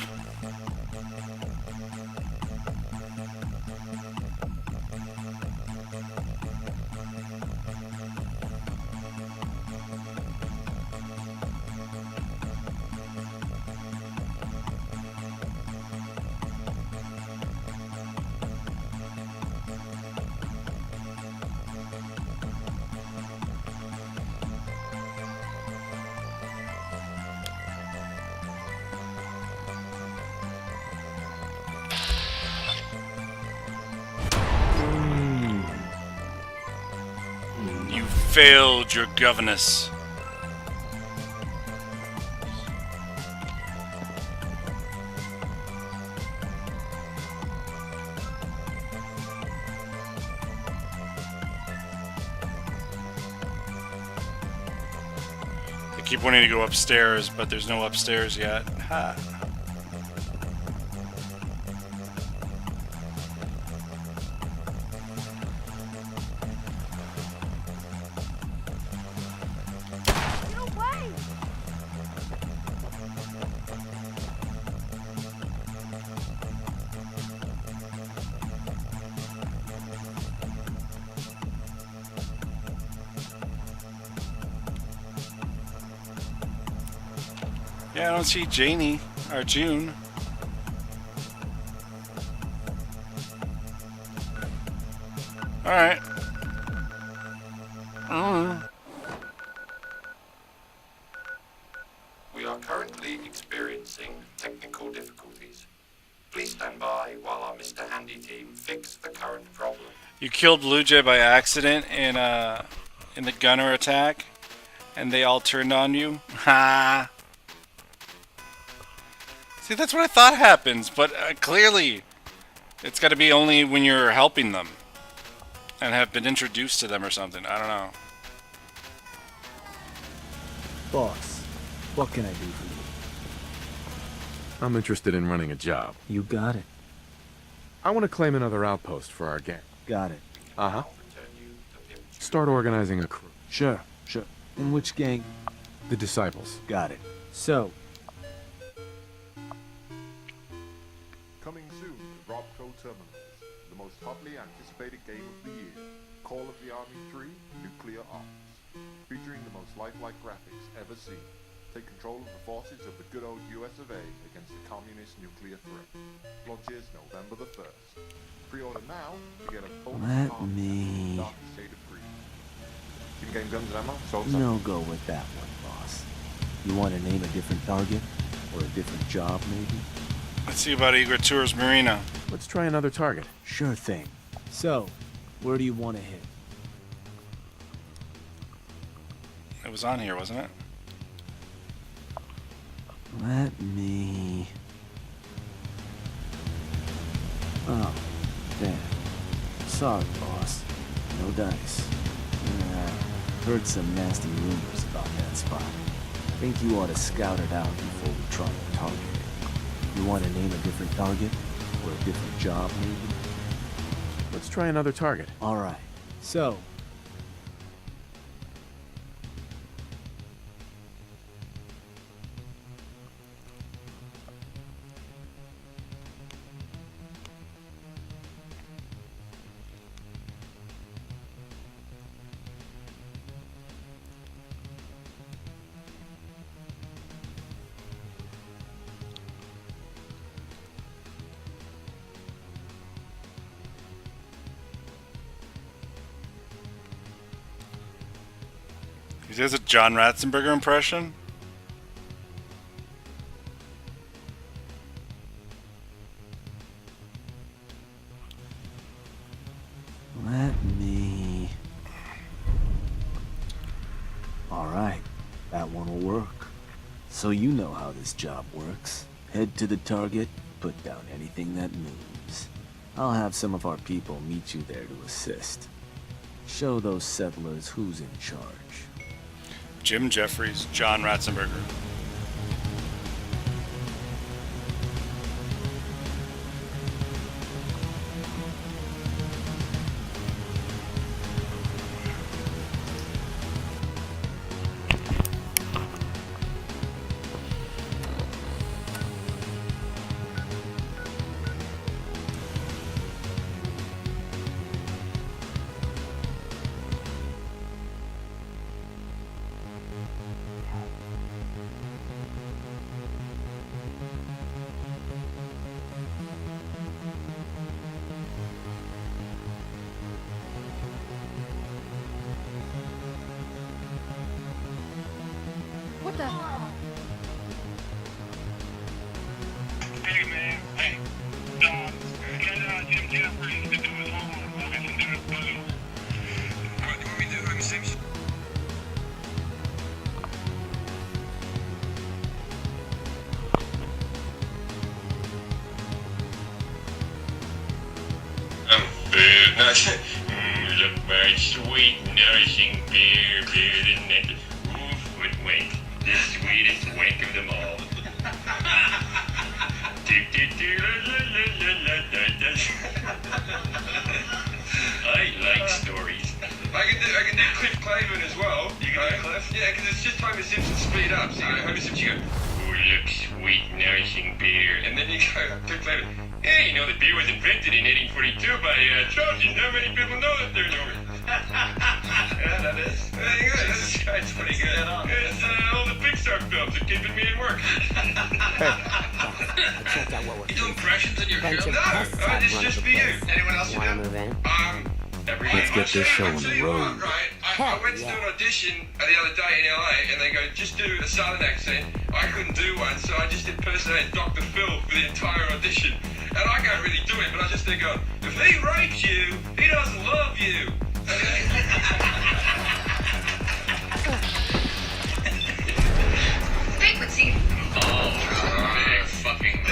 You failed your governess. I keep wanting to go upstairs, but there's no upstairs yet. Ha. Yeah, I don't see Janie or June. Alright. We are currently experiencing technical difficulties. Please stand by while our Mr. Handy team fix the current problem. You killed Blue Jay by accident in the gunner attack, and they all turned on you. Ha! See, that's what I thought happens, but clearly, it's got to be only when you're helping them, and have been introduced to them or something. I don't know. Boss, what can I do for you? I'm interested in running a job. You got it. I want to claim another outpost for our gang. Got it. Uh-huh. Start organizing a crew. Sure. In which gang? The Disciples. Got it. So, Coming soon to Robco Terminals, the most hotly anticipated game of the year, Call of the Army 3 Nuclear Arms. Featuring the most lifelike graphics ever seen. Take control of the forces of the good old US of A against the communist nuclear threat. Launches November the 1st. Pre-order now to get a full let me... Dark Shade of Green. Team game guns and ammo, sold No go with that one, boss. You want to name a different target? Or a different job, maybe? Let's see about Igor Tours Marina. Let's try another target. Sure thing. So, where do you want to hit? It was on here, wasn't it? Let me... Oh, damn. Sorry, boss. No dice. Heard some nasty rumors about that spot. Think you ought to scout it out before we try to target it. You want to name a different target? Or a different job, maybe? Let's try another target. Alright. So, He has a John Ratzenberger impression. So you know how this job works. Head to the target, put down anything that moves. I'll have some of our people meet you there to assist. Show those settlers who's in charge. Jim Jeffries, John Ratzenberger. What the? Hey man, hey, get Jim Jeffries to do his homework on this and do his boo. What do you want me to do? I'm Simpson. Food, no, look, my sweet, nourishing beer, isn't it? Ooh, foot wank, the sweetest wank of them all. I like stories. I can do Cliff Clavin as well. You can do Cliff? Yeah, because it's just Homer Simpson speed up. So you go, Homer Simpson, you go, oh, look, sweet, nourishing beer. And then you go, Cliff Clavin, yeah, you know, the beer was invented in 1842 by Trojans. Not many people know that they're Norman. Yeah, that is. There you go. That's pretty good. It's all the Pixar films are keeping me in work. Check out what we're You do impressions in your Bunch film? of No, pests have it's run just the for you. place. Anyone else you Wanna do? move in? Let's get this show on the road. Right, I went to do an audition the other day in LA, and they go, just do a southern accent. I couldn't do one, so I just impersonated Dr. Phil for the entire audition. And I can't really do it, but I just think, if he rapes you, he doesn't love you. Frequency. Oh, big fucking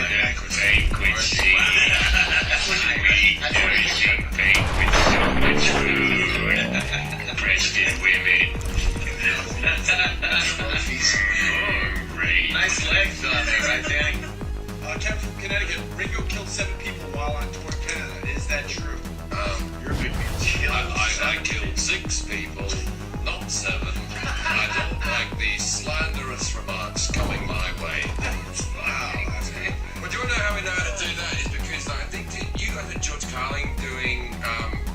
frequency. Sweet, nourishing pink with so much food. Breasted women. Oh, great. Nice legs on there, right, Danny? Kevin from Connecticut, Ringo killed 7 people while on tour in Canada. Is that true? You're a big deal. I killed 6 people, not 7. I don't like these slanderous remarks coming my way. Wow. Well, do you know how we know how to do that? Is because I think you guys had George Carlin doing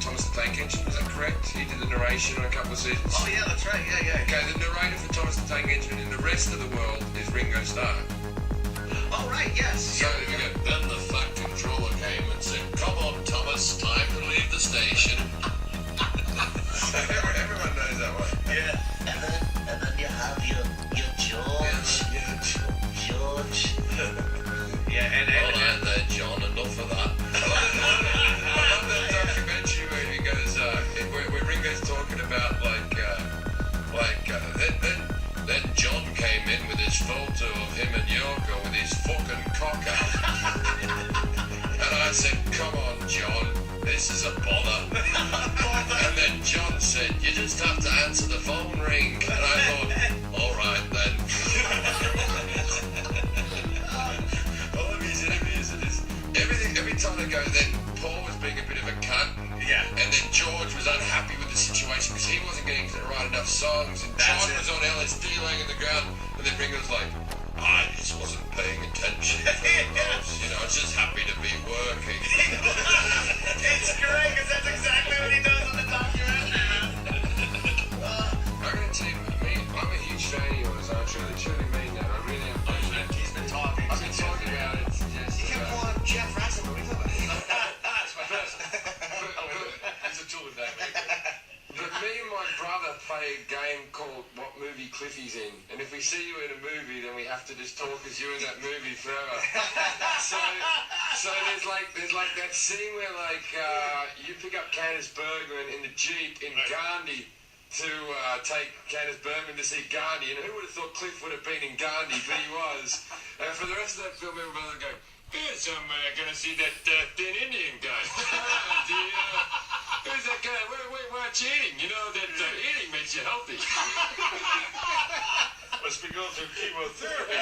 Thomas the Tank Engine. Is that correct? He did the narration on a couple of seasons. Oh yeah, that's right. Yeah. Okay, the narrator for Thomas the Tank Engine in the rest of the world is Ringo Starr. Oh right, yes. So then the Fat Controller came and said, "Come on, Thomas, time to leave the station." Everyone knows that one. Yeah. And then you have your George. George. Yeah, and all right there, John. Enough of that. I love that documentary where he goes, where Ringo's talking about Then John came in with his photo of him and Yoko with his fucking cock out. And I said, "Come on, John, this is a bother." And then John said, "You just have to answer the phone ring." And I thought, all right then. all of his interviews are just every time they go, then Paul was being a bit of a cunt. Yeah. And then George was unhappy with the situation because he wasn't getting to write enough songs, and John was on LSD laying in the ground, and then Ringo's like, I just wasn't paying attention. You know, I was just happy to be working. it's great because that's exactly what he does on the documentary, man. I'm gonna tell you, I'm a huge fan of yours. I truly mean that. I really am. He's been talking. I've been talking about it. You can pull on Jeff Ratzenberger. That's my best. He's a tool of that, mate. But me and my brother play a game called What Movie Cliffy's In, and if we see you in a movie, then we have to just talk as you're in that movie forever. so there's like that scene where you pick up Candice Bergman in the Jeep in Gandhi, to take Candace Bergman to see Gandhi, and who would have thought Cliff would have been in Gandhi, but he was. And for the rest of that film, everybody would go, "Here's some gonna see that thin Indian guy. Who's that guy? Why aren't you eating? You know that eating makes you healthy." Must be going through chemotherapy.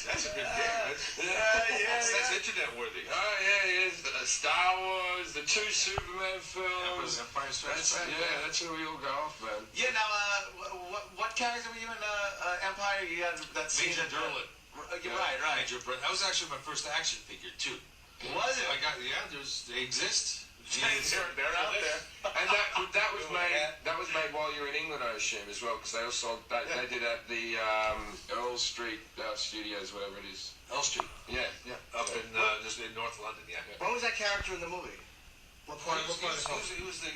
That's a good game. That's internet worthy. Oh, yeah. Star Wars, the 2 Superman films. Empire Strikes Back. Yeah, that's where we all go off, man. Yeah, now, what character were you in Empire? You had that scene. Major Derlin. Right. Major Brent. That was actually my first action figure, too. Was it? They exist. They're out there. And that was made while you were in England, I assume, as well, because they also they did at the Earl Street Studios, whatever it is. Earl Street. Yeah. Up in just in North London. Yeah. Yeah. What was that character in the movie? What part? He was the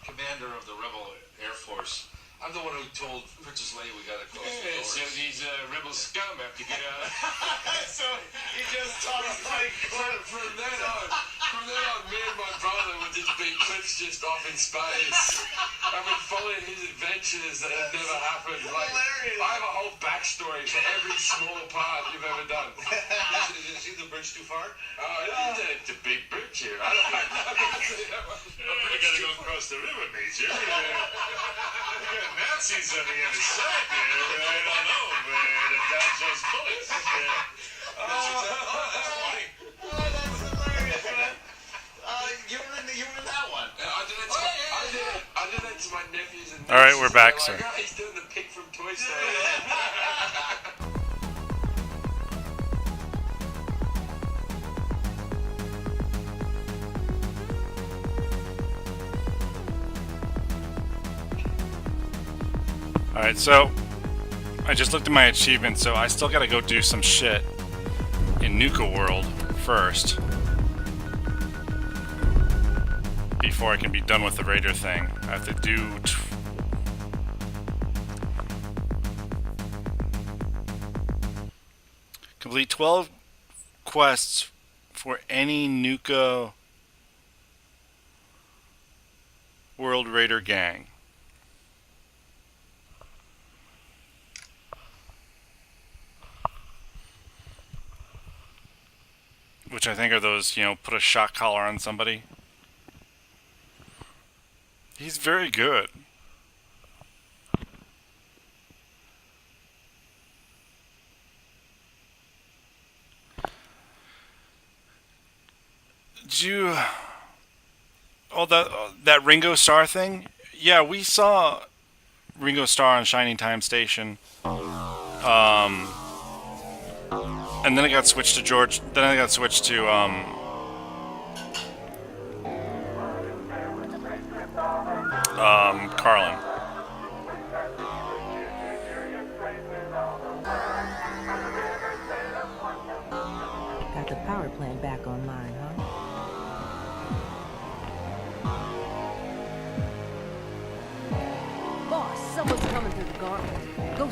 commander of the Rebel Air Force. I'm the one who told Princess Leia we gotta close the doors. So these rebel scum have to get out. So he just taught us like from then on, me and my brother would just be Cliff's just off in space. I've been following his adventures that have never happened. Like, hilarious. I have a whole backstory for every small part you've ever done. Is the bridge too far? It's a big bridge here. I don't know. We gotta go across the river, Major. Nazis on the other side there. I don't know, man. To dodge those bullets. That's funny. That's hilarious, man. You were in that one. I did that to my nephews and nieces. All right, we're back, They're sir. like, "Oh, he's doing the pig from Toy Story." Alright, so I just looked at my achievements, so I still gotta go do some shit in Nuka World first before I can be done with the Raider thing. I have to do complete 12 quests for any Nuka World Raider gang. Which I think are those, put a shock collar on somebody. He's very good. Did you... Oh, that Ringo Starr thing? Yeah, we saw Ringo Starr on Shining Time Station. And then it got switched to George. Then I got switched to Carlin. Got the power plant back online, huh? Boss, someone's coming through the gauntlet. Go.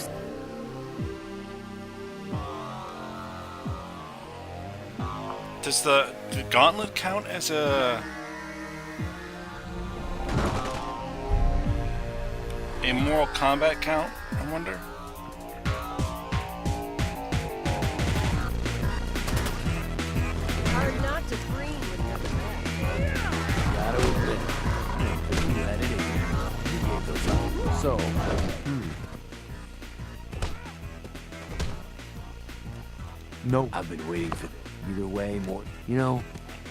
Does the gauntlet count as a Mortal Kombat count? I wonder. Hard not to green with another match. Gotta admit, you let it in. You gave those up. So, No, I've been waiting for this. Either way, more,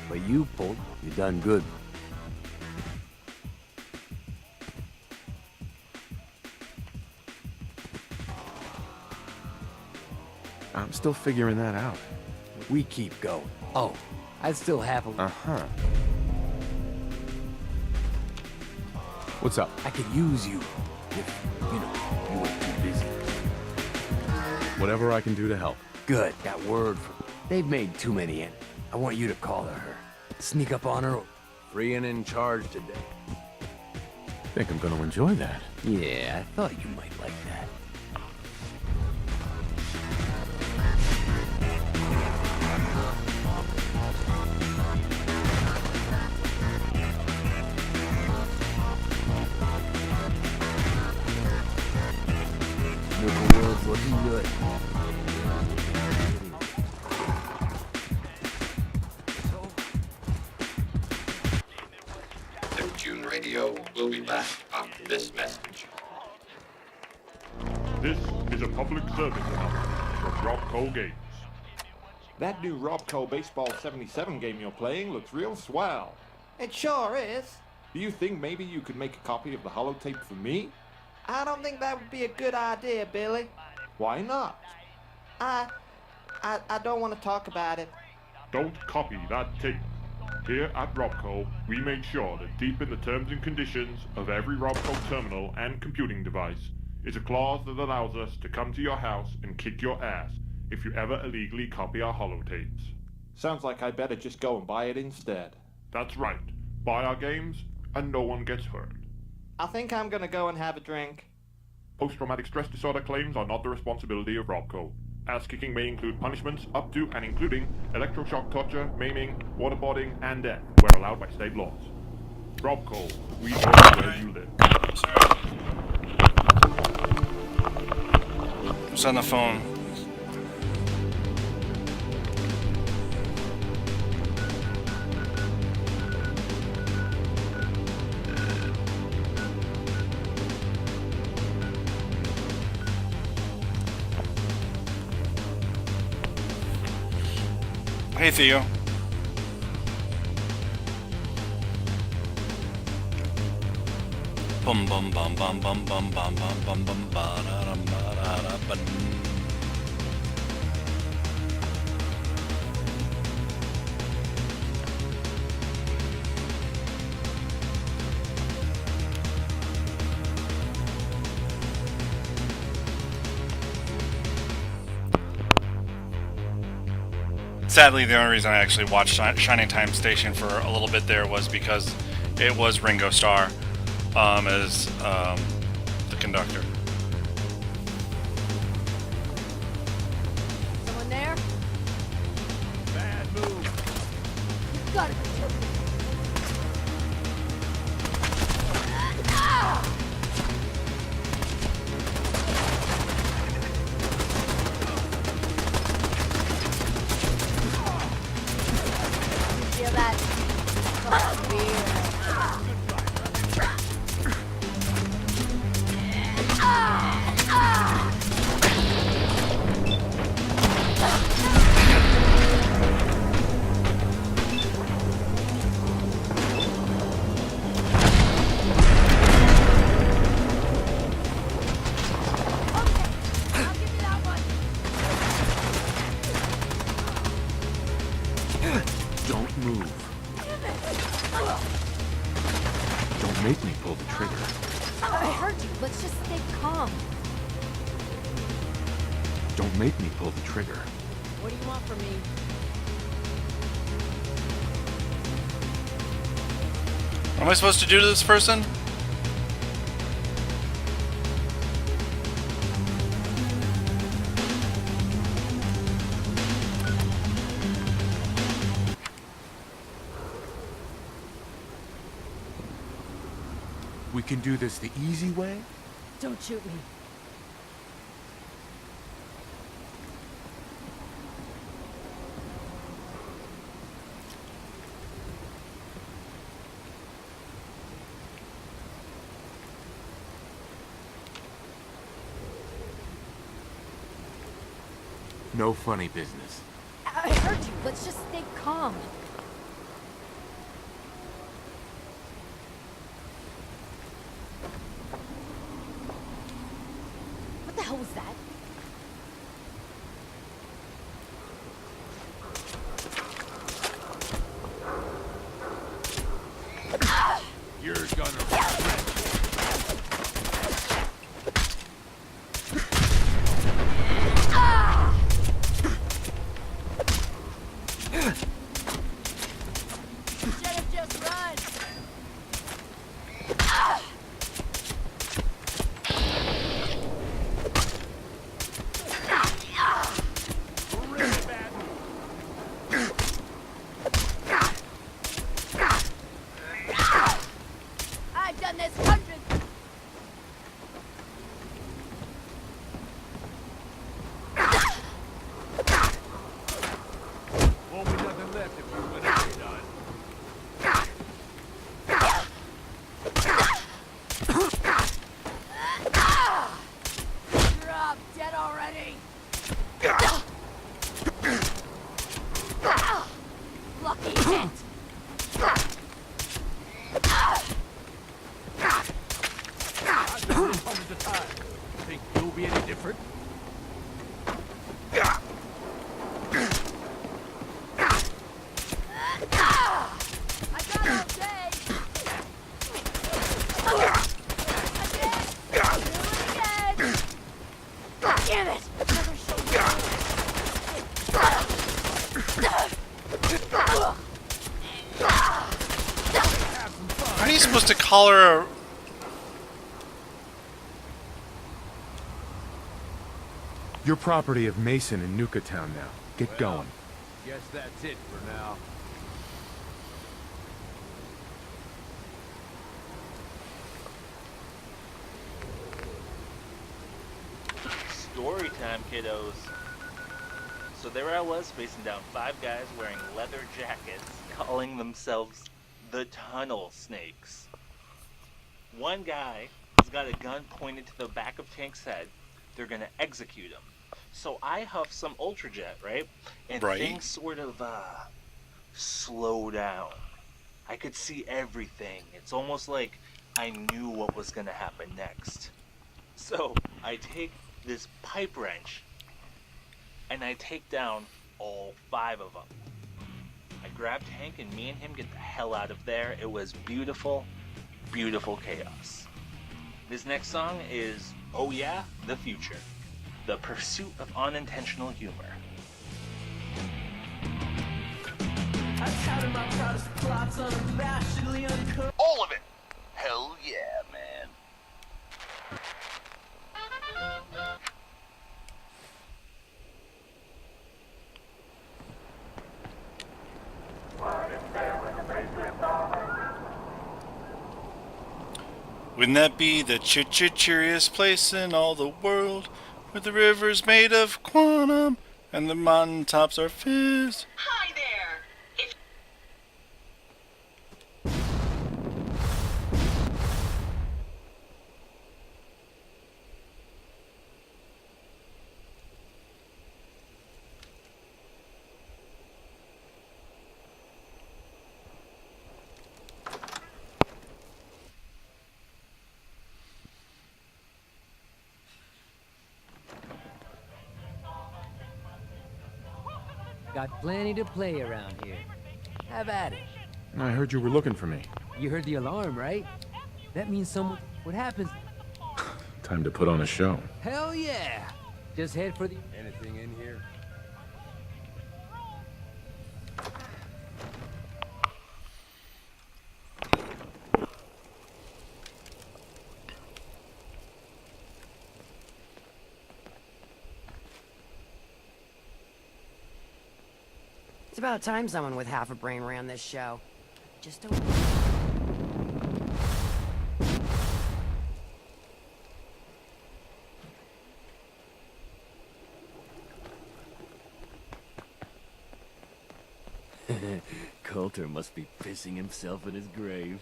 but you pulled. You done good. I'm still figuring that out. We keep going. Oh, I'd still have a... Uh-huh. What's up? I could use you if, you weren't too busy. Whatever I can do to help. Good. Got word from... They've made too many in. I want you to call her. Sneak up on her. Free and in charge today. Think I'm gonna enjoy that. Yeah, I thought you might like that. Neptune Radio will be back after this message. This is a public service announcement from Rob Cole Games. That new Rob Cole Baseball 77 game you're playing looks real swell. It sure is. Do you think maybe you could make a copy of the holotape for me? I don't think that would be a good idea, Billy. Why not? I don't want to talk about it. Don't copy that tape. Here at Robco, we make sure that deep in the terms and conditions of every Robco terminal and computing device is a clause that allows us to come to your house and kick your ass if you ever illegally copy our holotapes. Sounds like I better just go and buy it instead. That's right. Buy our games, and no one gets hurt. I think I'm gonna go and have a drink. Post-traumatic stress disorder claims are not the responsibility of Robco. Ass kicking may include punishments up to and including electroshock torture, maiming, waterboarding, and death, where allowed by state laws. Robco, we know where you live. Who's on the phone? Hey, Theo. Bum bum bum bum bum bum bum bum bum bum ba da dum ba da da bum. Sadly, the only reason I actually watched Shining Time Station for a little bit there was because it was Ringo Starr as the conductor. Someone there? Bad move. You gotta be joking. Feel that? Oh, weird. Don't move. Don't make me pull the trigger. I heard you. Let's just stay calm. Don't make me pull the trigger. What do you want from me? What am I supposed to do to this person? We can do this the easy way? Don't shoot me. No funny business. I heard you. Let's just stay calm. What the hell was that? You're gonna regret How are you supposed to collar a... You're property of Mason in Nuka Town now. Get going. Guess that's it for now. Story time, kiddos. So there I was, facing down 5 guys wearing leather jackets, calling themselves the Tunnel Snakes. One guy has got a gun pointed to the back of Tank's head. They're gonna execute him. So I huff some Ultrajet, right? And things sort of, slow down. I could see everything. It's almost like I knew what was gonna happen next. So I take this pipe wrench and I take down all 5 of them. I grab Tank and me and him get the hell out of there. It was beautiful, beautiful chaos. This next song is, oh yeah, The Future. The Pursuit of Unintentional Humor. All of it. Hell yeah, man. Wouldn't that be the cheeriest place in all the world? Where the river's made of quantum and the mountain tops are fizz. Hi there. If Got plenty to play around here. Have at it. I heard you were looking for me. You heard the alarm, right? That means someone... What happens? Time to put on a show. Hell yeah! Just head for the... Anything in here? It's about time someone with half a brain ran this show. Just don't... Coulter must be pissing himself in his grave.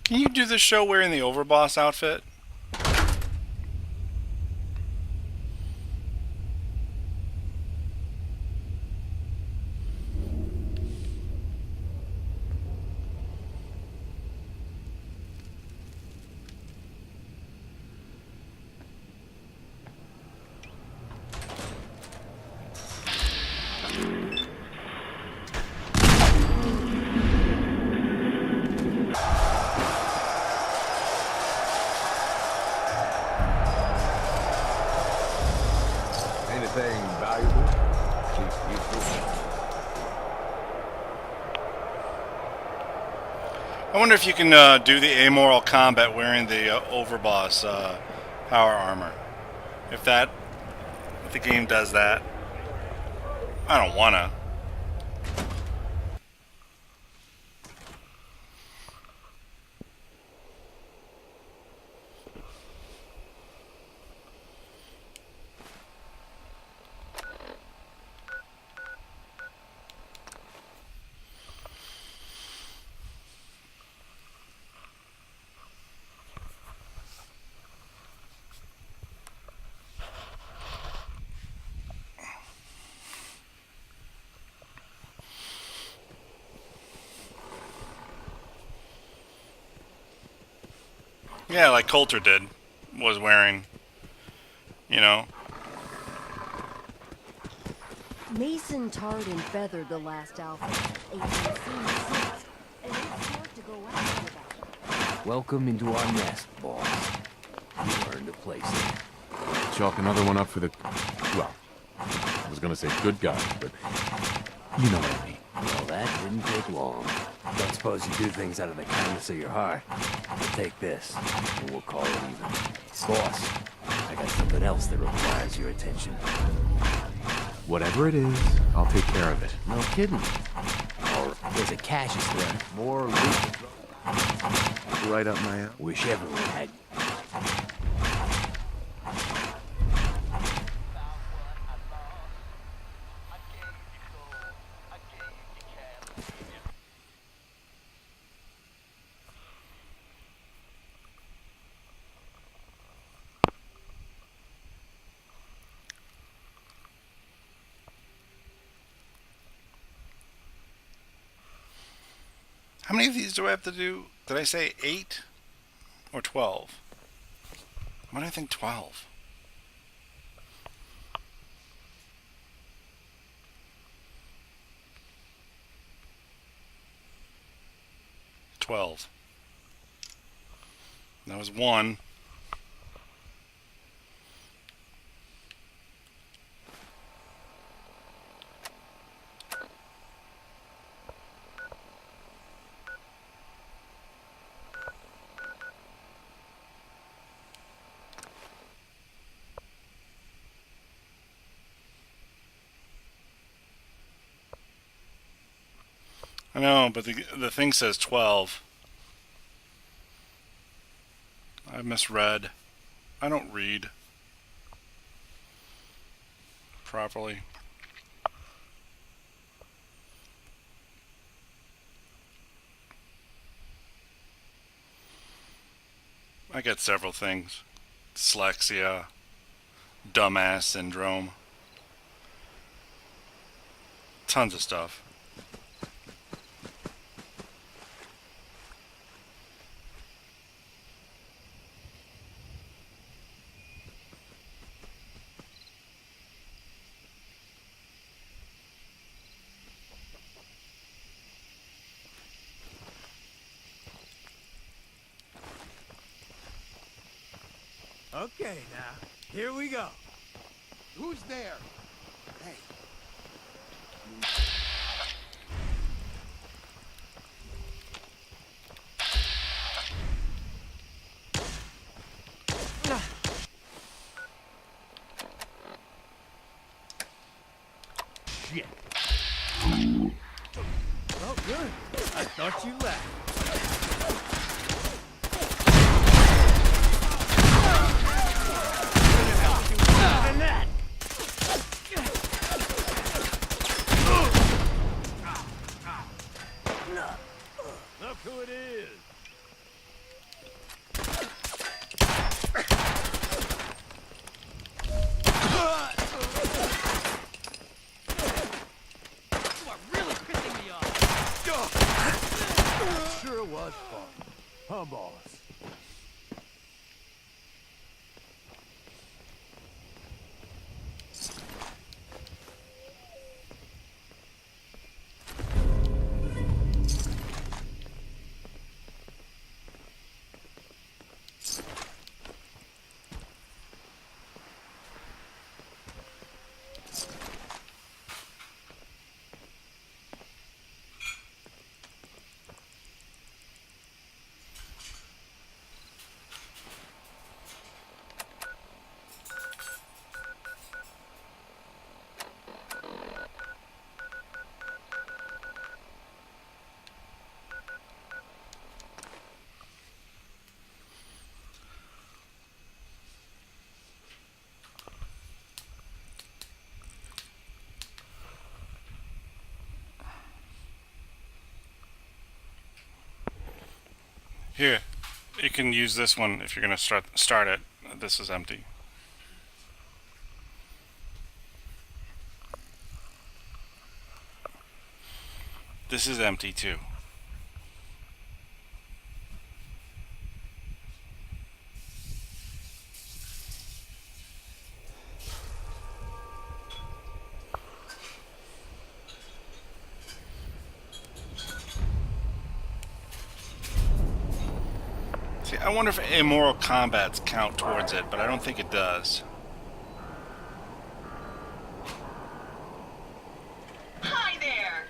Can you do the show wearing the Overboss outfit? Anything valuable? I wonder if you can do the amoral combat wearing the Overboss power armor. If the game does that. I don't wanna. Yeah, like Coulter was wearing, you know. Mason tarred and feathered the last alpha. 18 and it's smart to go after that. Welcome into our nest, boss. You earned a place here. Chalk another one up for the... Well, I was gonna say good guy, but you know what I mean. Well, that didn't take long. Don't suppose you do things out of the kindness of your heart. We'll take this, and we'll call it even. Boss, I got something else that requires your attention. Whatever it is, I'll take care of it. No kidding. Or there's a cache there. More loot. Right up my alley. Wish everyone had. How many of these do I have to do? Did I say 8 or 12? Why do I think 12? That was 1. I know, but the thing says 12. I misread. I don't read properly. I get several things. Dyslexia, dumbass syndrome. Tons of stuff. Okay, now, here we go. Who's there? Hey. Shit. Oh, good. I thought you left. Look who it is! You are really pissing me off! Sure was fun. Huh, boss? Here, you can use this one if you're going to start it. This is empty. This is empty too. See, I wonder if immoral combats count towards it, but I don't think it does. Hi there.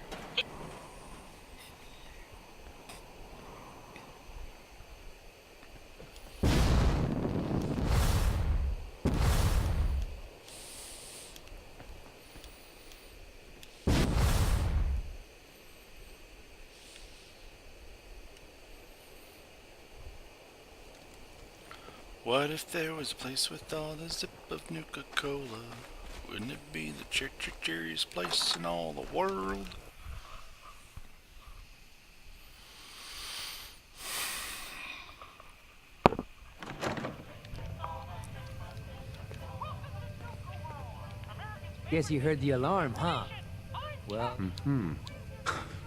What if there was a place with all the zip of Nuka Cola? Wouldn't it be the cheeriest place in all the world? Guess you heard the alarm, huh? Well,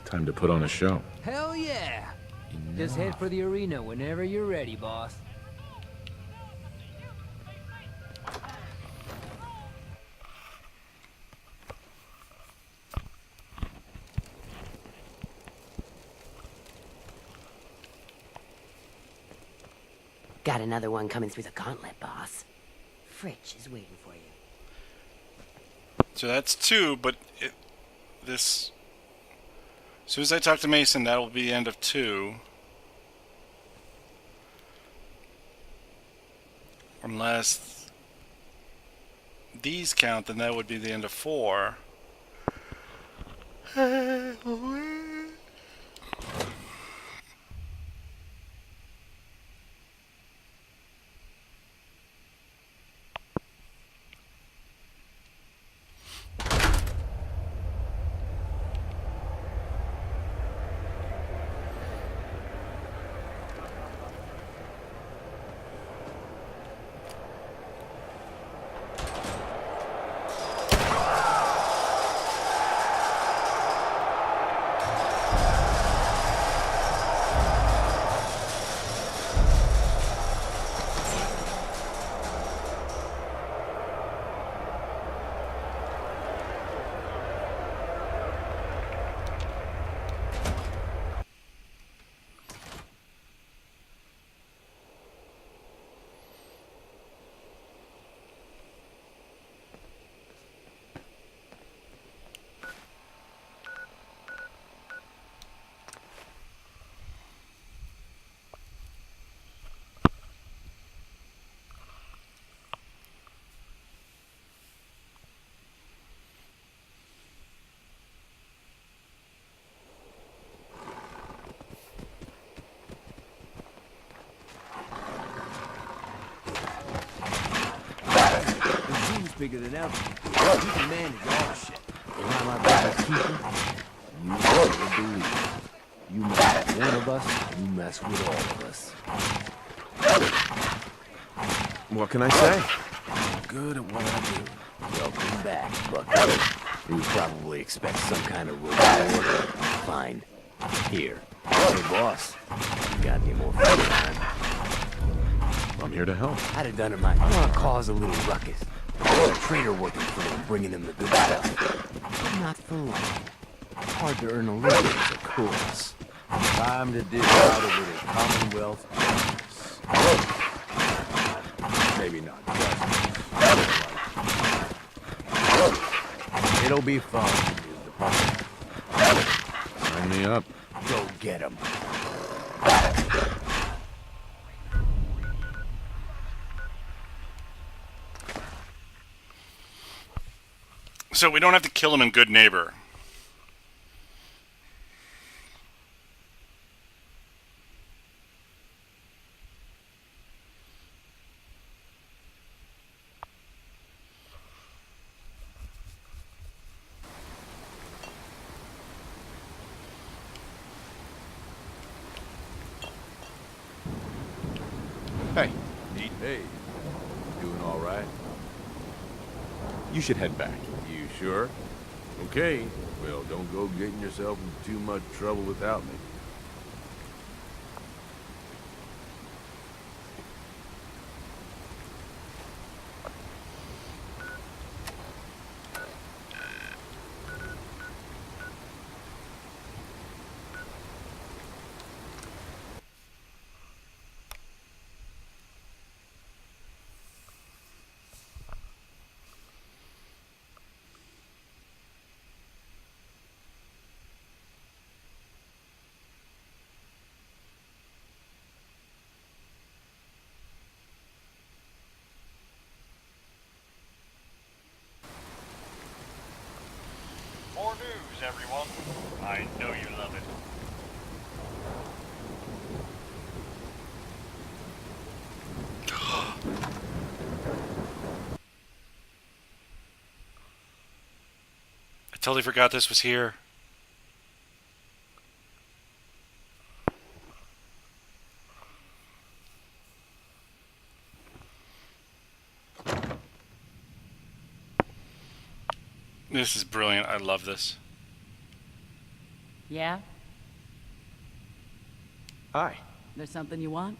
Time to put on a show. hell yeah! Just head for the arena whenever you're ready, boss. Got another one coming through the gauntlet, boss. Fritch is waiting for you. So that's 2, but this... As soon as I talk to Mason, that will be the end of 2. Unless these count, then that would be the end of 4. Bigger than ever. You can manage all shit. Around my brother's keeper, you never believe. You mess with one of us, you mess with all of us. What can I say? I'm good at what I do. Welcome back, Buck. You probably expect some kind of reward. Fine. Here. Hey, boss. You got any more free time? I'm here to help. I'd have done it my... I want to cause a little ruckus. There's a trader working for them, bringing them the good stuff. Not for long. Hard to earn a living, of course. Time to dish out over the Commonwealth justice. Maybe not justice. It'll be fun. Sign me up. Go get 'em. So we don't have to kill him in Good Neighbor. Hey, Hey, doing all right? you should head back. You sure? Okay. Well, don't go getting yourself in too much trouble without me. totally forgot this was here. This is brilliant. I love this. Yeah? Hi. There's something you want?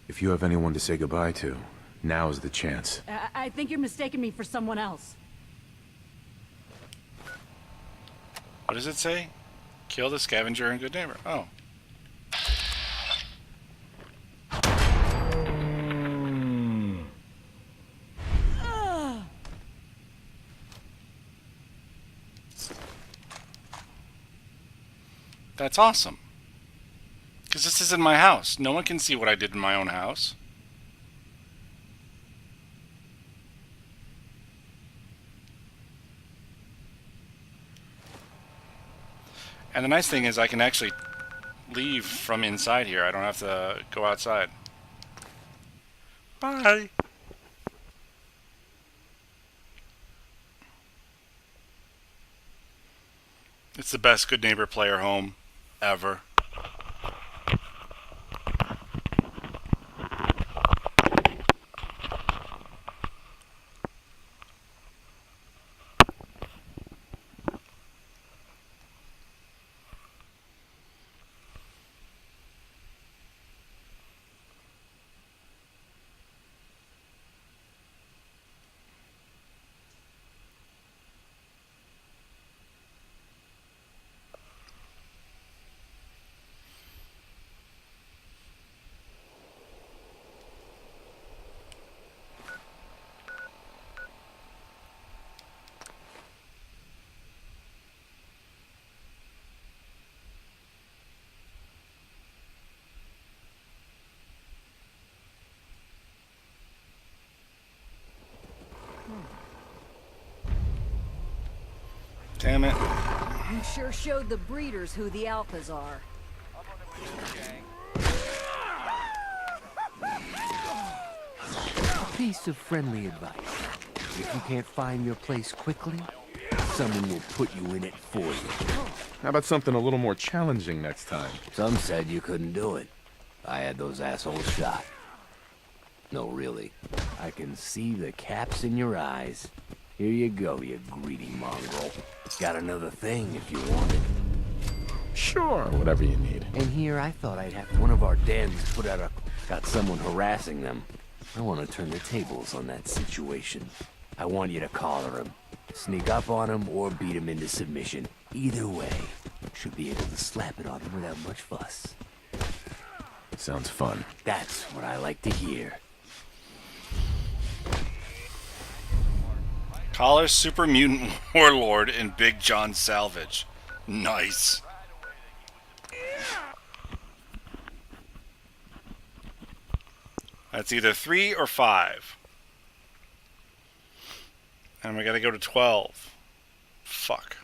If you have anyone to say goodbye to, now is the chance. I think you're mistaking me for someone else. What does it say? Kill the scavenger and good neighbor. Oh. That's awesome. Because this isn't my house. No one can see what I did in my own house. And the nice thing is I can actually leave from inside here. I don't have to go outside. Bye. It's the best Good Neighbor player home ever. Damn it. You sure showed the breeders who the alphas are. A piece of friendly advice. If you can't find your place quickly, someone will put you in it for you. How about something a little more challenging next time? Some said you couldn't do it. I had those assholes shot. No, really. I can see the caps in your eyes. Here you go, you greedy mongrel. Got another thing if you want it. Sure, whatever you need. And here I thought I'd have one of our dens put out a... Got someone harassing them. I want to turn the tables on that situation. I want you to collar him. Sneak up on him or beat him into submission. Either way, should be able to slap it on him without much fuss. Sounds fun. That's what I like to hear. Collar Super Mutant Warlord and Big John Salvage. Nice. That's either 3 or 5. And we gotta go to 12. Fuck.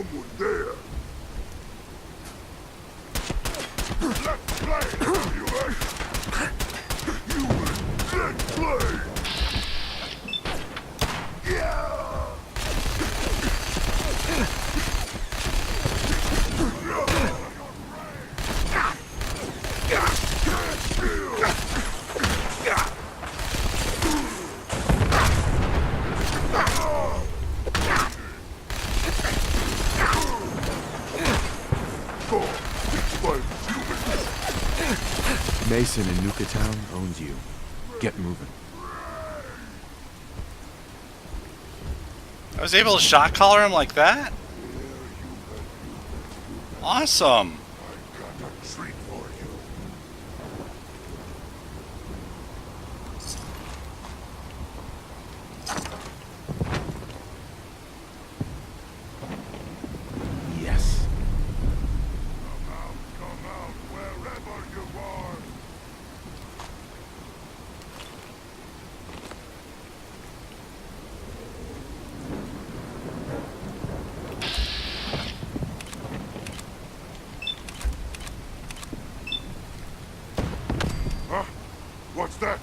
someone there. Let's play, human! Human, let's play! Yeah! Mason in Nuka Town owns you. Get moving. I was able to shot collar him like that? Awesome. Treat for you. Yes. Come out, wherever you are. Huh? What's that?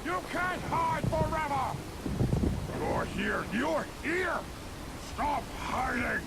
You can't hide forever! You're here! You're here! Stop hiding!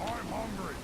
I'm hungry.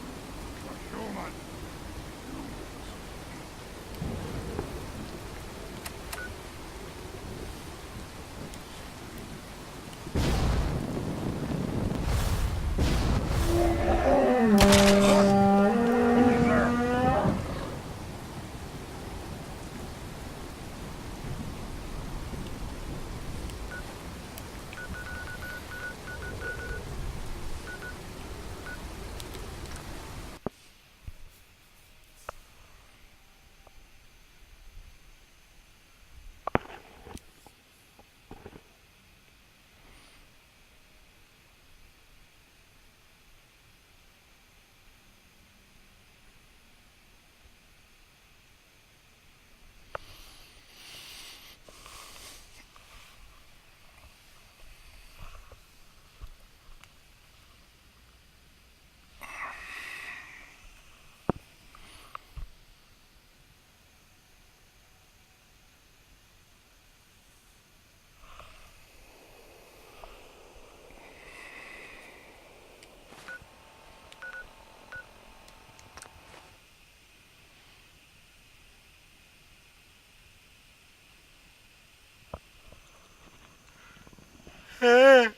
A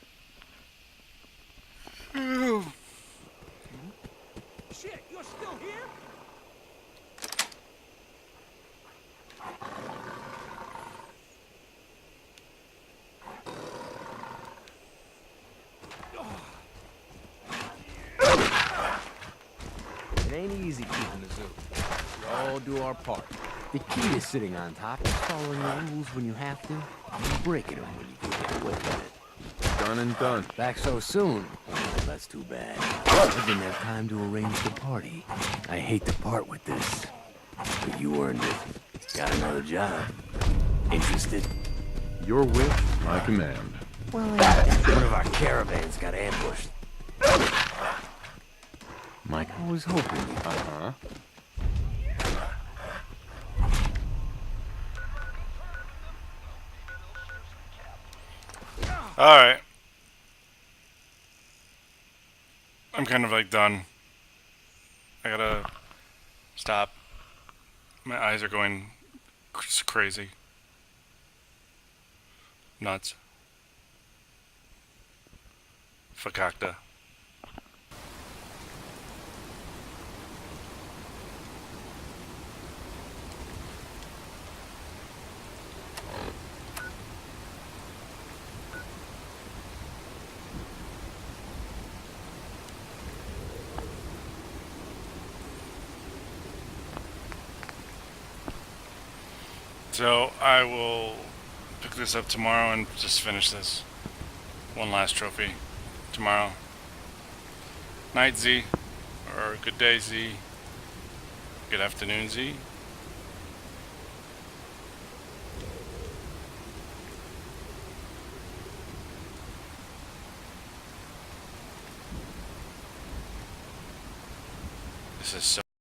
human. Shit, you're still here? It ain't easy keeping the zoo. We all do our part. The key is sitting on top is following the rules when you have to, and breaking them when you can get away with it. Done and done. Back so soon? Oh, that's too bad. I didn't have time to arrange the party. I hate to part with this, but you earned it. Got another job. Interested? Your wish, my command. Well, one of our caravans got ambushed. Mike. I was hoping you... Uh-huh. Alright. I'm kind of like done. I gotta stop. My eyes are going crazy. Nuts. Fakakta. So I will pick this up tomorrow and just finish this one last trophy tomorrow. Night, Z. Or good day, Z. Good afternoon, Z. This is so